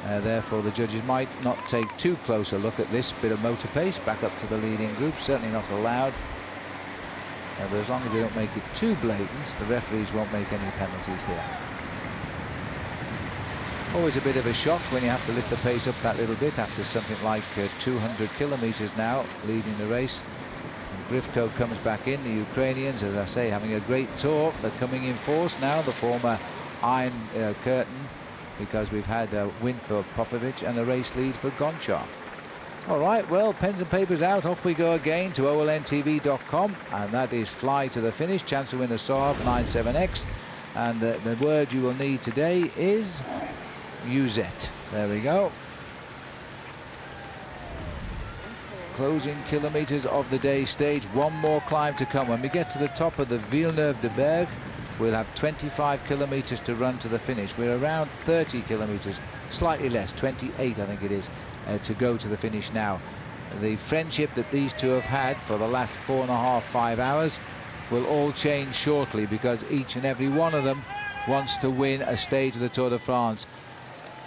Therefore, the judges might not take too close a look at this bit of motor pace back up to the leading group. Certainly not allowed. But as long as they don't make it too blatant, the referees won't make any penalties here. Always a bit of a shock when you have to lift the pace up that little bit after something like 200 kilometers now leading the race. And Grifko comes back in. The Ukrainians, as I say, having a great tour. They're coming in force now, the former Iron Curtain, because we've had a win for Popovych and a race lead for Gonchar. All right, well, pens and papers out. Off we go again to OLNTV.com, and that is Fly to the Finish. Chance to win a Saab 97X. And the word you will need today is Uzet. There we go. Closing kilometers of the day stage. One more climb to come. When we get to the top of the Villeneuve-de-Berg, we'll have 25 kilometers to run to the finish. We're around 30 kilometers, slightly less, 28 I think it is, to go to the finish now. The friendship that these two have had for the last 4.5, 5 hours will all change shortly, because each and every one of them wants to win a stage of the Tour de France.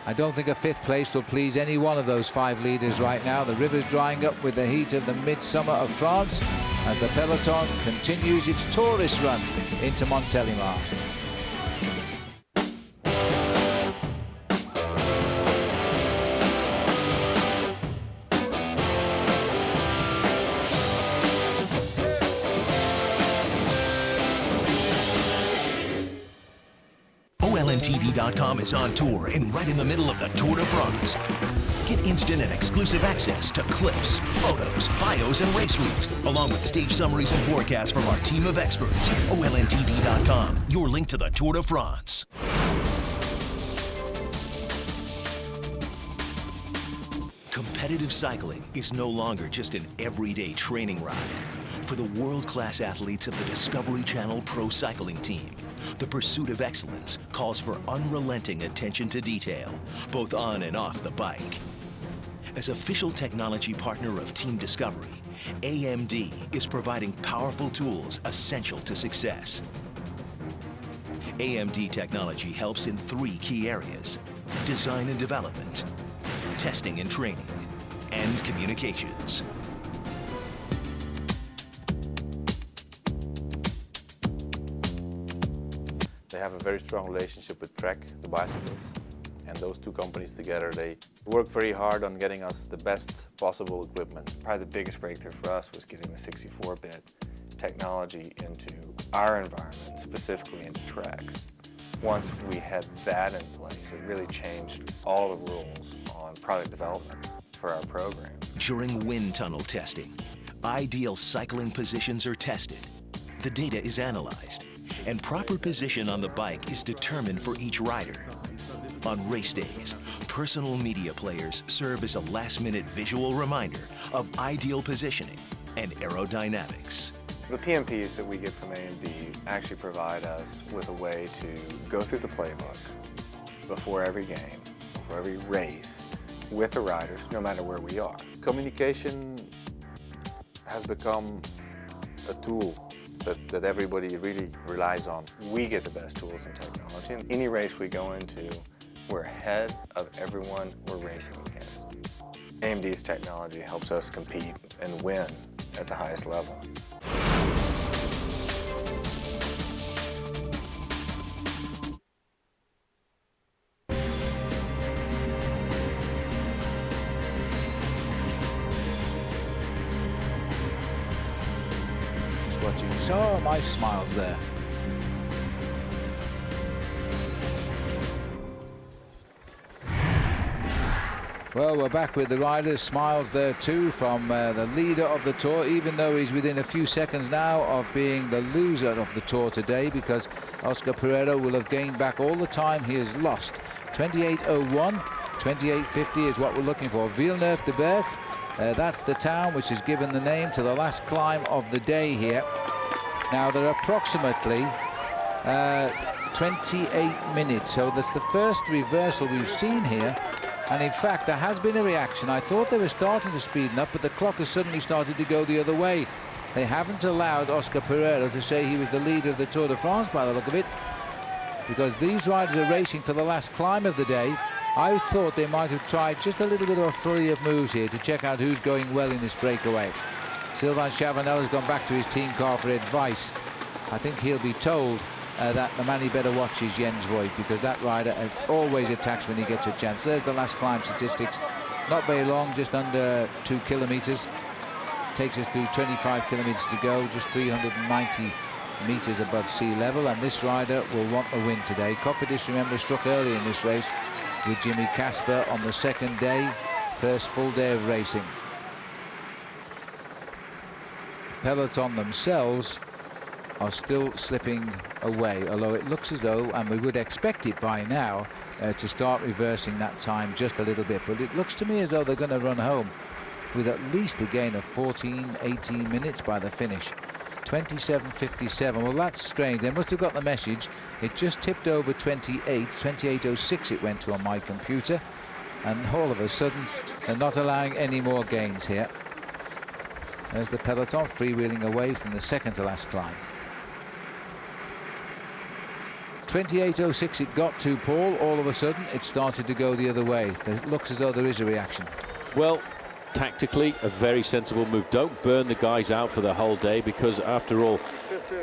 I don't think a 5th place will please any one of those 5 leaders right now. The river's drying up with the heat of the midsummer of France as the Peloton continues its tourist run into Montélimar. OLNTV.com is on tour and right in the middle of the Tour de France. Get instant and exclusive access to clips, photos, bios, and race routes, along with stage summaries and forecasts from our team of experts. OLNTV.com, your link to the Tour de France. Competitive cycling is no longer just an everyday training ride. For the world-class athletes of the Discovery Channel Pro Cycling Team, the pursuit of excellence calls for unrelenting attention to detail, both on and off the bike. As official technology partner of Team Discovery, AMD is providing powerful tools essential to success. AMD technology helps in 3 key areas: design and development, testing and training, and communications. They have a very strong relationship with Trek, the bicycles, and those two companies together, they work very hard on getting us the best possible equipment. Probably the biggest breakthrough for us was getting the 64-bit technology into our environment, specifically into Trek's. Once we had that in place, it really changed all the rules on product development for our program. During wind tunnel testing, ideal cycling positions are tested. The data is analyzed, and proper position on the bike is determined for each rider. On race days, personal media players serve as a last-minute visual reminder of ideal positioning and aerodynamics. The PMPs that we get from AMD actually provide us with a way to go through the playbook before every game, before every race, with the riders, no matter where we are. Communication has become a tool that everybody really relies on. We get the best tools and technology. In any race we go into, we're ahead of everyone we're racing against. AMD's technology helps us compete and win at the highest level. Watching so nice smiles there. Well, we're back with the riders. Smiles there too from the leader of the Tour, even though he's within a few seconds now of being the loser of the Tour today, because Oscar Pereiro will have gained back all the time he has lost. 28:01, 28:50 is what we're looking for. Villeneuve-de-Berg. That's the town which has given the name to the last climb of the day here. Now, they're approximately 28 minutes, so that's the first reversal we've seen here And in fact, there has been a reaction. I thought they were starting to speeden up, but the clock has suddenly started to go the other way. They haven't allowed Oscar Pereiro to say he was the leader of the Tour de France by the look of it, because these riders are racing for the last climb of the day. I thought they might have tried just a little bit of a flurry of moves here to check out who's going well in this breakaway. Sylvain Chavanel has gone back to his team car for advice. I think he'll be told that the man he better watch is Jens Voigt, because that rider always attacks when he gets a chance. There's the last climb statistics. Not very long, just under 2 kilometers. Takes us to 25 kilometers to go, just 390 meters above sea level, and this rider will want a win today. Cofidis, remember, struck early in this race with Jimmy Casper on the second day, first full day of racing. Peloton themselves are still slipping away, although it looks as though, and we would expect it by now, to start reversing that time just a little bit. But it looks to me as though they're going to run home with at least a gain of 14, 18 minutes by the finish. 27.57. Well, that's strange. They must have got the message. It just tipped over 28.06 it went to on my computer, and all of a sudden they're not allowing any more gains here. There's the peloton freewheeling away from the second to last climb. 28.06 it got to, Paul. All of a sudden it started to go the other way. It looks as though there is a reaction. Well, tactically, a very sensible move. Don't burn the guys out for the whole day, because after all,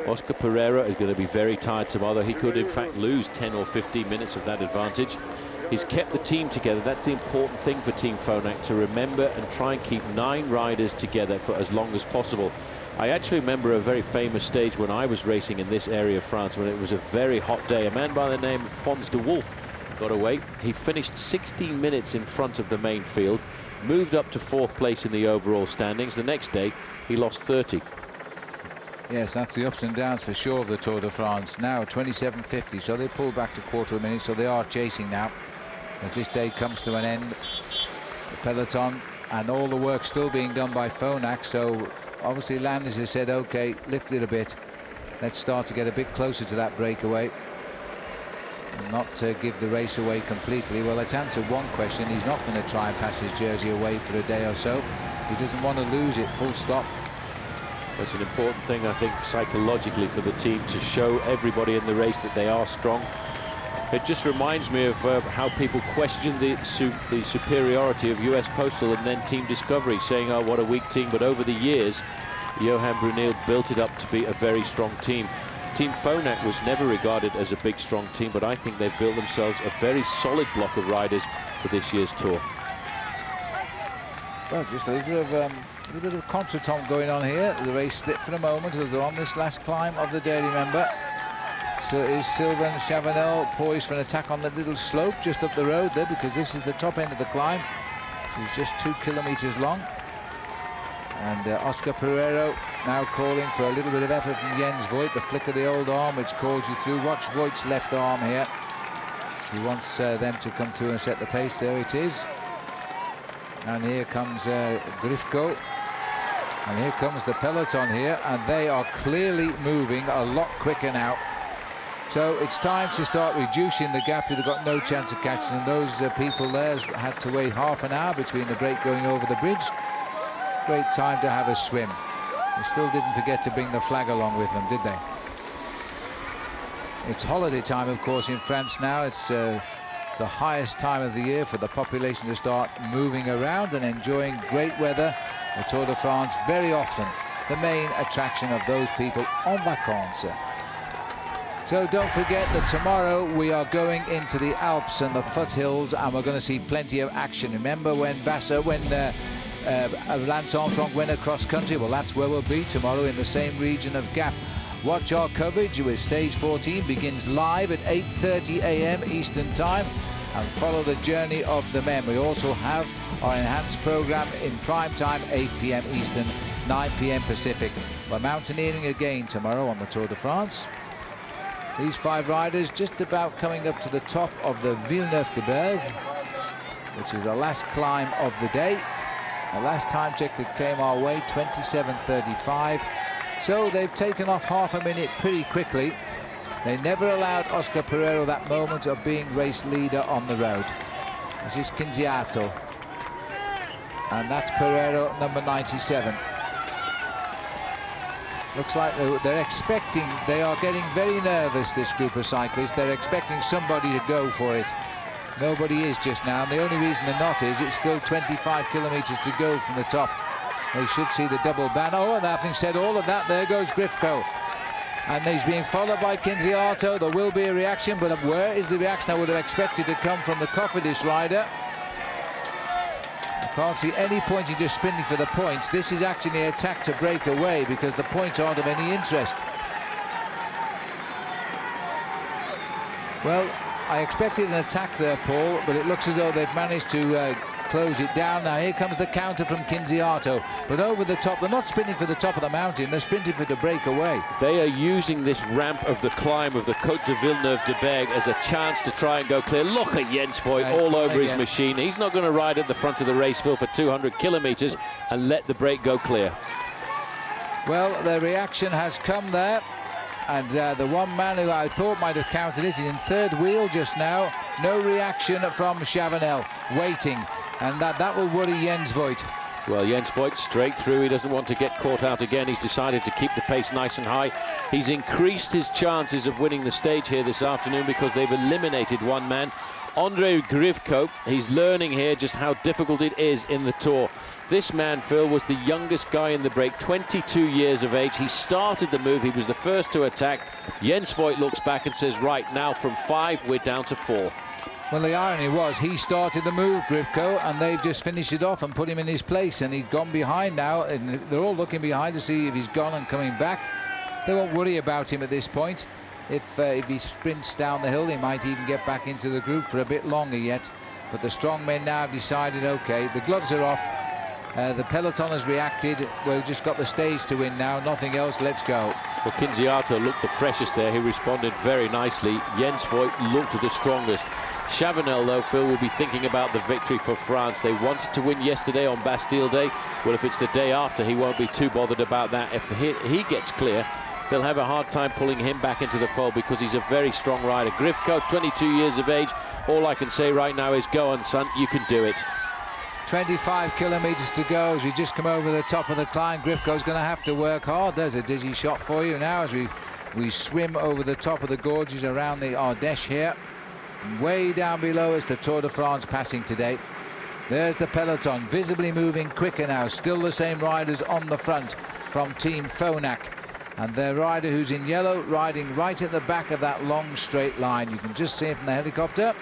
Oscar Pereiro is going to be very tired tomorrow. He could in fact lose 10 or 15 minutes of that advantage. He's kept the team together. That's the important thing for Team Phonak, to remember and try and keep 9 riders together for as long as possible. I actually remember a very famous stage when I was racing in this area of France, when it was a very hot day. A man by the name of Fons de Wolf got away. He finished 16 minutes in front of the main field, moved up to 4th place in the overall standings. The next day he lost 30. Yes, that's the ups and downs for sure of the Tour de France. Now 27.50, so they pulled back to quarter of a minute, so they are chasing now as this day comes to an end. The peloton and all the work still being done by Phonak, so obviously Landis has said, okay, lift it a bit, let's start to get a bit closer to that breakaway and not give the race away completely. Well, let's answer one question. He's not going to try and pass his jersey away for a day or so. He doesn't want to lose it, full stop. That's an important thing, I think, psychologically for the team, to show everybody in the race that they are strong. It just reminds me of how people question the superiority of US Postal and then Team Discovery, saying, oh, what a weak team. But over the years, Johan Brunel built it up to be a very strong team. Team Phonak was never regarded as a big, strong team, but I think they've built themselves a very solid block of riders for this year's Tour. Well, just a little bit of contretemps going on here. The race split for a moment as they're on this last climb of the day, remember. So is Sylvain Chavanel poised for an attack on that little slope just up the road there, because this is the top end of the climb. It's just 2 kilometers long. And Oscar Pereiro now calling for a little bit of effort from Jens Voigt. The flick of the old arm which calls you through. Watch Voigt's left arm here. He wants them to come through and set the pace. There it is. And here comes Grifko. And here comes the peloton here, and they are clearly moving a lot quicker now. So it's time to start reducing the gap. They've got no chance of catching them. Those people there had to wait half an hour between the break going over the bridge. Great time to have a swim. They still didn't forget to bring the flag along with them, did they? It's holiday time, of course, in France now. It's the highest time of the year for the population to start moving around and enjoying great weather. The Tour de France, very often the main attraction of those people en vacances. So don't forget that tomorrow we are going into the Alps and the foothills, and we're going to see plenty of action. Remember when Lance Armstrong went across country? Well, that's where we'll be tomorrow, in the same region of Gap. Watch our coverage with Stage 14, begins live at 8:30 a.m. Eastern Time, and follow the journey of the men. We also have our enhanced program in prime time, 8 p.m. Eastern, 9 p.m. Pacific. We're mountaineering again tomorrow on the Tour de France. These 5 riders just about coming up to the top of the Villeneuve-de-Berg, which is the last climb of the day. The last time check that came our way, 27:35. So they've taken off half a minute pretty quickly. They never allowed Oscar Pereiro that moment of being race leader on the road. This is Kinziato. And that's Pereiro, number 97. Looks like they're expecting, they are getting very nervous, this group of cyclists. They're expecting somebody to go for it. Nobody is just now, and the only reason they're not is it's still 25 kilometres to go from the top. They should see the double ban. Oh, and having said all of that, there goes Grifko. And he's being followed by Kinziato. There will be a reaction, but where is the reaction I would have expected to come from the Cofidis rider? I can't see any point in just sprinting for the points. This is actually an attack to break away because the points aren't of any interest. Well, I expected an attack there, Paul, but it looks as though they've managed to close it down. Now here comes the counter from Kinziato, but over the top. They're not sprinting for the top of the mountain, they're sprinting for the breakaway. They are using this ramp of the climb of the Côte de Villeneuve-de-Berg as a chance to try and go clear. Look at Jens Voigt all over his machine. He's not going to ride at the front of the race field for 200 kilometres and let the break go clear. Well, the reaction has come there. And the one man who I thought might have counted it is in third wheel just now. No reaction from Chavanel, waiting. And that will worry Jens Voigt. Well, Jens Voigt straight through. He doesn't want to get caught out again. He's decided to keep the pace nice and high. He's increased his chances of winning the stage here this afternoon because they've eliminated one man. Andrei Grivko, he's learning here just how difficult it is in the Tour. This man, Phil, was the youngest guy in the break, 22 years of age. He started the move. He was the first to attack. Jens Voigt looks back and says, right, now from 5, we're down to 4. Well, the irony was he started the move, Grivko, and they've just finished it off and put him in his place, and he'd gone behind now, and they're all looking behind to see if he's gone and coming back. They won't worry about him at this point. If he sprints down the hill, he might even get back into the group for a bit longer yet. But the strong men now have decided, OK, the gloves are off. The Peloton has reacted. We've just got the stage to win now, nothing else, let's go. Well, Kinziato looked the freshest there. He responded very nicely. Jens Voigt looked the strongest. Chavanel, though, Phil, will be thinking about the victory for France. They wanted to win yesterday on Bastille Day. Well, if it's the day after, he won't be too bothered about that. If he gets clear, they'll have a hard time pulling him back into the fold because he's a very strong rider. Grifko, 22 years of age. All I can say right now is go on, son, you can do it. 25 kilometres to go as we just come over the top of the climb. Grifko's going to have to work hard. There's a dizzy shot for you now as we swim over the top of the gorges around the Ardèche here. And way down below is the Tour de France passing today. There's the Peloton visibly moving quicker now. Still the same riders on the front from Team Phonak. And their rider who's in yellow riding right at the back of that long straight line. You can just see it from the helicopter.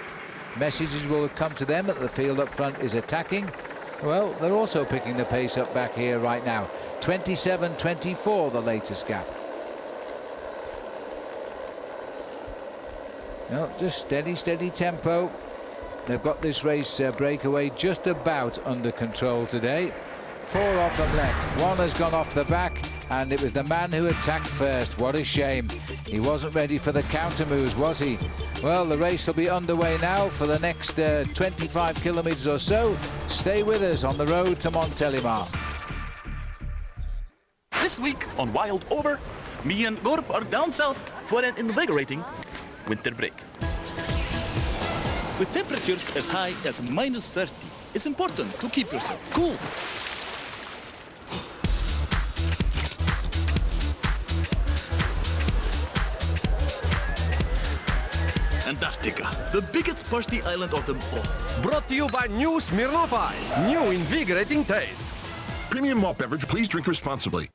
Messages will come to them that the field up front is attacking. Well, they're also picking the pace up back here right now. 27-24, the latest gap. No, just steady tempo. They've got this race breakaway just about under control today. 4 of them left. One has gone off the back, and it was the man who attacked first. What a shame. He wasn't ready for the counter moves, was he? Well, the race will be underway now for the next 25 kilometres or so. Stay with us on the road to Montélimar. This week on Wild Over, me and Gorb are down south for an invigorating winter break. With temperatures as high as -30, it's important to keep yourself cool. Antarctica, the biggest party island of them all. Brought to you by new Smirnoff Ice. New invigorating taste. Premium malt beverage, please drink responsibly.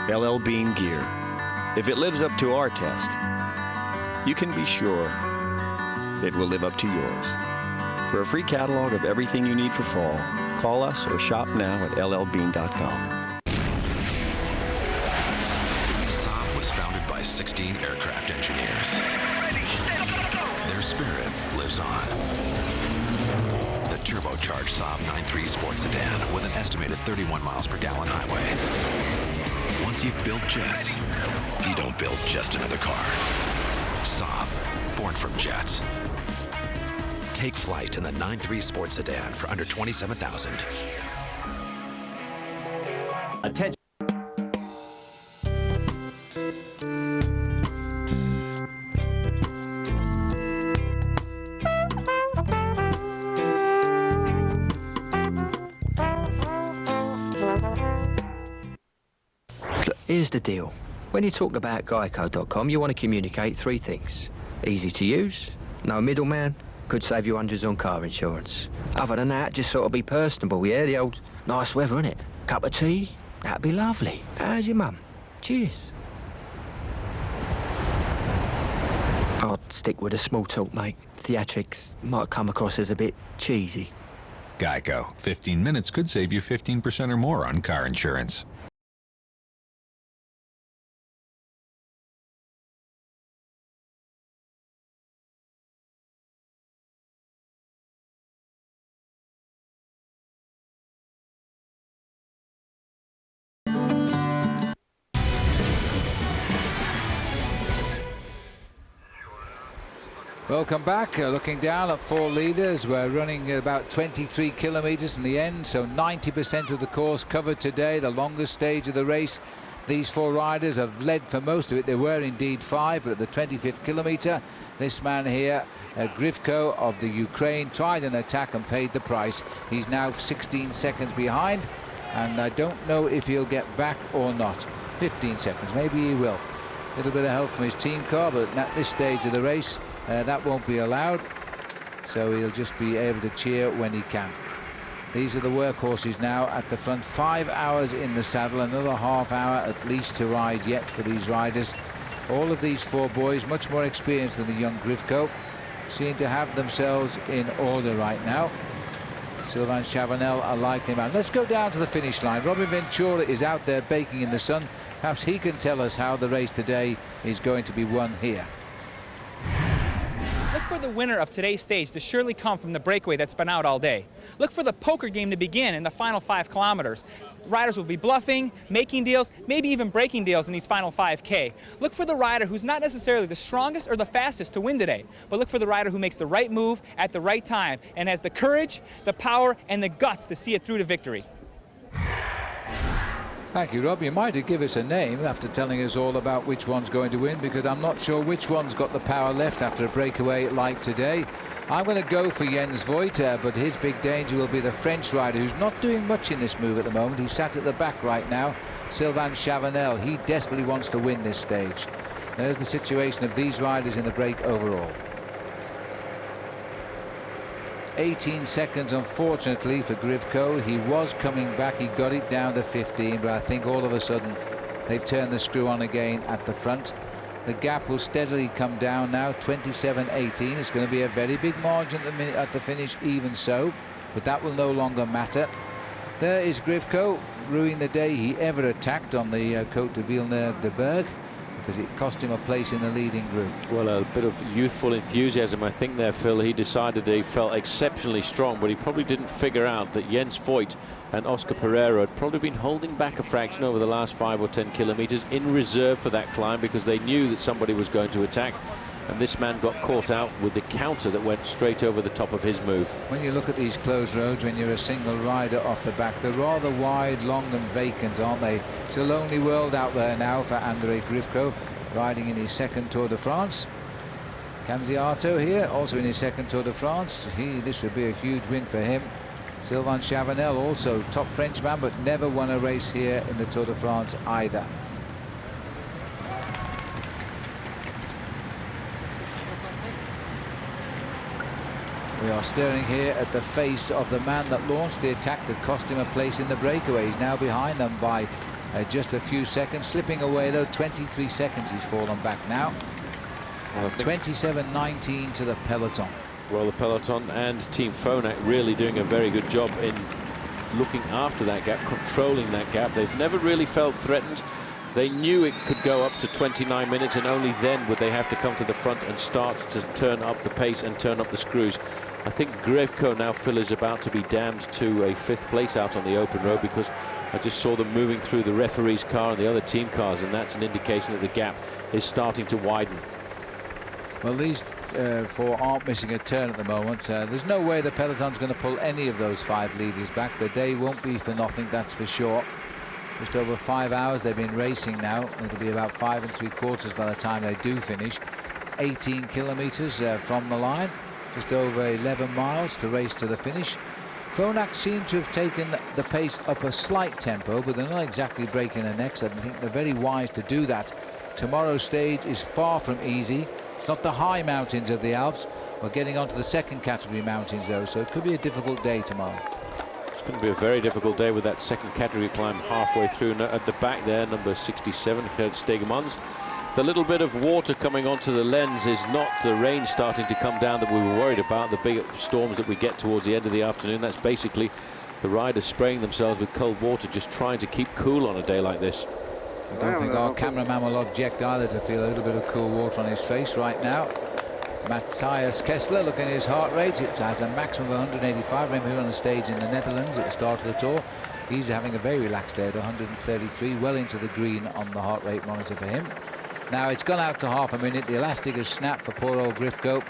LL Bean gear. If it lives up to our test, you can be sure it will live up to yours. For a free catalog of everything you need for fall, call us or shop now at llbean.com. Saab was founded by 16 aircraft engineers. Their spirit lives on. The turbocharged Saab 9.3 sports sedan with an estimated 31 miles per gallon highway. Once you've built jets, you don't build just another car. Saab, born from jets. Take flight in the 9.3 Sport Sedan for under $27,000. Attention. Here's the deal. When you talk about Geico.com, you want to communicate 3 things. Easy to use, no middleman, could save you hundreds on car insurance. Other than that, just sort of be personable, yeah? The old nice weather, innit? Cup of tea? That'd be lovely. How's your mum? Cheers. I'll stick with the small talk, mate. Theatrics might come across as a bit cheesy. Geico. 15 minutes could save you 15% or more on car insurance. Welcome back. Looking down at 4 leaders, we're running about 23 kilometers from the end, so 90% of the course covered today, the longest stage of the race. These 4 riders have led for most of it. There were indeed 5, but at the 25th kilometer, this man here, Grivko of the Ukraine, tried an attack and paid the price. He's now 16 seconds behind, and I don't know if he'll get back or not. 15 seconds, maybe he will. A little bit of help from his team car, but at this stage of the race, that won't be allowed, so he'll just be able to cheer when he can. These are the workhorses now at the front. 5 hours in the saddle, another half hour at least to ride yet for these riders. All of these 4 boys, much more experienced than the young Grivko, seem to have themselves in order right now. Sylvain Chavanel a likely man. Let's go down to the finish line. Robin Ventura is out there baking in the sun. Perhaps he can tell us how the race today is going to be won here. Look for the winner of today's stage to surely come from the breakaway that's been out all day. Look for the poker game to begin in the final 5 kilometers. Riders will be bluffing, making deals, maybe even breaking deals in these final 5K. Look for the rider who's not necessarily the strongest or the fastest to win today, but look for the rider who makes the right move at the right time and has the courage, the power, and the guts to see it through to victory. Thank you, Rob. You might have given us a name after telling us all about which one's going to win, because I'm not sure which one's got the power left after a breakaway like today. I'm going to go for Jens Voigt, but his big danger will be the French rider, who's not doing much in this move at the moment. He's sat at the back right now, Sylvain Chavanel. He desperately wants to win this stage. There's the situation of these riders in the break overall. 18 seconds, unfortunately, for Grivko. He was coming back. He got it down to 15, but I think all of a sudden they've turned the screw on again at the front. The gap will steadily come down now, 27-18. It's going to be a very big margin at the finish, even so, but that will no longer matter. There is Grivko, ruining the day he ever attacked on the Côte de Villeneuve-de-Berg, because it cost him a place in the leading group. Well, a bit of youthful enthusiasm, I think, there, Phil. He decided he felt exceptionally strong, but he probably didn't figure out that Jens Voigt and Oscar Pereira had probably been holding back a fraction over the last 5 or 10 kilometers in reserve for that climb, because they knew that somebody was going to attack. And this man got caught out with the counter that went straight over the top of his move. When you look at these closed roads, when you're a single rider off the back, they're rather wide, long and vacant, aren't they? It's a lonely world out there now for Andrei Grivko, riding in his 2nd Tour de France. Canziato here, also in his 2nd Tour de France. This would be a huge win for him. Sylvain Chavanel, also top Frenchman, but never won a race here in the Tour de France either. We are staring here at the face of the man that launched the attack that cost him a place in the breakaway. He's now behind them by just a few seconds, slipping away though. 23 seconds he's fallen back now. 27-19 to the Peloton. Well, the Peloton and Team Phonak really doing a very good job in looking after that gap, controlling that gap. They've never really felt threatened. They knew it could go up to 29 minutes, and only then would they have to come to the front and start to turn up the pace and turn up the screws. I think Grivko now, Phil, is about to be damned to a 5th place out on the open road, because I just saw them moving through the referee's car and the other team cars, and that's an indication that the gap is starting to widen. Well, these four aren't missing a turn at the moment. There's no way the Peloton's going to pull any of those 5 leaders back. The day won't be for nothing, that's for sure. Just over 5 hours they've been racing now. It'll be about 5 3/4 by the time they do finish. 18 kilometers from the line, just over 11 miles to race to the finish. Phonak seem to have taken the pace up a slight tempo, but they're not exactly breaking their necks. I think they're very wise to do that. Tomorrow's stage is far from easy. It's not the high mountains of the Alps. We're getting onto the second category mountains though, so it could be a difficult day tomorrow. It's going to be a very difficult day with that second category climb halfway through. At the back there, number 67, Gert Stegemans. The little bit of water coming onto the lens is not the rain starting to come down that we were worried about, the big storms that we get towards the end of the afternoon. That's basically the riders spraying themselves with cold water, just trying to keep cool on a day like this. I don't think our cameraman will object either to feel a little bit of cool water on his face right now. Matthias Kessler, looking at his heart rate, it has a maximum of 185. Remember, here on the stage in the Netherlands at the start of the tour. He's having a very relaxed day at 133, well into the green on the heart rate monitor for him. Now it's gone out to half a minute. The elastic has snapped for poor old Grifko.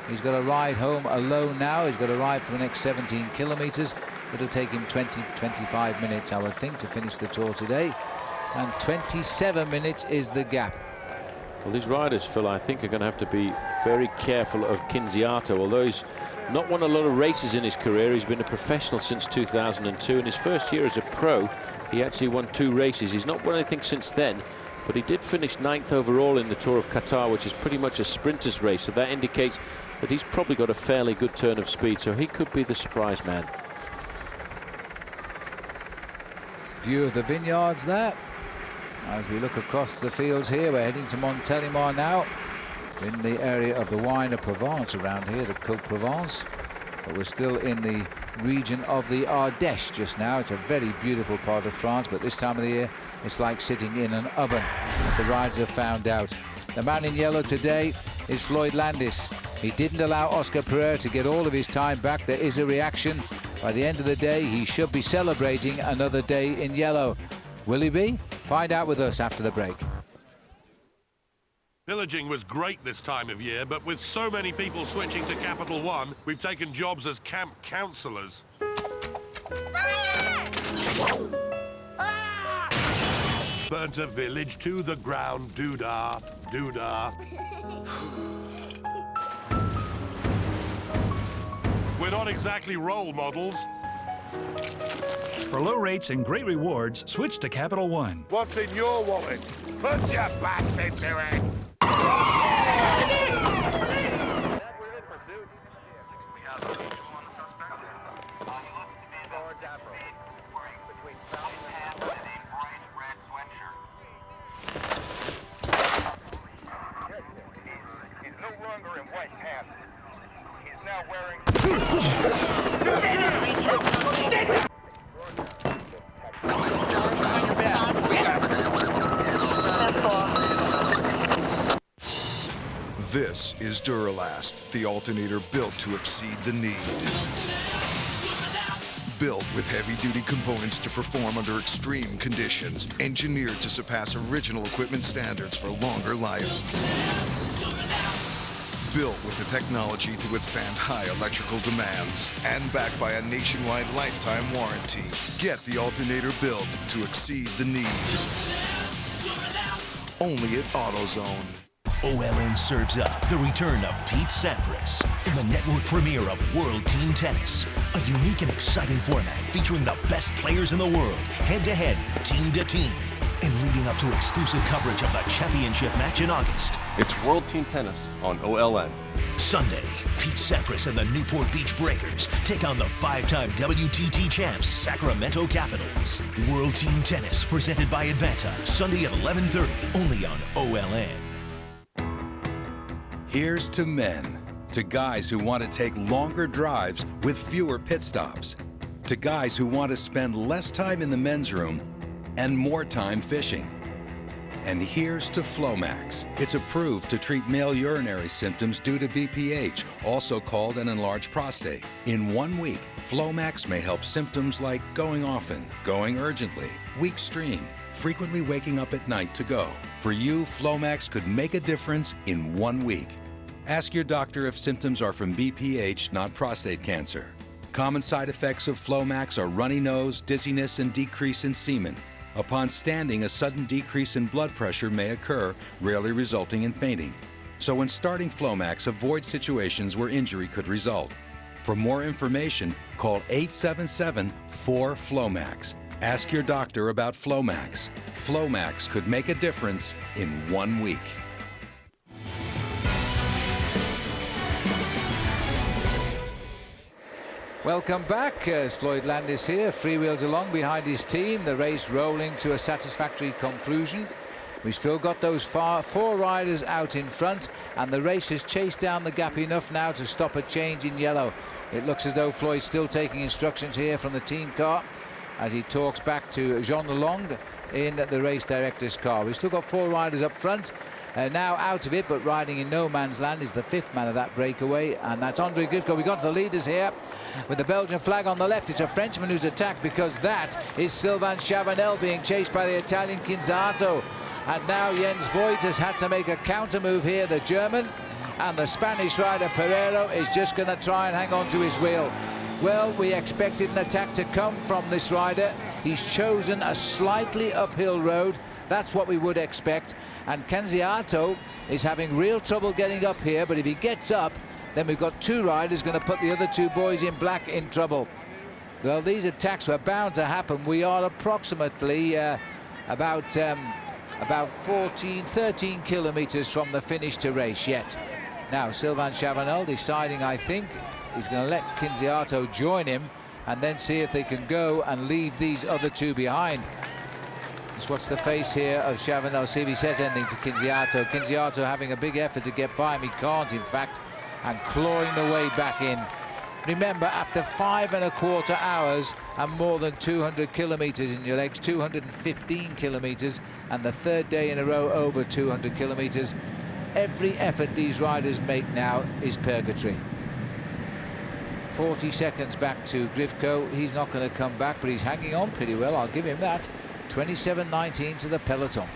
He's got to ride home alone now. He's got to ride for the next 17 kilometers. It'll take him 20-25 minutes, I would think, to finish the tour today. And 27 minutes is the gap. Well, these riders, Phil, I think are going to have to be very careful of Kinziato. Although he's not won a lot of races in his career, he's been a professional since 2002. In his first year as a pro, he actually won 2 races. He's not won anything since then, but he did finish 9th overall in the Tour of Qatar, which is pretty much a sprinter's race. So that indicates that he's probably got a fairly good turn of speed. So he could be the surprise man. View of the vineyards there. As we look across the fields here, we're heading to Montélimar now, in the area of the wine of Provence around here, the Côte Provence. But we're still in the region of the Ardèche just now. It's a very beautiful part of France, but this time of the year, it's like sitting in an oven, as the riders have found out. The man in yellow today is Floyd Landis. He didn't allow Oscar Pereira to get all of his time back. There is a reaction. By the end of the day, he should be celebrating another day in yellow. Will he be? Find out with us after the break. Pillaging was great this time of year, but with so many people switching to Capital One, we've taken jobs as camp counselors. Burnt a village to the ground, doo-dah, doo-dah. We're not exactly role models. For low rates and great rewards, switch to Capital One. What's in your wallet? Put your backs into it! He's no longer in white pants. He's now wearing... This is Duralast, the alternator built to exceed the need. Built with heavy-duty components to perform under extreme conditions, engineered to surpass original equipment standards for longer life. Built with the technology to withstand high electrical demands, and backed by a nationwide lifetime warranty. Get the alternator built to exceed the need. Only at AutoZone. OLN serves up the return of Pete Sampras in the network premiere of World Team Tennis. A unique and exciting format featuring the best players in the world, head-to-head, team-to-team. And leading up to exclusive coverage of the championship match in August. It's World Team Tennis on OLN. Sunday, Pete Sampras and the Newport Beach Breakers take on the 5-time WTT champs Sacramento Capitals. World Team Tennis presented by Advanta, Sunday at 11:30, only on OLN. Here's to men, to guys who want to take longer drives with fewer pit stops, to guys who want to spend less time in the men's room and more time fishing. And here's to Flomax. It's approved to treat male urinary symptoms due to BPH, also called an enlarged prostate. In 1 week, Flomax may help symptoms like going often, going urgently, weak stream, frequently waking up at night to go. For you, Flomax could make a difference in 1 week. Ask your doctor if symptoms are from BPH, not prostate cancer. Common side effects of Flomax are runny nose, dizziness, and decrease in semen. Upon standing, a sudden decrease in blood pressure may occur, rarely resulting in fainting. So when starting Flomax, avoid situations where injury could result. For more information, call 877-4FLOMAX. Ask your doctor about Flomax. Flomax could make a difference in 1 week. Welcome back as Floyd Landis here, freewheels along behind his team, the race rolling to a satisfactory conclusion. We've still got those four riders out in front, and the race has chased down the gap enough now to stop a change in yellow. It looks as though Floyd's still taking instructions here from the team car as he talks back to Jean Lalonde in the race director's car. We've still got 4 riders up front. Now out of it, but riding in no man's land is the 5th man of that breakaway, and that's Andre Grifko. We got the leaders here with the Belgian flag on the left. It's a Frenchman who's attacked, because that is Sylvain Chavanel being chased by the Italian Kinzato. And now Jens Voigt has had to make a counter move here, the German, and the Spanish rider Pereiro is just going to try and hang on to his wheel. Well, we expected an attack to come from this rider. He's chosen a slightly uphill road. That's what we would expect. And Canziato is having real trouble getting up here, but if he gets up, then we've got 2 riders going to put the other 2 boys in black in trouble. Well, these attacks were bound to happen. We are approximately about 13 kilometers from the finish to race yet. Now Sylvain Chavanel deciding, I think, he's going to let Kinziato join him and then see if they can go and leave these other 2 behind. Just watch the face here of Chavanel, see if he says anything to Kinziato. Kinziato having a big effort to get by him. He can't, in fact, and clawing the way back in. Remember, after 5¼ hours and more than 200 kilometers in your legs, 215 kilometers, and the 3rd day in a row over 200 kilometers, every effort these riders make now is purgatory. 40 seconds back to Grifko. He's not going to come back, but he's hanging on pretty well, I'll give him that. 27.19 to the Peloton.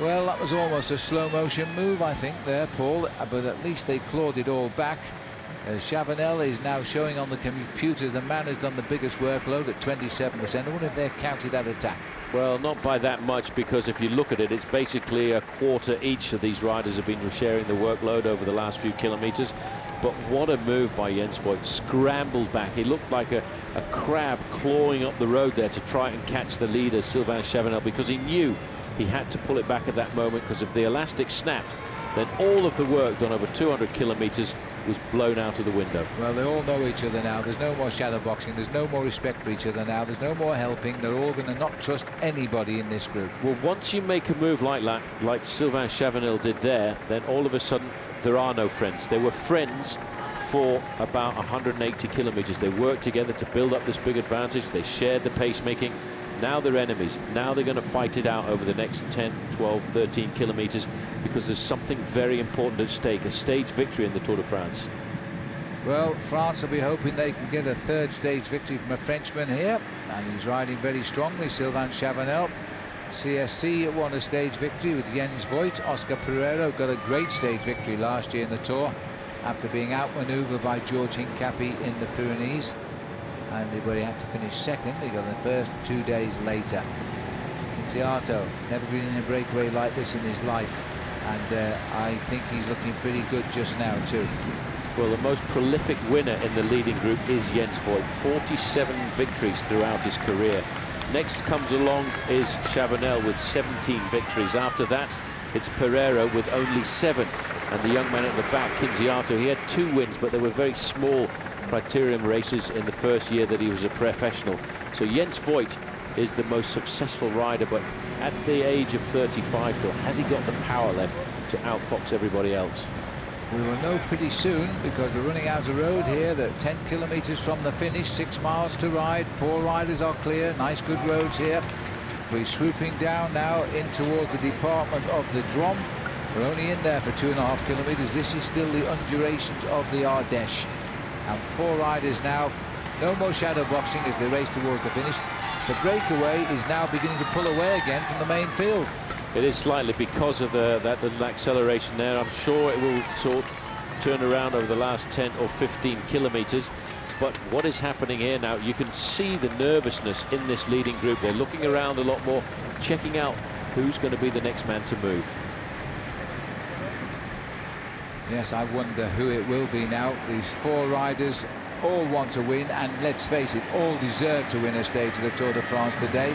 Well, that was almost a slow motion move, I think, there, Paul, but at least they clawed it all back. Chavanel is now showing on the computers the man who's done the biggest workload at 27%. I wonder if they're counted that attack. Well, not by that much, because if you look at it, it's basically a quarter each of these riders have been sharing the workload over the last few kilometers. But what a move by Jens Voigt. Scrambled back. He looked like a crab clawing up the road there to try and catch the leader, Sylvain Chavanel, because he knew he had to pull it back at that moment, because if the elastic snapped, then all of the work done over 200 kilometers was blown out of the window. Well, they all know each other now. There's no more shadow boxing. There's no more respect for each other now. There's no more helping. They're all going to not trust anybody in this group. Well, once you make a move like that, like Sylvain Chavanel did there, then all of a sudden there are no friends. They were friends for about 180 kilometers. They worked together to build up this big advantage. They shared the pacemaking. Now they're enemies. Now they're going to fight it out over the next 10, 12, 13 kilometers, because there's something very important at stake, a stage victory in the Tour de France. Well, France will be hoping they can get a 3rd stage victory from a Frenchman here, and he's riding very strongly, Sylvain Chavanel. CSC won a stage victory with Jens Voigt. Oscar Pereiro got a great stage victory last year in the Tour after being outmaneuvered by George Hincapie in the Pyrenees, and he had to finish 2nd. He got the first 2 days later. Kinziato, never been in a breakaway like this in his life, and I think he's looking pretty good just now too. Well, the most prolific winner in the leading group is Jens Voigt, 47 victories throughout his career. Next comes along is Chavanel with 17 victories. After that, it's Pereiro with only 7. And the young man at the back, Kinziato, he had 2 wins, but they were very small criterium races in the first year that he was a professional. So Jens Voigt is the most successful rider, but at the age of 35, Phil, has he got the power left to outfox everybody else? We will know pretty soon, because we're running out of road here. They're 10 kilometers from the finish, 6 miles to ride. 4 riders are clear. Nice, good roads here. We're swooping down now in towards the department of the Drôme. We're only in there for 2.5 kilometers. This is still the undulations of the Ardèche. And 4 riders now. No more shadow boxing as they race towards the finish. The breakaway is now beginning to pull away again from the main field. It is slightly because of that little acceleration there. I'm sure it will sort of turn around over the last 10 or 15 kilometers. But what is happening here now, you can see the nervousness in this leading group. They're looking around a lot more, checking out who's going to be the next man to move. Yes, I wonder who it will be now. These 4 riders all want to win, and let's face it, all deserve to win a stage of the Tour de France today,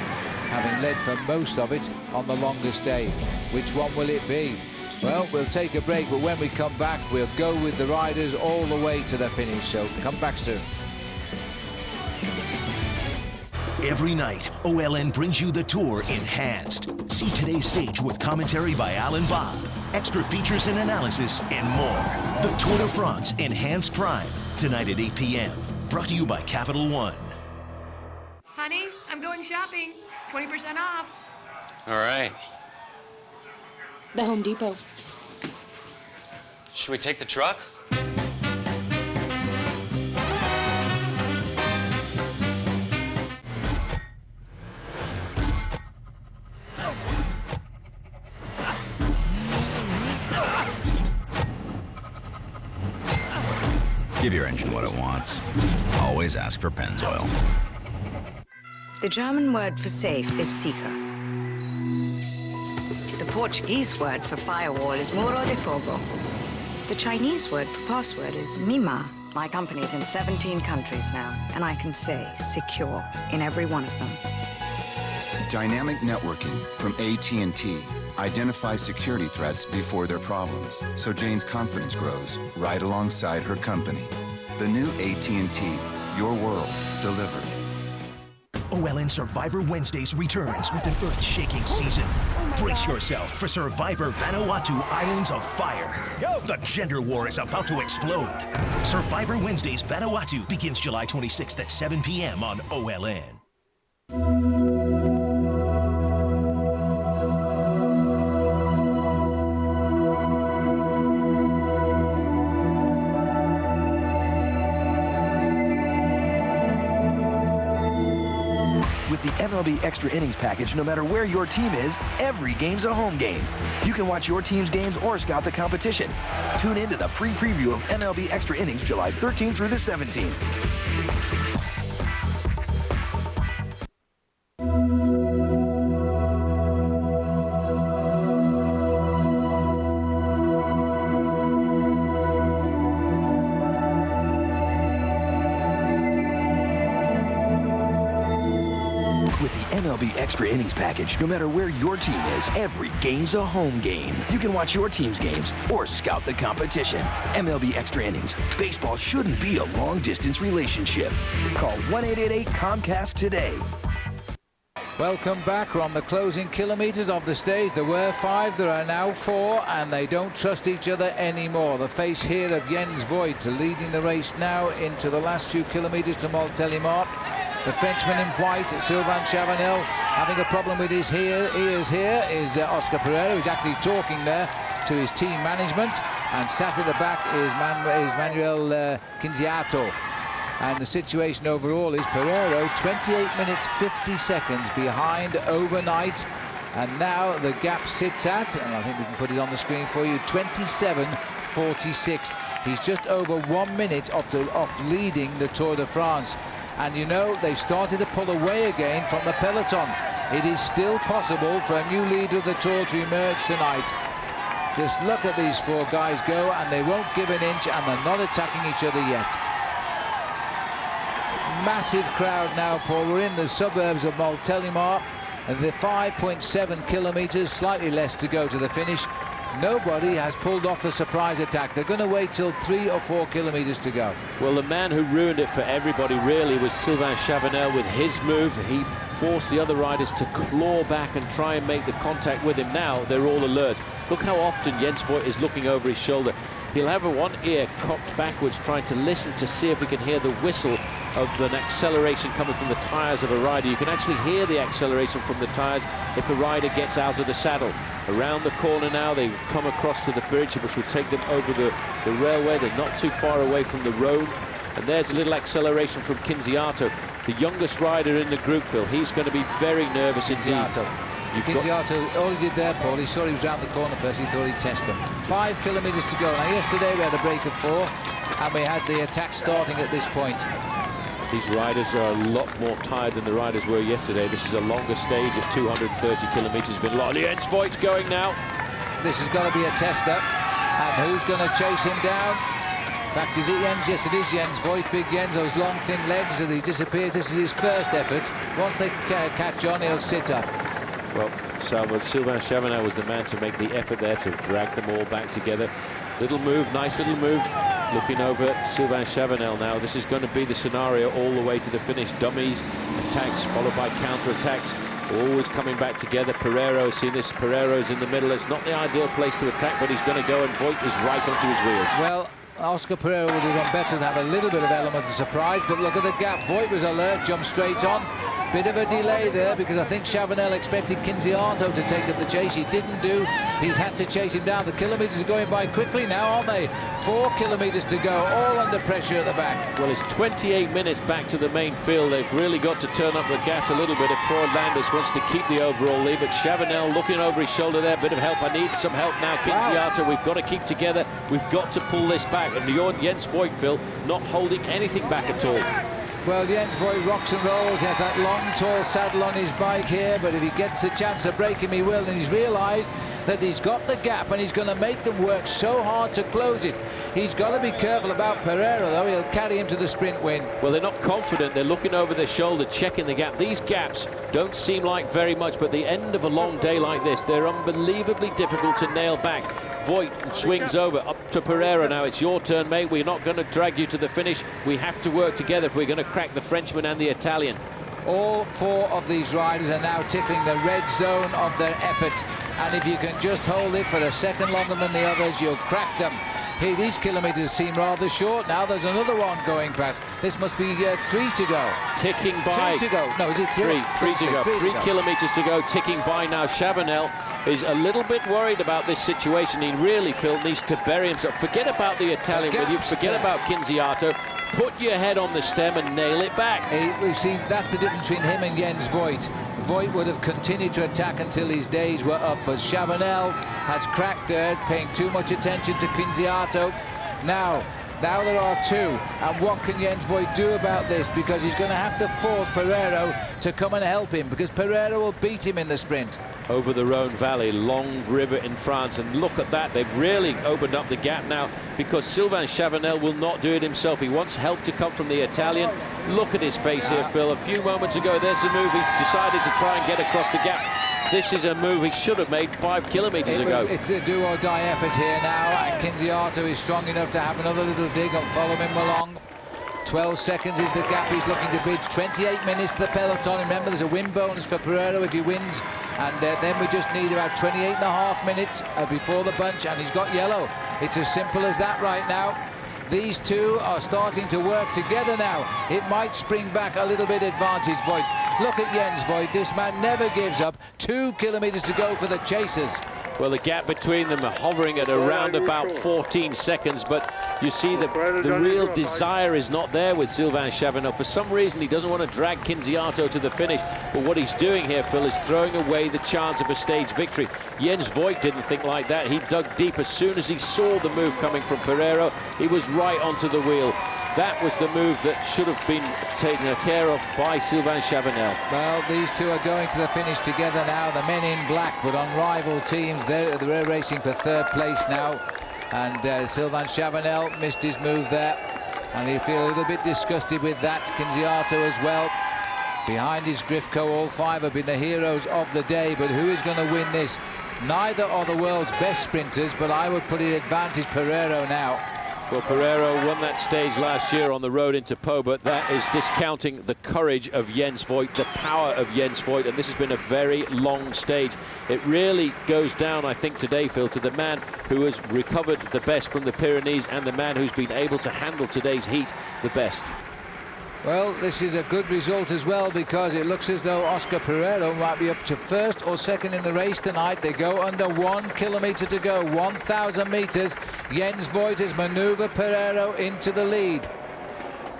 having led for most of it on the longest day. Which one will it be? Well, we'll take a break, but when we come back, we'll go with the riders all the way to the finish, so come back soon. Every night, OLN brings you the Tour Enhanced. See today's stage with commentary by Alan Bob, extra features and analysis, and more. The Tour de France Enhanced Prime, tonight at 8 p.m. Brought to you by Capital One. Honey, I'm going shopping. 20% off. All right. The Home Depot. Should we take the truck? Give your engine what it wants. Always ask for Pennzoil. The German word for safe is sicher. The Portuguese word for firewall is muro de fogo. The Chinese word for password is mima. My company's in 17 countries now, and I can say secure in every one of them. Dynamic networking from AT&T identifies security threats before they're problems, so Jane's confidence grows right alongside her company. The new AT&T, your world delivered. OLN Survivor Wednesdays returns with an earth-shaking season. Brace yourself for Survivor Vanuatu Islands of Fire. The gender war is about to explode. Survivor Wednesdays Vanuatu begins July 26th at 7 p.m. on OLN. With the MLB Extra Innings package, no matter where your team is, every game's a home game. You can watch your team's games or scout the competition. Tune in to the free preview of MLB Extra Innings July 13th through the 17th. MLB Extra Innings package. No matter where your team is, every game's a home game. You can watch your team's games or scout the competition. MLB Extra Innings. Baseball shouldn't be a long-distance relationship. Call 1-888-COMCAST today. Welcome back. We're on the closing kilometers of the stage. There were 5, there are now 4, and they don't trust each other anymore. The face here of Jens Voigt leading the race now into the last few kilometers to Montélimar. The Frenchman in white, Sylvain Chavanel, having a problem with his ears here is Oscar Pereira, who's actually talking there to his team management. And sat at the back is Manuel Quinziato. And the situation overall is Pereira 28 minutes 50 seconds behind overnight. And now the gap sits at, and I think we can put it on the screen for you, 27.46. He's just over 1 minute off leading the Tour de France. And you know, they started to pull away again from the peloton. It is still possible for a new leader of the Tour to emerge tonight. Just look at these 4 guys go, and they won't give an inch, and they're not attacking each other yet. Massive crowd now, Paul. We're in the suburbs of Montélimar, and the 5.7 kilometers, slightly less to go to the finish. Nobody has pulled off the surprise attack. They're going to wait till 3 or 4 kilometers to go. Well, the man who ruined it for everybody really was Sylvain Chavanel with his move. He forced the other riders to claw back and try and make the contact with him. Now they're all alert. Look how often Jens Voigt is looking over his shoulder. He'll have one ear cocked backwards, trying to listen to see if he can hear the whistle of an acceleration coming from the tyres of a rider. You can actually hear the acceleration from the tyres if a rider gets out of the saddle. Around the corner now, they come across to the bridge, which will take them over the railway. They're not too far away from the road. And there's a little acceleration from Quinziato, the youngest rider in the group, Phil. He's going to be very nervous indeed. Kinziato, all he did there, Paul, he saw he was round the corner first, he thought he'd test him. 5 kilometres to go. Now, yesterday we had a break of 4, and we had the attack starting at this point. These riders are a lot more tired than the riders were yesterday. This is a longer stage at 230 kilometres. Been a lot. Jens Voigt's going now. This has got to be a tester. And who's going to chase him down? In fact, is it Jens? Yes, it is Jens Voigt. Big Jens, those long, thin legs as he disappears. This is his first effort. Once they catch on, he'll sit up. Well, Sylvain Chavanel was the man to make the effort there to drag them all back together. Little move, nice little move. Looking over at Sylvain Chavanel now. This is going to be the scenario all the way to the finish. Dummies, attacks, followed by counter-attacks. Always coming back together. Pereiro, see this, Pereiro's in the middle. It's not the ideal place to attack, but he's going to go, and Voigt is right onto his wheel. Well, Oscar Pereiro would have done better to have a little bit of element of surprise, but look at the gap. Voigt was alert, jumped straight on. Bit of a delay there because I think Chavanel expected Kinziato to take up the chase. He didn't do. He's had to chase him down. The kilometres are going by quickly now, aren't they? 4 kilometres to go, all under pressure at the back. Well, it's 28 minutes back to the main field. They've really got to turn up the gas a little bit if Ford Landis wants to keep the overall lead. But Chavanel looking over his shoulder there, bit of help. I need some help now, Kinziato. We've got to keep together. We've got to pull this back. And Jens Voigt, Phil, not holding anything back at all. Well, Jens Voigt rocks and rolls. He has that long, tall saddle on his bike here, but if he gets a chance to break him, he will. And he's realised that he's got the gap, and he's going to make them work so hard to close it. He's got to be careful about Pereiro, though. He'll carry him to the sprint win. Well, they're not confident. They're looking over their shoulder, checking the gap. These gaps don't seem like very much, but the end of a long day like this, they're unbelievably difficult to nail back. Voigt swings over, up to Pereiro now. It's your turn, mate. We're not going to drag you to the finish. We have to work together if we're going to crack the Frenchman and the Italian. All 4 of these riders are now tickling the red zone of their effort. And if you can just hold it for a second longer than the others, you'll crack them. Hey, these kilometres seem rather short now. There's another one going past. This must be 3 to go. Ticking by. 2 to go. No, is it 3? 3 to go. 3 kilometres to go, ticking by now. Chavanel is a little bit worried about this situation. He really, Phil, needs to bury himself. Forget about the Italian with you. Forget about Kinziato. Put your head on the stem and nail it back. Hey, you see, that's the difference between him and Jens Voigt. Voigt would have continued to attack until his days were up, but Chavanel has cracked there, paying too much attention to Kinziato. Now there are 2, and what can Jens Voigt do about this? Because he's going to have to force Pereiro to come and help him, because Pereiro will beat him in the sprint. Over the Rhone Valley, long river in France, and look at that. They've really opened up the gap now, because Sylvain Chavanel will not do it himself. He wants help to come from the Italian. Look at his face here, Phil. A few moments ago, there's the move. He decided to try and get across the gap. This is a move he should have made 5 kilometres ago. It's a do-or-die effort here now, and Kinziato is strong enough to have another little dig and follow him along. 12 seconds is the gap he's looking to bridge. 28 minutes the Peloton. Remember, there's a win bonus for Pereiro if he wins. And then we just need about 28.5 minutes before the bunch, and he's got yellow. It's as simple as that right now. These 2 are starting to work together now. It might spring back a little bit advantage, Voigt. Look at Jens Voigt. This man never gives up. 2 kilometres to go for the chasers. Well, the gap between them are hovering at around about 14 seconds, but you see the real desire is not there with Sylvain Chavanel. For some reason, he doesn't want to drag Kinziato to the finish, but what he's doing here, Phil, is throwing away the chance of a stage victory. Jens Voigt didn't think like that. He dug deep. As soon as he saw the move coming from Pereiro, he was right onto the wheel. That was the move that should have been taken care of by Sylvain Chavanel. Well, these 2 are going to the finish together now. The men in black, but on rival teams. They're racing for 3rd place now. And Sylvain Chavanel missed his move there. And he'll feel a little bit disgusted with that. Kinziato as well. Behind his Grifko, all 5 have been the heroes of the day. But who is going to win this? Neither are the world's best sprinters, but I would put it advantage Pereiro now. Well, Pereiro won that stage last year on the road into Po, but that is discounting the courage of Jens Voigt, the power of Jens Voigt, and this has been a very long stage. It really goes down, I think, today, Phil, to the man who has recovered the best from the Pyrenees and the man who's been able to handle today's heat the best. Well, this is a good result as well, because it looks as though Oscar Pereiro might be up to 1st or 2nd in the race tonight. They go under 1 kilometre to go, 1,000 metres. Jens Voigt has manoeuvred Pereiro into the lead.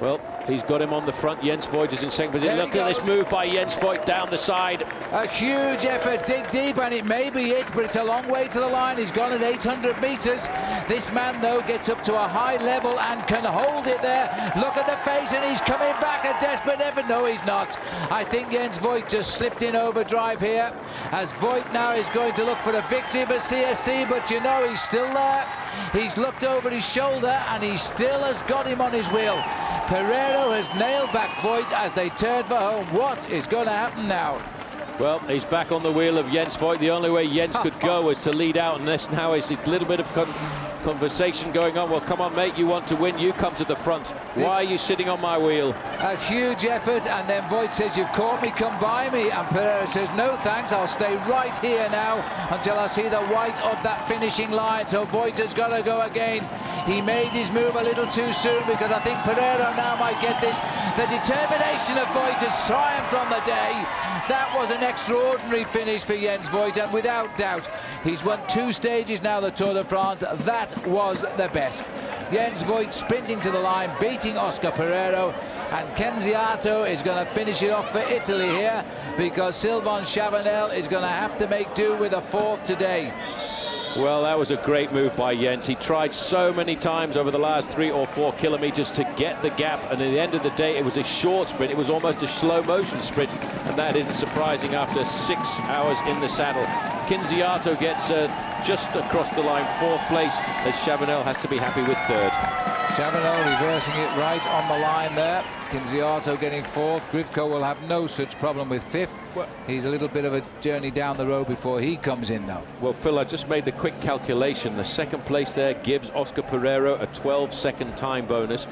Well, He's got him on the front. Jens Voigt is in second position. Look at this move by Jens Voigt down the side. A huge effort, dig deep, and it may be it, but it's a long way to the line. He's gone at 800 meters. This man, though, gets up to a high level and can hold it there. Look at the face, and he's coming back a desperate effort. No, he's not. I think Jens Voigt just slipped in overdrive here, as Voigt now is going to look for the victory for CSC, but you know, he's still there. He's looked over his shoulder, and he still has got him on his wheel. Pereiro has nailed back Voigt as they turn for home. What is going to happen now? Well, he's back on the wheel of Jens Voigt. The only way Jens could go was to lead out, and this now is a little bit of conversation going on. Well, come on, mate, you want to win, you come to the front. Why are you sitting on my wheel? A huge effort, and then Voigt says, you've caught me, come by me, and Pereiro says, no thanks, I'll stay right here now until I see the white of that finishing line. So Voigt has got to go again. He made his move a little too soon, because I think Pereiro now might get this. The determination of Voigt has triumphed on the day. That was an extraordinary finish for Jens Voigt, and without doubt, he's won 2 stages now, the Tour de France. That was the best. Jens Voigt sprinting to the line, beating Oscar Pereiro, and Kenziato is going to finish it off for Italy here, because Sylvain Chavanel is going to have to make do with a 4th today. Well, that was a great move by Jens. He tried so many times over the last 3 or 4 kilometers to get the gap, and at the end of the day, it was a short sprint. It was almost a slow motion sprint, and that isn't surprising after 6 hours in the saddle. Kenziato gets just across the line, 4th place, as Chavanel has to be happy with 3rd. Chavanel reversing it right on the line there. Kenziato getting 4th. Grivko will have no such problem with 5th. He's a little bit of a journey down the road before he comes in now. Well, Phil, I just made the quick calculation. The 2nd place there gives Oscar Pereiro a 12-second time bonus.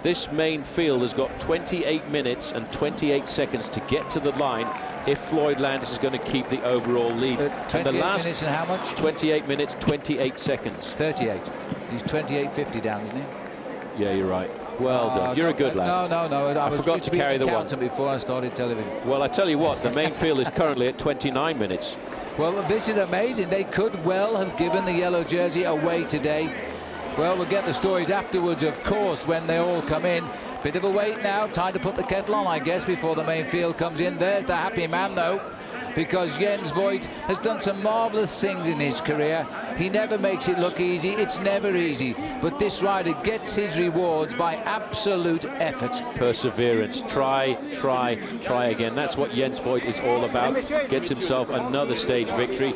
This main field has got 28 minutes and 28 seconds to get to the line if Floyd Landis is going to keep the overall lead. 28 minutes and how much? 28 minutes, 28 seconds. 38. He's 28.50 down, isn't he? Yeah, you're right. Well done. You're a good lad. No. I forgot to carry the one before I started television. Well, I tell you what, the main field is currently at 29 minutes. Well, this is amazing. They could well have given the yellow jersey away today. Well, we'll get the stories afterwards, of course, when they all come in. Bit of a wait now. Time to put the kettle on, I guess, before the main field comes in. There's the happy man, though, because Jens Voigt has done some marvellous things in his career. He never makes it look easy. It's never easy. But this rider gets his rewards by absolute effort. Perseverance. Try again. That's what Jens Voigt is all about. Gets himself another stage victory.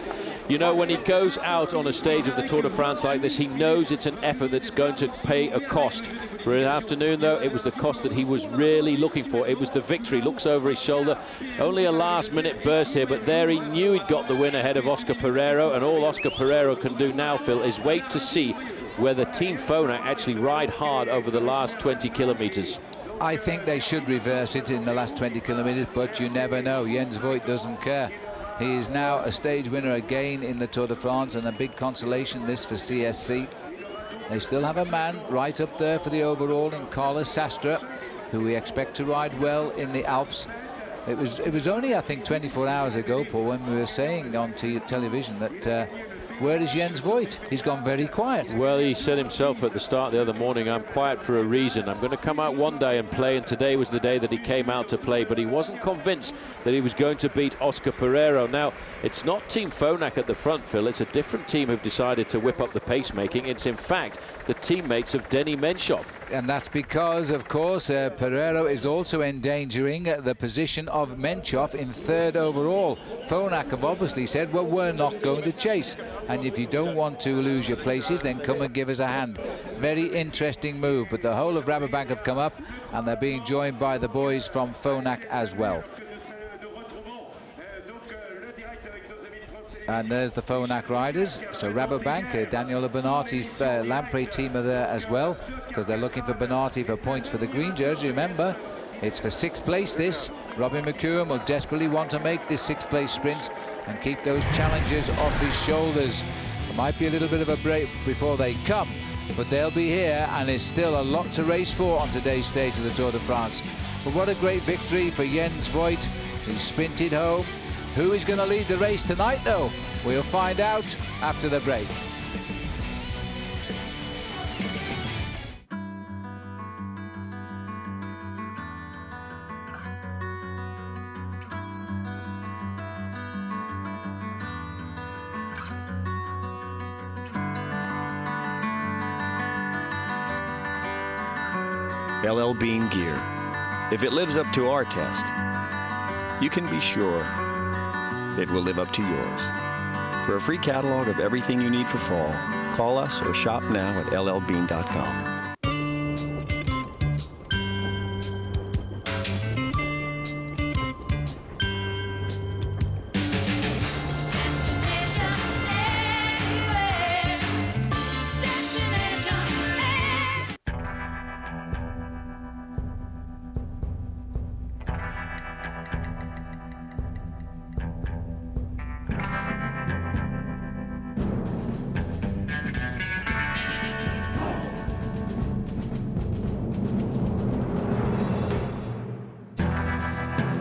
You know, when he goes out on a stage of the Tour de France like this, he knows it's an effort that's going to pay a cost. For an afternoon, though, it was the cost that he was really looking for. It was the victory. Looks over his shoulder. Only a last-minute burst here, but there he knew he'd got the win ahead of Oscar Pereiro, and all Oscar Pereiro can do now, Phil, is wait to see whether Team Phonak actually ride hard over the last 20 kilometers. I think they should reverse it in the last 20 kilometers, but you never know. Jens Voigt doesn't care. He is now a stage winner again in the Tour de France, and a big consolation this for CSC. They still have a man right up there for the overall in Carlos Sastre, who we expect to ride well in the Alps. It was only, I think, 24 hours ago, Paul, when we were saying on television that where is Jens Voigt? He's gone very quiet. Well, he said himself at the start the other morning, I'm quiet for a reason. I'm going to come out one day and play, and today was the day that he came out to play, but he wasn't convinced that he was going to beat Oscar Pereiro. Now, it's not Team Phonak at the front, Phil. It's a different team who've decided to whip up the pacemaking. It's, in fact, the teammates of Denny Menchoff. And that's because, of course, Pereiro is also endangering the position of Menchoff in 3rd overall. Phonak have obviously said, well, we're not going to chase. And if you don't want to lose your places, then come and give us a hand. Very interesting move. But the whole of Rabobank have come up, and they're being joined by the boys from Phonak as well. And there's the Phonak riders. So Rabobank, Daniela Bonati's Lamprey team are there as well, because they're looking for Bonati for points for the green jersey. Remember, it's for 6th place this. Robin McEwen will desperately want to make this 6th place sprint and keep those challenges off his shoulders. There might be a little bit of a break before they come, but they'll be here, and there's still a lot to race for on today's stage of the Tour de France. But what a great victory for Jens Voigt. He sprinted home. Who is going to lead the race tonight, though? We'll find out after the break. LL Bean gear. If it lives up to our test, you can be sure it will live up to yours. For a free catalog of everything you need for fall, call us or shop now at llbean.com.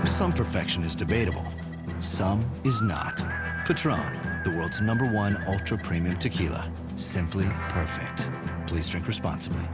Some perfection is debatable, some is not. Patron, the world's #1 ultra-premium tequila. Simply perfect. Please drink responsibly.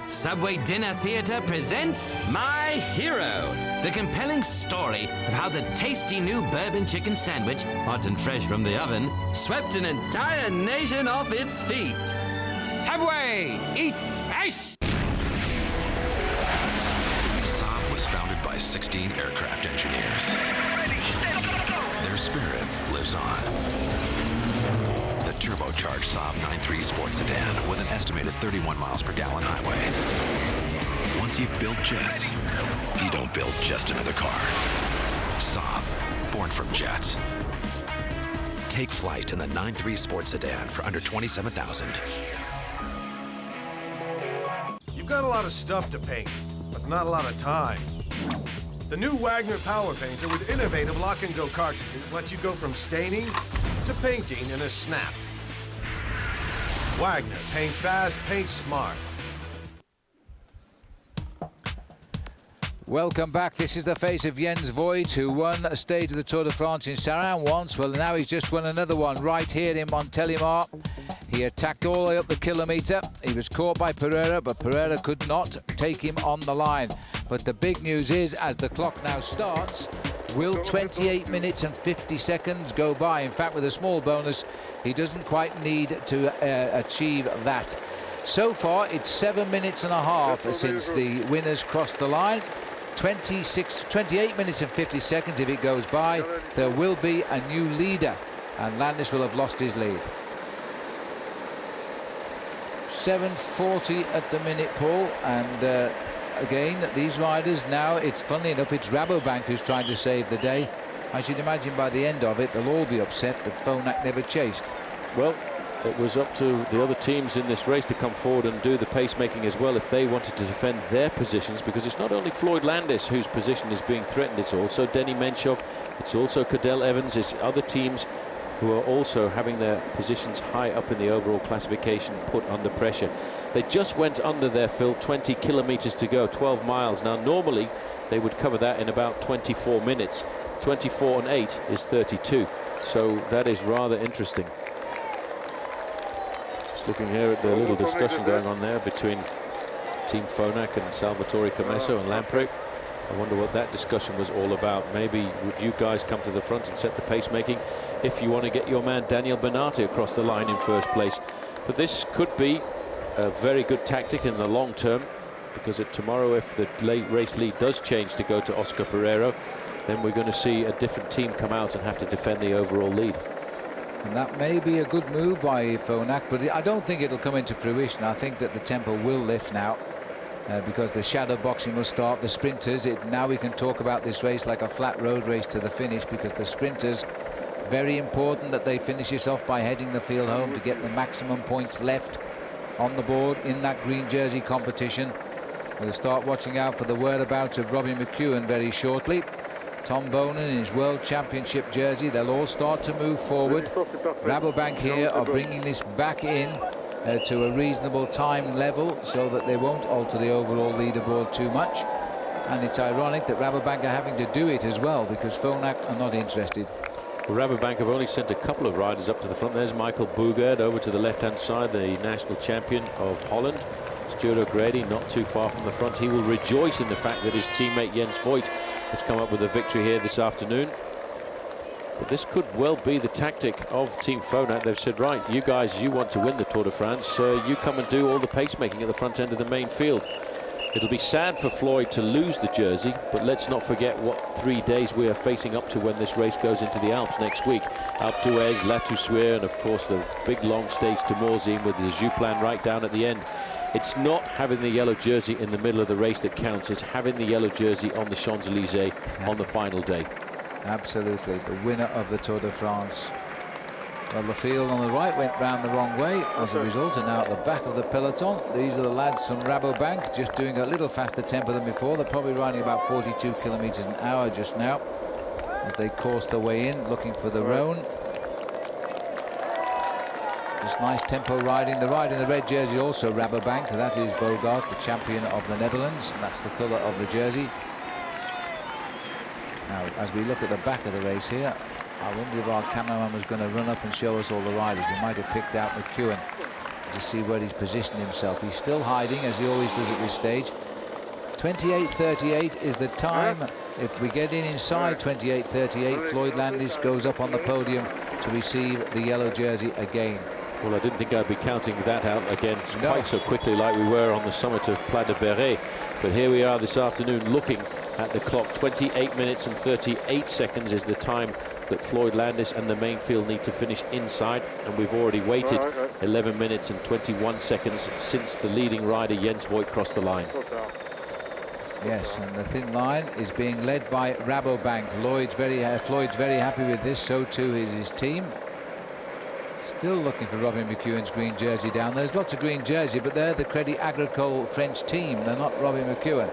Subway Dinner Theater presents My Hero, the compelling story of how the tasty new bourbon chicken sandwich, hot and fresh from the oven, swept an entire nation off its feet. Subway, eat fresh! Saab was founded by 16 aircraft engineers. Their spirit lives on. The turbocharged Saab 9.3 sports sedan with an estimated 31 miles per gallon highway. Once you've built jets, you don't build just another car. Saab, born from jets. Take flight in the 9.3 sports sedan for under $27,000. You've got a lot of stuff to paint, but not a lot of time. The new Wagner Power Painter with innovative lock-and-go cartridges lets you go from staining to painting in a snap. Wagner, paint fast, paint smart. Welcome back. This is the face of Jens Voigt, who won a stage of the Tour de France in Saran once. Well, now he's just won another one right here in Montélimar. He attacked all the way up the kilometre. He was caught by Pereira, but Pereira could not take him on the line. But the big news is, as the clock now starts, will 28 minutes and 50 seconds go by? In fact, with a small bonus, he doesn't quite need to achieve that. So far, it's 7 minutes and a half since the winners crossed the line. 28 minutes and 50 seconds if it goes by. There will be a new leader, and Landis will have lost his lead. 7:40 at the minute, Paul, and again, these riders now, it's funny enough, it's Rabobank who's trying to save the day. I should imagine by the end of it, they'll all be upset that Phonak never chased. Well, it was up to the other teams in this race to come forward and do the pacemaking as well if they wanted to defend their positions, because it's not only Floyd Landis whose position is being threatened, it's also Denny Menchov, it's also Cadel Evans, it's other teams who are also having their positions high up in the overall classification put under pressure. They just went under their fill, 20 kilometers to go, 12 miles. Now, normally they would cover that in about 24 minutes. 24 and 8 is 32. So that is rather interesting. Just looking here at the little discussion going on there between Team Phonak and Salvatore Comesso and Lamprecht. I wonder what that discussion was all about. Maybe would you guys come to the front and set the pacemaking if you want to get your man Daniel Bernati across the line in first place. But this could be a very good tactic in the long term, because tomorrow, if the late race lead does change to go to Oscar Pereiro, then we're going to see a different team come out and have to defend the overall lead. And that may be a good move by Phonak, but I don't think it'll come into fruition. I think that the tempo will lift now. Because the shadow boxing will start. The sprinters, now we can talk about this race like a flat road race to the finish, because the sprinters, very important that they finish this off by heading the field home to get the maximum points left on the board in that green jersey competition. We'll start watching out for the whereabouts of Robbie McEwen very shortly. Tom Bonan in his World Championship jersey. They'll all start to move forward. Rabobank here are bringing this back in to a reasonable time level so that they won't alter the overall leaderboard too much. And it's ironic that Rabobank are having to do it as well, because Phonak are not interested. Well, Rabobank have only sent a couple of riders up to the front. There's Michael Boogerd over to the left-hand side, the national champion of Holland. Stuart O'Grady not too far from the front. He will rejoice in the fact that his teammate Jens Voigt has come up with a victory here this afternoon. But this could well be the tactic of Team Phonak. They've said, right, you guys, you want to win the Tour de France, you come and do all the pacemaking at the front end of the main field. It'll be sad for Floyd to lose the jersey, but let's not forget what 3 days we are facing up to when this race goes into the Alps next week. Alpe d'Huez, La Toussuire, and of course the big long stage to Morzine with the Jouplan right down at the end. It's not having the yellow jersey in the middle of the race that counts. It's having the yellow jersey on the Champs-Élysées on the final day. Absolutely, the winner of the Tour de France. Well, the field on the right went round the wrong way as a result, and now at the back of the peloton, these are the lads from Rabobank, just doing a little faster tempo than before. They're probably riding about 42 kilometers an hour just now as they course their way in, looking for the Rhone. Just nice tempo riding. The rider in the red jersey also Rabobank. That is Bogart, the champion of the Netherlands. That's the colour of the jersey. Now, as we look at the back of the race here, I wonder if our cameraman was going to run up and show us all the riders. We might have picked out McEwen to see where he's positioned himself. He's still hiding, as he always does at this stage. 28.38 is the time. If we get in inside 28.38, Floyd Landis goes up on the podium to receive the yellow jersey again. Well, I didn't think I'd be counting that out again quite so quickly like we were on the summit of Pla de Beret. But here we are this afternoon looking at the clock. 28 minutes and 38 seconds is the time that Floyd Landis and the main field need to finish inside, and we've already waited 11 minutes and 21 seconds since the leading rider Jens Voigt crossed the line. Yes, and the thin line is being led by Rabobank. Floyd's very happy with this, so too is his team. Still looking for Robin McEwen's green jersey down there. There's lots of green jersey, but they're the Crédit Agricole French team. They're not Robin McEwen,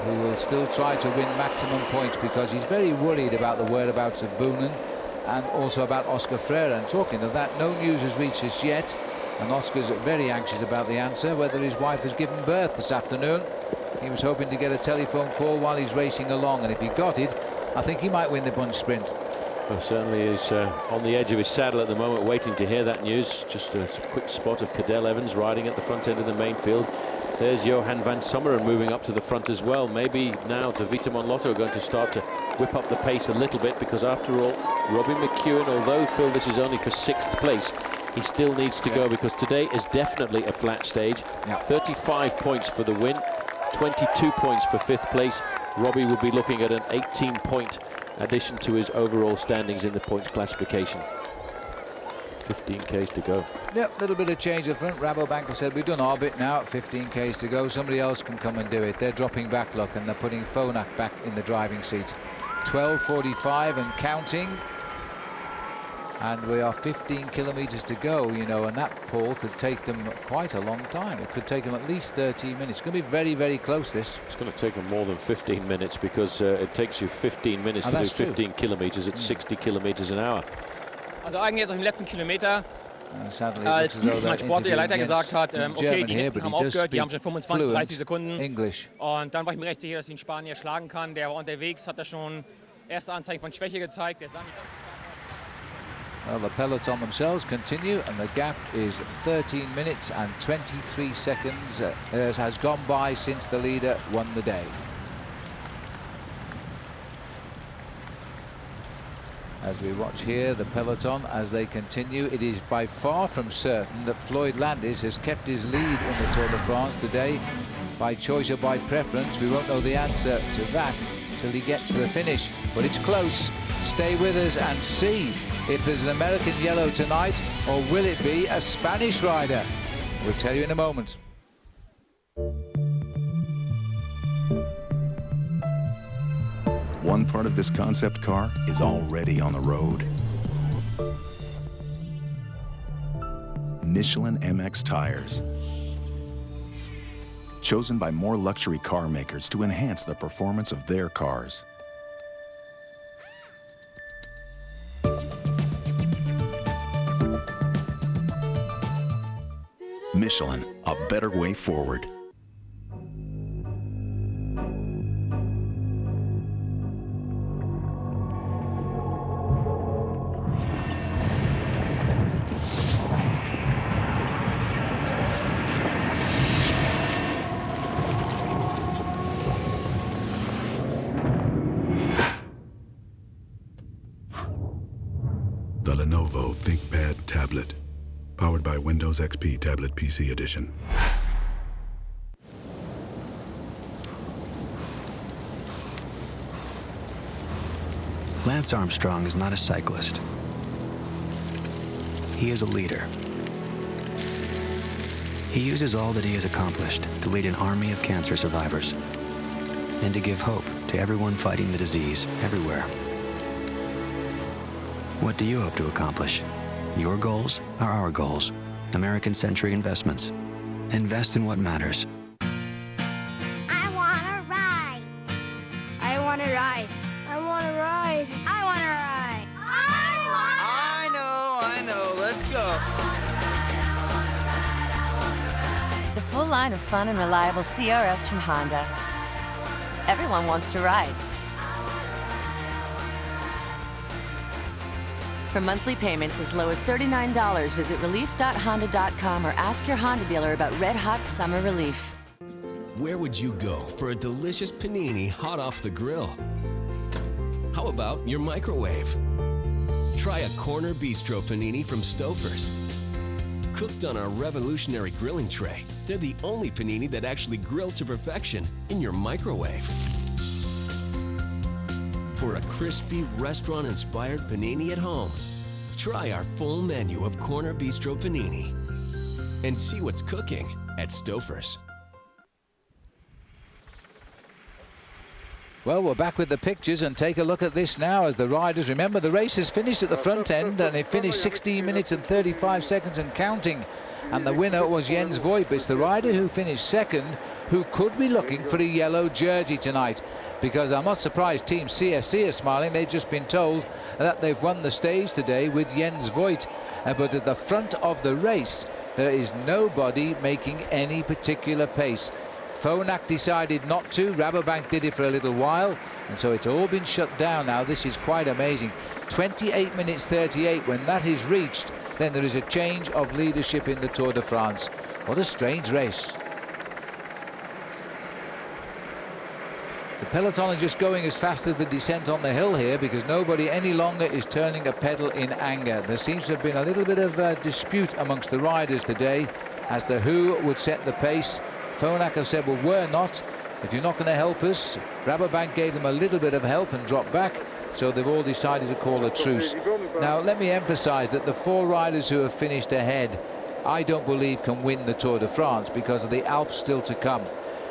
who will still try to win maximum points because he's very worried about the whereabouts of Boonen and also about Oscar Freire. And talking of that, no news has reached us yet, and Oscar's very anxious about the answer, whether his wife has given birth this afternoon. He was hoping to get a telephone call while he's racing along, and if he got it, I think he might win the bunch sprint. Well, certainly he's on the edge of his saddle at the moment, waiting to hear that news. Just a quick spot of Cadel Evans riding at the front end of the main field. There's Johan van Sommeren moving up to the front as well. Maybe now De Vita Monlotto are going to start to whip up the pace a little bit, because after all, Robbie McEwen, although Phil, this is only for 6th place, he still needs to go, because today is definitely a flat stage. 35 points for the win, 22 points for 5th place. Robbie will be looking at an 18-point addition to his overall standings in the points classification. 15 Ks to go. Yep, a little bit of change at front. Rabobank have said we've done our bit now. 15 Ks to go. Somebody else can come and do it. They're dropping back, look, and they're putting Phonak back in the driving seat. 12:45 and counting. And we are 15 kilometers to go, you know, and that, Paul, could take them quite a long time. It could take them at least 13 minutes. It's going to be very, very close, this. It's going to take them more than 15 minutes, because it takes you 15 minutes to do 15 kilometers at 60 kilometers an hour. Also eigentlich jetzt auf dem letzten Kilometer, sadly, als mein sportlicher Leiter gesagt hat, okay, die hinten haben aufgehört, die haben schon 25, 30 Sekunden. English. Und dann war ich mir recht sicher, dass ich den Spanier schlagen kann. Der war unterwegs, hat da schon erste Anzeichen von Schwäche gezeigt. Der sah nicht. Well, the peloton themselves continue, and the gap is 13 minutes and 23 seconds has gone by since the leader won the day. As we watch here the peloton as they continue, it is by far from certain that Floyd Landis has kept his lead in the Tour de France today, by choice or by preference. We won't know the answer to that till he gets to the finish, but it's close. Stay with us and see if there's an American yellow tonight, or will it be a Spanish rider? We'll tell you in a moment. One part of this concept car is already on the road. Michelin MX tires. chosen by more luxury car makers to enhance the performance of their cars. Michelin, a better way forward. The Lenovo ThinkPad tablet, powered by Windows XP Tablet PC Edition. Lance Armstrong is not a cyclist. He is a leader. He uses all that he has accomplished to lead an army of cancer survivors and to give hope to everyone fighting the disease everywhere. What do you hope to accomplish? Your goals are our goals. American Century Investments. Invest in what matters. I want to ride. I want to ride. I want to ride. I want to ride. I know. Let's go. The full line of fun and reliable CRFs from Honda. Everyone wants to ride. For monthly payments as low as $39, visit relief.honda.com or ask your Honda dealer about Red Hot Summer Relief. Where would you go for a delicious panini hot off the grill? How about your microwave? Try a Corner Bistro panini from Stouffer's. Cooked on our revolutionary grilling tray, they're the only panini that actually grill to perfection in your microwave. For a crispy, restaurant-inspired panini at home, try our full menu of Corner Bistro panini. And see what's cooking at Stouffer's. Well, we're back with the pictures, and take a look at this now as the riders. Remember, the race has finished at the front end, and it finished 16 minutes and 35 seconds and counting. And the winner was Jens Voigt. It's the rider who finished second who could be looking for a yellow jersey tonight, because I'm not surprised Team CSC are smiling. They've just been told that they've won the stage today with Jens Voigt. But at the front of the race, there is nobody making any particular pace. Phonak decided not to. Rabobank did it for a little while, and so it's all been shut down now. This is quite amazing. 28 minutes 38. When that is reached, then there is a change of leadership in the Tour de France. What a strange race. The peloton are just going as fast as the descent on the hill here, because nobody any longer is turning a pedal in anger. There seems to have been a little bit of a dispute amongst the riders today as to who would set the pace. Phonak have said, well, we're not. If you're not going to help us. Rabobank gave them a little bit of help and dropped back, so they've all decided to call a truce. Now, let me emphasize that the 4 riders who have finished ahead, I don't believe can win the Tour de France because of the Alps still to come.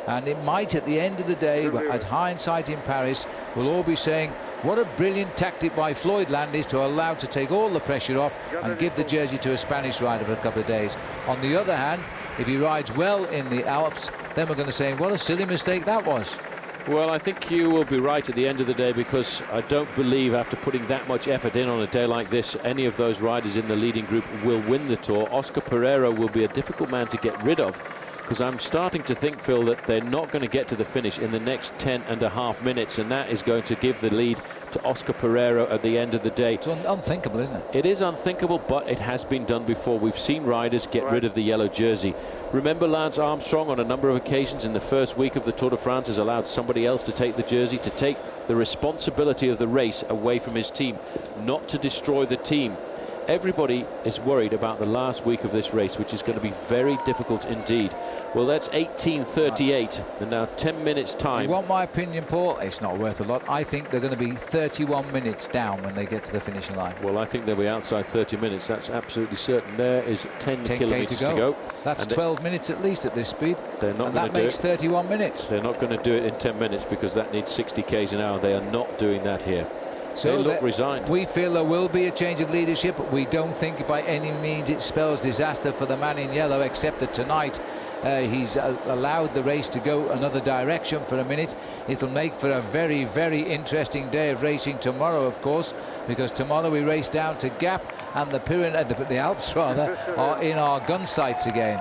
And it might, at the end of the day, at hindsight in Paris, we'll all be saying, what a brilliant tactic by Floyd Landis to allow to take all the pressure off and give the jersey to a Spanish rider for a couple of days. On the other hand, if he rides well in the Alps, then we're going to say, what a silly mistake that was. Well, I think you will be right at the end of the day, because I don't believe after putting that much effort in on a day like this, any of those riders in the leading group will win the Tour. Oscar Pereira will be a difficult man to get rid of, because I'm starting to think, Phil, that they're not going to get to the finish in the next 10.5 minutes, and that is going to give the lead to Oscar Pereira at the end of the day. It's unthinkable, isn't it? It is unthinkable, but it has been done before. We've seen riders get rid of the yellow jersey. Remember, Lance Armstrong on a number of occasions in the first week of the Tour de France has allowed somebody else to take the jersey, to take the responsibility of the race away from his team, not to destroy the team. Everybody is worried about the last week of this race, which is going to be very difficult indeed. Well, that's 18:38, and now 10 minutes time. You want my opinion, Paul? It's not worth a lot. I think they're going to be 31 minutes down when they get to the finishing line. Well, I think they'll be outside 30 minutes. That's absolutely certain. There is 10 kilometers to go. That's 12 minutes at least at this speed. They're not going to do it. That makes 31 minutes. They're not going to do it in 10 minutes because that needs 60 k's an hour. They are not doing that here. So they look resigned. We feel there will be a change of leadership. We don't think by any means it spells disaster for the man in yellow, except that tonight He's allowed the race to go another direction for a minute. It'll make for a very, very interesting day of racing tomorrow, of course, because tomorrow we race down to Gap, and the Alps rather are in our gun sights again.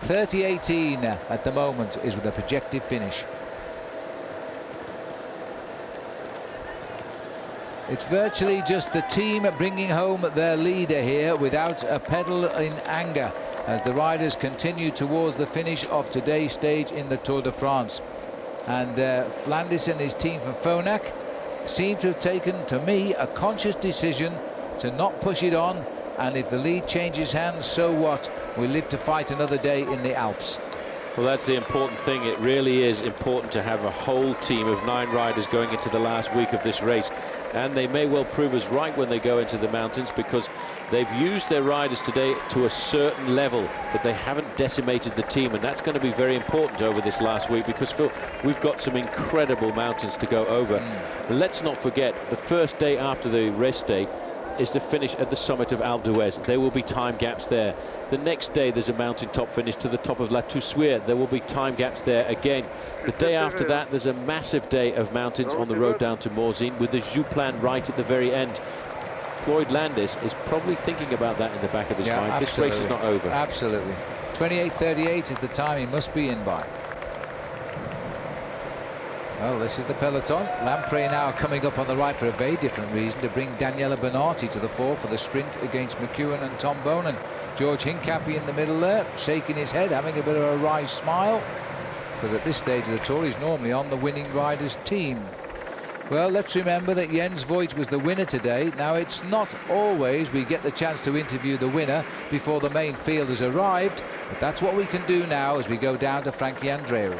30-18 at the moment is with a projected finish. It's virtually just the team bringing home their leader here without a pedal in anger as the riders continue towards the finish of today's stage in the Tour de France. And Flandis and his team from Phonak seem to have taken, to me, a conscious decision to not push it on, and if the lead changes hands, so what? We live to fight another day in the Alps. Well, that's the important thing. It really is important to have a whole team of 9 riders going into the last week of this race. And they may well prove us right when they go into the mountains, because they've used their riders today to a certain level, but they haven't decimated the team. And that's going to be very important over this last week, because, Phil, we've got some incredible mountains to go over. Let's not forget, the first day after the rest day is the finish at the summit of Alpe d'Huez. There will be time gaps there. The next day there's a mountaintop finish to the top of La Toussuire. There will be time gaps there again. The day after that there's a massive day of mountains on the road down to Morzine, with the Jouplan right at the very end. Floyd Landis is probably thinking about that in the back of his mind. Absolutely. This race is not over. Absolutely. 28:38 is the time he must be in by. Well, this is the peloton. Lamprey now coming up on the right for a very different reason, to bring Daniela Bernardi to the fore for the sprint against McEwen and Tom Bonan. George Hincapie in the middle there, shaking his head, having a bit of a wry smile, because at this stage of the Tour he's normally on the winning riders team. Well, let's remember that Jens Voigt was the winner today. Now, it's not always we get the chance to interview the winner before the main field has arrived, but that's what we can do now as we go down to Frankie Andreou.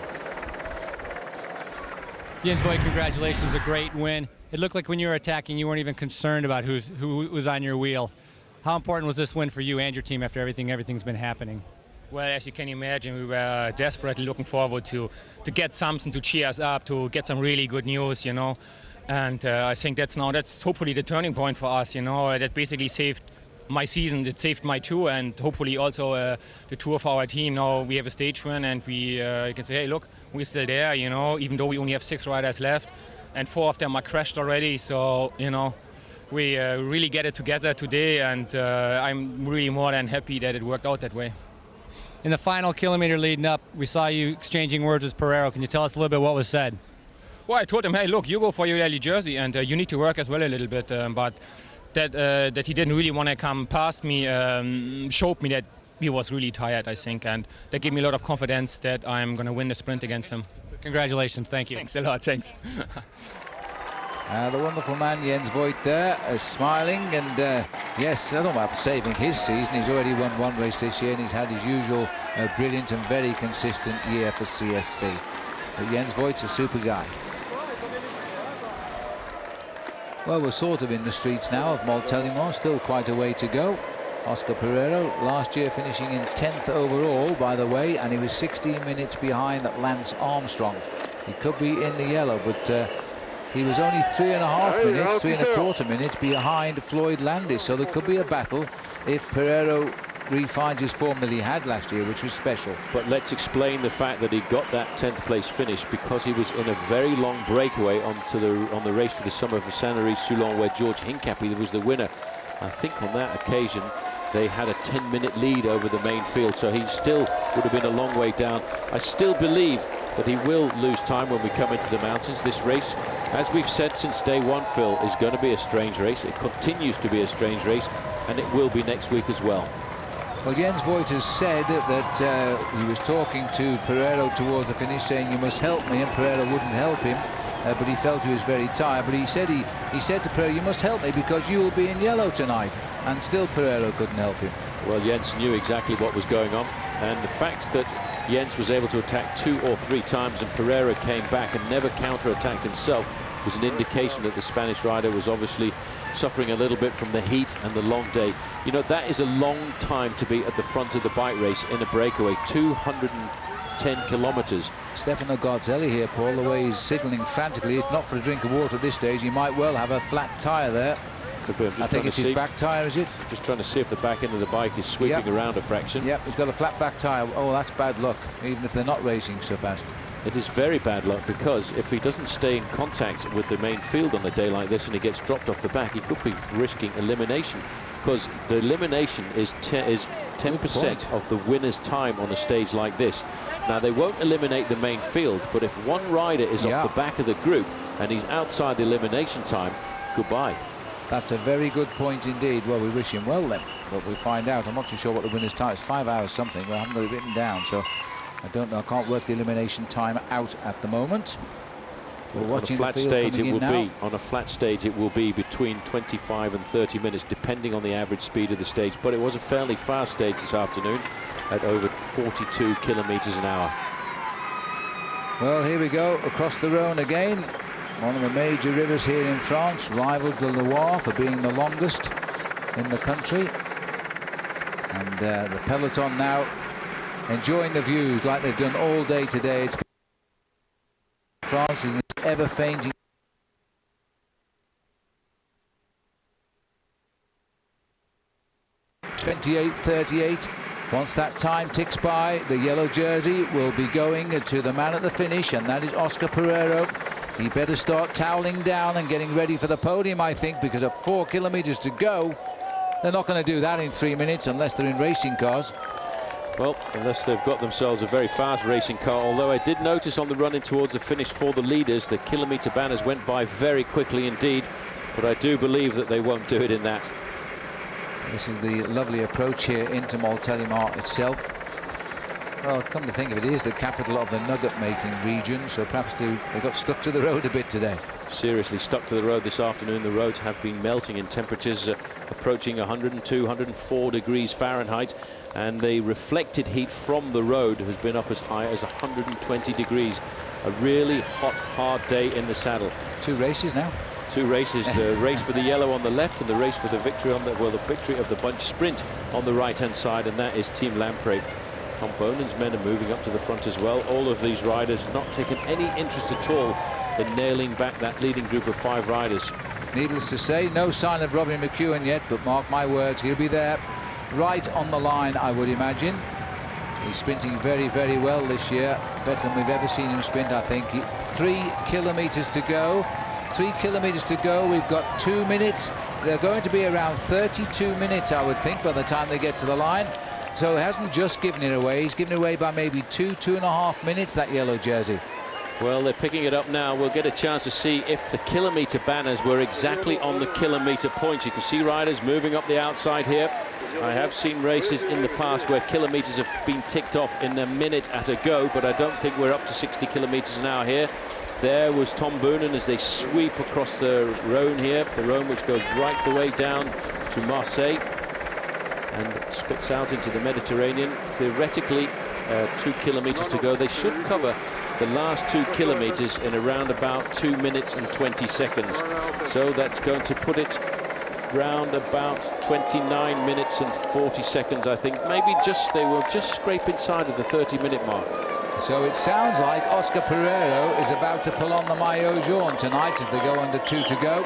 Jens Voigt, congratulations, a great win. It looked like when you were attacking, you weren't even concerned about who was on your wheel. How important was this win for you and your team after everything's been happening? Well, as you can imagine, we were desperately looking forward to get something to cheer us up, to get some really good news, you know. And I think that's hopefully the turning point for us, you know. That basically saved my season, it saved my tour, and hopefully also the tour of our team. Now we have a stage win, and we can say, hey, look, we're still there, you know, even though we only have 6 riders left, and 4 of them are crashed already. So, you know, we really get it together today, and I'm really more than happy that it worked out that way. In the final kilometer leading up, we saw you exchanging words with Pereiro. Can you tell us a little bit what was said? Well, I told him, hey, look, you go for your rally jersey, and you need to work as well a little bit, but that he didn't really want to come past me showed me that he was really tired, I think, and that gave me a lot of confidence that I'm going to win the sprint against him. Congratulations, thank you. Thanks a lot, thanks. The wonderful man Jens Voigt there smiling, and yes, I don't know about saving his season. He's already won 1 race this year, and he's had his usual brilliant and very consistent year for CSC. But Jens Voigt's a super guy. Well, we're sort of in the streets now of Montélimar, still quite a way to go. Oscar Pereiro last year finishing in 10th overall, by the way, and he was 16 minutes behind Lance Armstrong. He could be in the yellow, but he was only 3.25 minutes behind Floyd Landis, so there could be a battle if Pereiro refines his form that he had last year, which was special. But let's explain the fact that he got that 10th place finish because he was in a very long breakaway on the race to the summit of Sanary-Soulon, where George Hincapie was the winner. I think on that occasion they had a 10-minute lead over the main field, so he still would have been a long way down. I still believe that he will lose time when we come into the mountains. This race, as we've said since day one, Phil, is going to be a strange race. It continues to be a strange race, and it will be next week as well. Well, Jens Voigt has said that he was talking to Pereiro towards the finish, saying, you must help me, and Pereiro wouldn't help him, but he felt he was very tired. But he said to Pereiro, you must help me because you will be in yellow tonight, and still Pereiro couldn't help him. Well, Jens knew exactly what was going on, and the fact that Jens was able to attack 2 or 3 times and Pereiro came back and never counter-attacked himself was an indication that the Spanish rider was obviously suffering a little bit from the heat and the long day. You know, that is a long time to be at the front of the bike race in a breakaway, 210 kilometers. Stefano Garzelli here, Paul, the way he's signaling frantically. It's not for a drink of water at this stage. He might well have a flat tire there. Could be. I'm just I think it's his back tyre, is it? Just trying to see if the back end of the bike is sweeping around a fraction. Yep, he's got a flat back tyre. Oh, that's bad luck, even if they're not racing so fast. It is very bad luck, because if he doesn't stay in contact with the main field on a day like this and he gets dropped off the back, he could be risking elimination, because the elimination is 10% of the winner's time on a stage like this. Now, they won't eliminate the main field, but if one rider is off the back of the group and he's outside the elimination time, goodbye. That's a very good point indeed. Well, we wish him well then, but we'll find out. I'm not too sure what the winner's time is. 5 hours something. Well, I haven't got it written down, so I don't know. I can't work the elimination time out at the moment. We're watching on a flat the field stage, it will now. be on a flat stage. It will be between 25 and 30 minutes, depending on the average speed of the stage. But it was a fairly fast stage this afternoon, at over 42 kilometers an hour. Well, here we go across the Rhone again. One of the major rivers here in France, rivals the Loire for being the longest in the country. And the Peloton now enjoying the views like they've done all day today. It's France is ever fainting. .28.38. Once that time ticks by, the yellow jersey will be going to the man at the finish, and that is Oscar Pereiro. He better start toweling down and getting ready for the podium, I think, because of 4 kilometers to go. They're not going to do that in 3 minutes unless they're in racing cars. Well, unless they've got themselves a very fast racing car, although I did notice on the run in towards the finish for the leaders, the kilometer banners went by very quickly indeed, but I do believe that they won't do it in that. This is the lovely approach here into Montélimar itself. Well, come to think of it, it is the capital of the nugget-making region, so perhaps they got stuck to the road a bit today. Seriously stuck to the road this afternoon. The roads have been melting in temperatures approaching 102, 104 degrees Fahrenheit, and the reflected heat from the road has been up as high as 120 degrees. A really hot, hard day in the saddle. 2 races now. 2 races, the race for the yellow on the left and the race for the victory on the, well, the victory of the bunch sprint on the right-hand side, and that is Team Lamprey. Tom Bonen's men are moving up to the front as well. All of these riders not taking any interest at all in nailing back that leading group of 5 riders. Needless to say, no sign of Robbie McEwen yet, but mark my words, he'll be there right on the line, I would imagine. He's sprinting very, very well this year, better than we've ever seen him sprint, I think. 3 kilometers to go. 3 kilometers to go. We've got 2 minutes. They're going to be around 32 minutes, I would think, by the time they get to the line. So he hasn't just given it away. He's given it away by maybe 2.5 minutes, that yellow jersey. Well, they're picking it up now. We'll get a chance to see if the kilometer banners were exactly on the kilometer points. You can see riders moving up the outside here. I have seen races in the past where kilometers have been ticked off in a minute at a go, but I don't think we're up to 60 kilometers an hour here. There was Tom Boonen as they sweep across the Rhone here, the Rhone which goes right the way down to Marseille and spits out into the Mediterranean. Theoretically, 2 kilometers to go. They should cover the last 2 kilometers in around about 2 minutes and 20 seconds. So that's going to put it round about 29 minutes and 40 seconds, I think. Maybe they will just scrape inside of the 30-minute mark. So it sounds like Oscar Pereiro is about to pull on the maillot jaune tonight as they go under 2 to go.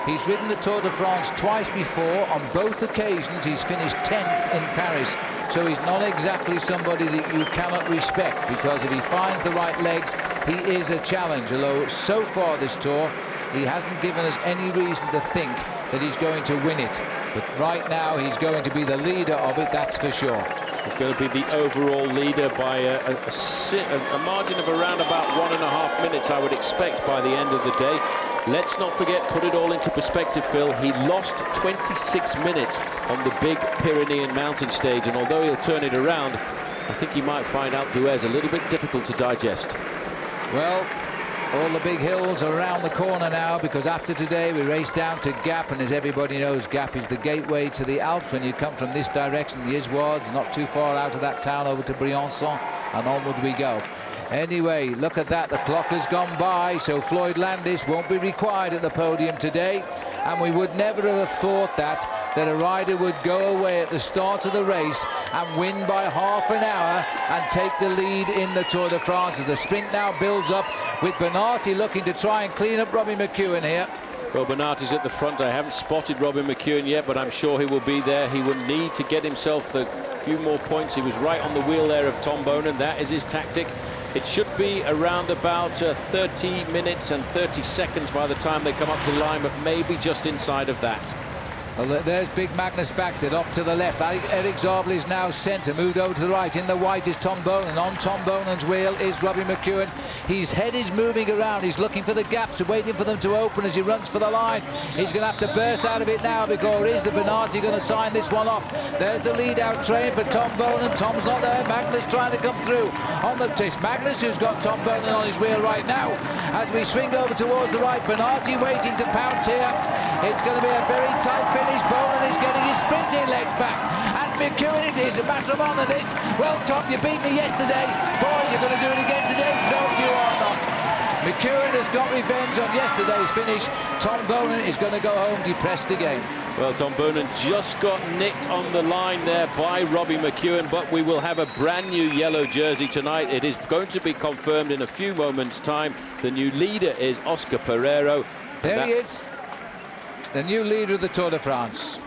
He's ridden the Tour de France twice before. On both occasions he's finished 10th in Paris. So he's not exactly somebody that you cannot respect, because if he finds the right legs, he is a challenge. Although so far this Tour, he hasn't given us any reason to think that he's going to win it. But right now he's going to be the leader of it, that's for sure. He's going to be the overall leader by a margin of around about 1.5 minutes, I would expect, by the end of the day. Let's not forget, put it all into perspective, Phil, he lost 26 minutes on the big Pyrenean mountain stage, and although he'll turn it around, I think he might find Alpe d'Huez a little bit difficult to digest. Well, all the big hills are around the corner now, because after today we race down to Gap, and as everybody knows, Gap is the gateway to the Alps. When you come from this direction, the Izoards, not too far out of that town, over to Briançon, and onward we go. Anyway, look at that, the clock has gone by, so Floyd Landis won't be required at the podium today, and we would never have thought that a rider would go away at the start of the race and win by half an hour and take the lead in the Tour de France. As the sprint now builds up with Bernardi looking to try and clean up Robbie McEwen here. Well, Bernardi's at the front. I haven't spotted Robbie McEwen yet, but I'm sure he will be there. He will need to get himself the few more points. He was right on the wheel there of Tom Bonan. That is his tactic. It should be around about 30 minutes and 30 seconds by the time they come up to the line, but maybe just inside of that. Well, there's big Magnus Baxter off to the left. Eric Zabel is now centre, moved over to the right. In the white is Tom Bonan. On Tom Bonan's wheel is Robbie McEwen. His head is moving around. He's looking for the gaps, waiting for them to open as he runs for the line. He's going to have to burst out of it now, because is the Bernardi going to sign this one off? There's the lead-out train for Tom Bonan. Tom's not there. Magnus trying to come through on the test. Magnus, who's got Tom Bonan on his wheel right now. As we swing over towards the right, Bernardi waiting to pounce here. It's going to be a very tight finish. Bonan is getting his sprinting legs back, and McEwen, it is a matter of honour this. Well, Tom, you beat me yesterday. Boy, you're going to do it again today? No, you are not. McEwen has got revenge on yesterday's finish. Tom Bonan is going to go home depressed again. Well, Tom Bonan just got nicked on the line there by Robbie McEwen, but we will have a brand new yellow jersey tonight. It is going to be confirmed in a few moments' time. The new leader is Oscar Pereiro. There he is, the new leader of the Tour de France.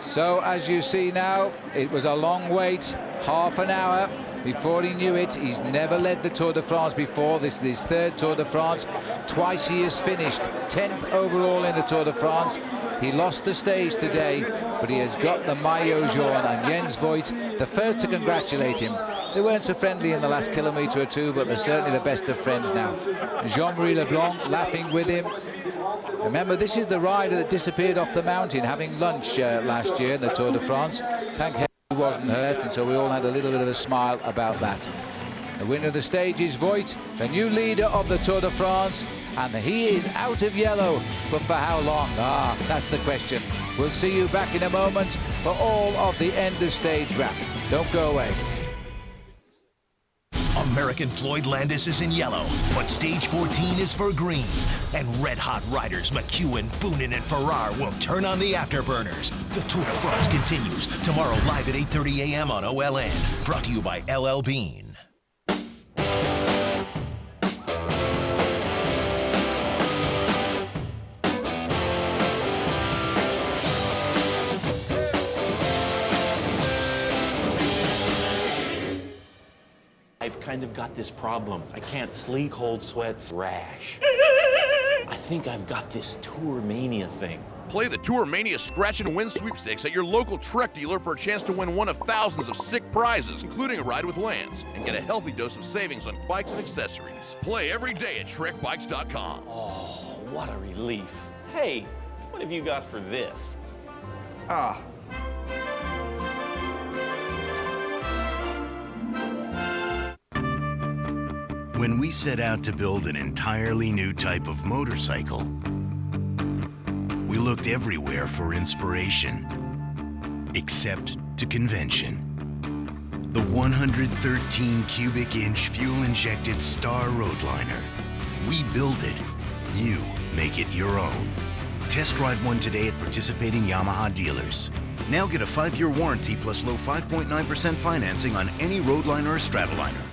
So, as you see now, it was a long wait, half an hour before he knew it. He's never led the Tour de France before. This is his third Tour de France. Twice he has finished 10th overall in the Tour de France. He lost the stage today, but he has got the maillot jaune, and Jens Voigt, the first to congratulate him. They weren't so friendly in the last kilometre or two, but they're certainly the best of friends now. Jean-Marie Leblanc laughing with him. Remember, this is the rider that disappeared off the mountain having lunch last year in the Tour de France. Thank heaven he wasn't hurt, and so we all had a little bit of a smile about that. The winner of the stage is Voigt, the new leader of the Tour de France, and he is out of yellow. But for how long? Ah, that's the question. We'll see you back in a moment for all of the end of stage wrap. Don't go away. American Floyd Landis is in yellow, but stage 14 is for green. And red-hot riders McEwen, Boonen, and Farrar will turn on the afterburners. The Tour de France continues tomorrow live at 8:30 a.m. on OLN. Brought to you by LL Bean. I've kind of got this problem. I can't sleep, cold sweats, rash. I think I've got this Tour Mania thing. Play the Tour Mania Scratch and Win sweepstakes at your local Trek dealer for a chance to win one of thousands of sick prizes, including a ride with Lance, and get a healthy dose of savings on bikes and accessories. Play every day at TrekBikes.com. Oh, what a relief. Hey, what have you got for this? When we set out to build an entirely new type of motorcycle, we looked everywhere for inspiration, except to convention. The 113 cubic inch fuel-injected Star Roadliner. We build it, you make it your own. Test drive one today at participating Yamaha dealers. Now get a 5-year warranty plus low 5.9% financing on any Roadliner or Stratoliner.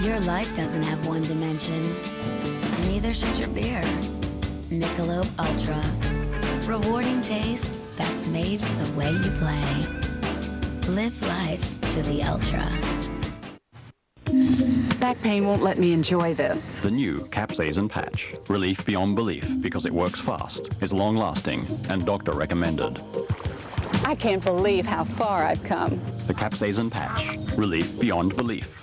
Your life doesn't have one dimension. Neither should your beer. Michelob Ultra. Rewarding taste that's made for the way you play. Live life to the ultra. Back pain won't let me enjoy this. The new Capsaicin Patch. Relief beyond belief because it works fast, is long-lasting, and doctor recommended. I can't believe how far I've come. The Capsaicin Patch. Relief beyond belief.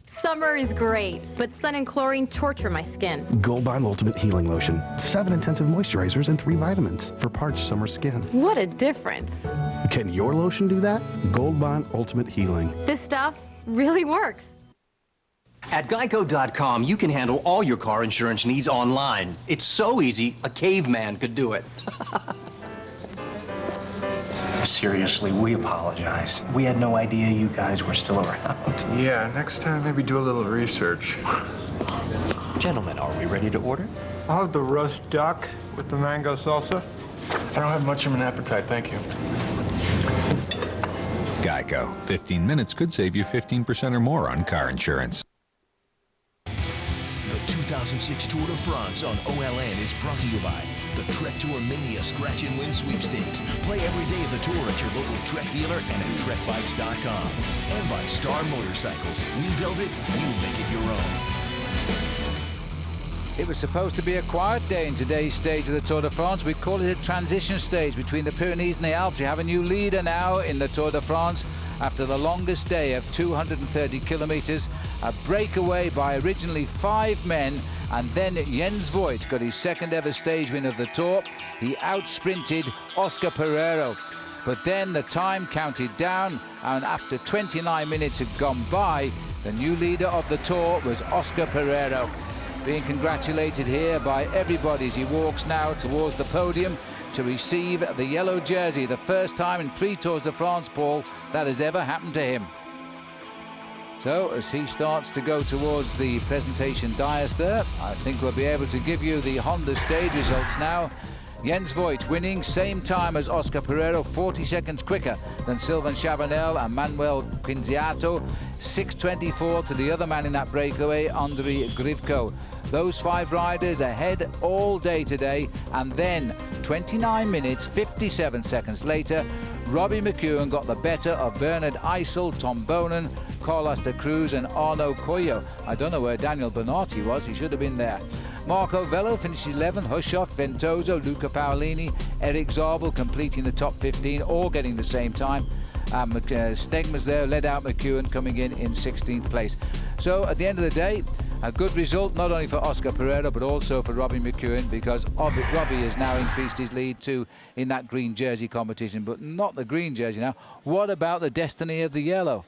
Summer is great, but sun and chlorine torture my skin. Gold Bond Ultimate Healing Lotion. 7 intensive moisturizers and 3 vitamins for parched summer skin. What a difference. Can your lotion do that? Gold Bond Ultimate Healing. This stuff really works. At Geico.com, you can handle all your car insurance needs online. It's so easy, a caveman could do it. Seriously, we apologize. We had no idea you guys were still around. Yeah, next time maybe do a little research. Gentlemen, are we ready to order? I'll have the roast duck with the mango salsa. I don't have much of an appetite, thank you. Geico. 15 minutes could save you 15% or more on car insurance. The 2006 Tour de France on OLN is brought to you by the Trek Tour Mania Scratch and Win Sweepstakes. Play every day of the tour at your local Trek dealer and at trekbikes.com. And by Star Motorcycles. We build it, you make it your own. It was supposed to be a quiet day in today's stage of the Tour de France. We call it a transition stage between the Pyrenees and the Alps. You have a new leader now in the Tour de France after the longest day of 230 kilometers. A breakaway by originally 5 men, and then Jens Voigt got his second ever stage win of the Tour. He outsprinted Oscar Pereiro. But then the time counted down, and after 29 minutes had gone by, the new leader of the Tour was Oscar Pereiro. Being congratulated here by everybody as he walks now towards the podium to receive the yellow jersey. The first time in 3 Tours de France, Paul, that has ever happened to him. So as he starts to go towards the presentation dais there, I think we'll be able to give you the Honda stage results now. Jens Voigt winning, same time as Oscar Pereiro, 40 seconds quicker than Sylvain Chavanel and Manuel Quinziato. 6:24 to the other man in that breakaway, Andrei Grivko. Those 5 riders ahead all day today, and then 29 minutes, 57 seconds later, Robbie McEwen got the better of Bernard Eisel, Tom Bonen, Carlos de Cruz and Arnaud Coelho. I don't know where Daniel Bernardi was, he should have been there. Marco Velo finished 11th, Hushoff, Ventoso, Luca Paolini, Eric Zabel completing the top 15, all getting the same time. Stegma's there, led out McEwen, coming in 16th place. So at the end of the day, a good result not only for Oscar Pereiro but also for Robbie McEwen, because Robbie has now increased his lead too in that green jersey competition, but not the green jersey now. What about the destiny of the yellow?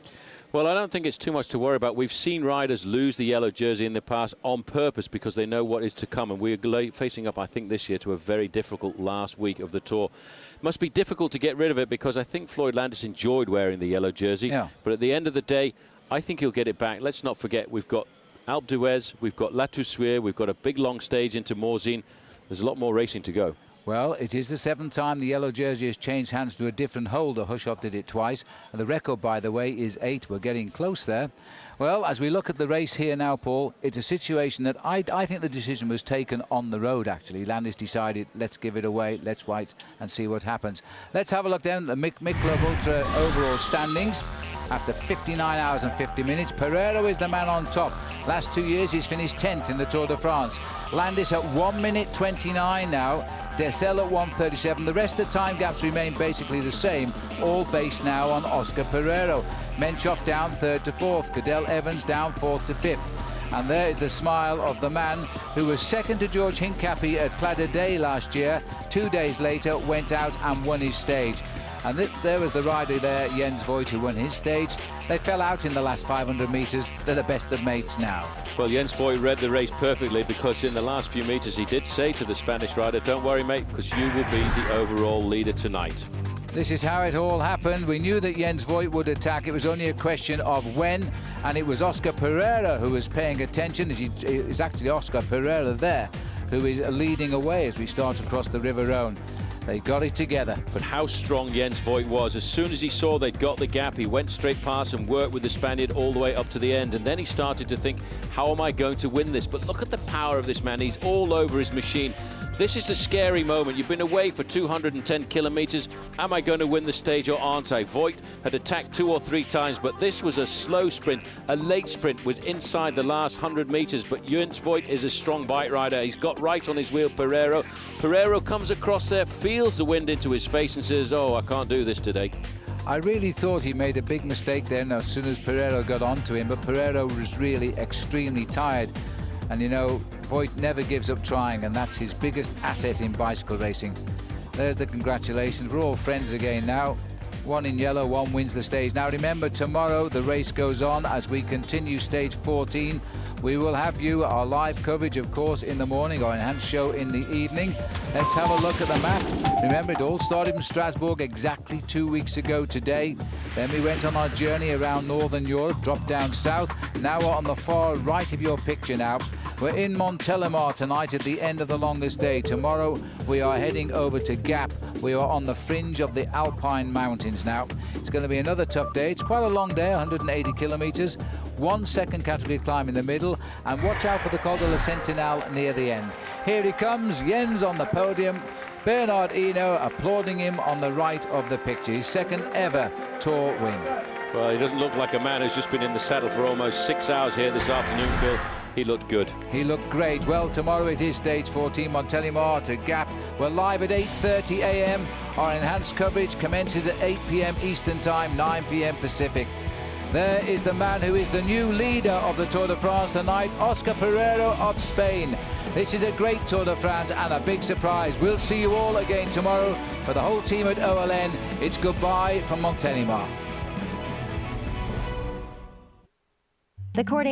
Well, I don't think it's too much to worry about. We've seen riders lose the yellow jersey in the past on purpose because they know what is to come. And we're facing up, I think, this year to a very difficult last week of the Tour. It must be difficult to get rid of it because I think Floyd Landis enjoyed wearing the yellow jersey. Yeah. But at the end of the day, I think he'll get it back. Let's not forget, we've got Alpe d'Huez, we've got La Toussuire, we've got a big long stage into Morzine. There's a lot more racing to go. Well, it is the 7th time the yellow jersey has changed hands to a different holder. Hushoff did it twice. And the record, by the way, is 8. We're getting close there. Well, as we look at the race here now, Paul, it's a situation that I think the decision was taken on the road, actually. Landis decided, let's give it away, let's wait and see what happens. Let's have a look then at the Michelob Ultra overall standings. After 59 hours and 50 minutes, Pereiro is the man on top. Last 2 years, he's finished 10th in the Tour de France. Landis at 1 minute 29 now. Dessel at 1:37. The rest of the time gaps remain basically the same, all based now on Oscar Pereiro. Menchov down 3rd to 4th. Cadel Evans down 4th to 5th. And there is the smile of the man who was 2nd to George Hincapie at Pla d'A last year. 2 days later, went out and won his stage. And there was the rider there, Jens Voigt, who won his stage. They fell out in the last 500 metres. They're the best of mates now. Well, Jens Voigt read the race perfectly, because in the last few metres he did say to the Spanish rider, don't worry, mate, because you will be the overall leader tonight. This is how it all happened. We knew that Jens Voigt would attack. It was only a question of when, and it was Oscar Pereira who was paying attention. It's actually Oscar Pereira there who is leading away as we start across the River Rhone. They got it together. But how strong Jens Voigt was. As soon as he saw they'd got the gap, he went straight past and worked with the Spaniard all the way up to the end. And then he started to think, how am I going to win this? But look at the power of this man. He's all over his machine. This is the scary moment. You've been away for 210 kilometers. Am I going to win the stage or aren't I? Voigt had attacked 2 or 3 times, but this was a slow sprint. A late sprint was inside the last 100 meters. But Jens Voigt is a strong bike rider. He's got right on his wheel, Pereiro. Pereiro comes across there, feels the wind into his face and says, oh, I can't do this today. I really thought he made a big mistake then as soon as Pereiro got onto him, but Pereiro was really extremely tired. And you know, Voigt never gives up trying, and that's his biggest asset in bicycle racing. There's the congratulations. We're all friends again now. One in yellow, one wins the stage. Now remember, tomorrow the race goes on as we continue stage 14. We will have you, our live coverage, of course, in the morning, our enhanced show in the evening. Let's have a look at the map. Remember, it all started in Strasbourg exactly 2 weeks ago today. Then we went on our journey around Northern Europe, dropped down south. Now we're on the far right of your picture now. We're in Montélimar tonight at the end of the longest day. Tomorrow we are heading over to Gap. We are on the fringe of the Alpine Mountains now. It's going to be another tough day. It's quite a long day, 180 kilometres. 1 second category climb in the middle, and watch out for the Col de la Sentinelle near the end. Here he comes, Jens on the podium. Bernard Hinault applauding him on the right of the picture. His second ever Tour win. Well, he doesn't look like a man who's just been in the saddle for almost 6 hours here this afternoon, Phil. He looked good. He looked great. Well, tomorrow it is stage 14, Montélimar to Gap. We're live at 8:30 a.m. Our enhanced coverage commences at 8 p.m. Eastern Time, 9 p.m. Pacific. There is the man who is the new leader of the Tour de France tonight, Oscar Pereiro of Spain. This is a great Tour de France and a big surprise. We'll see you all again tomorrow. For the whole team at OLN, it's goodbye from Montélimar. The Court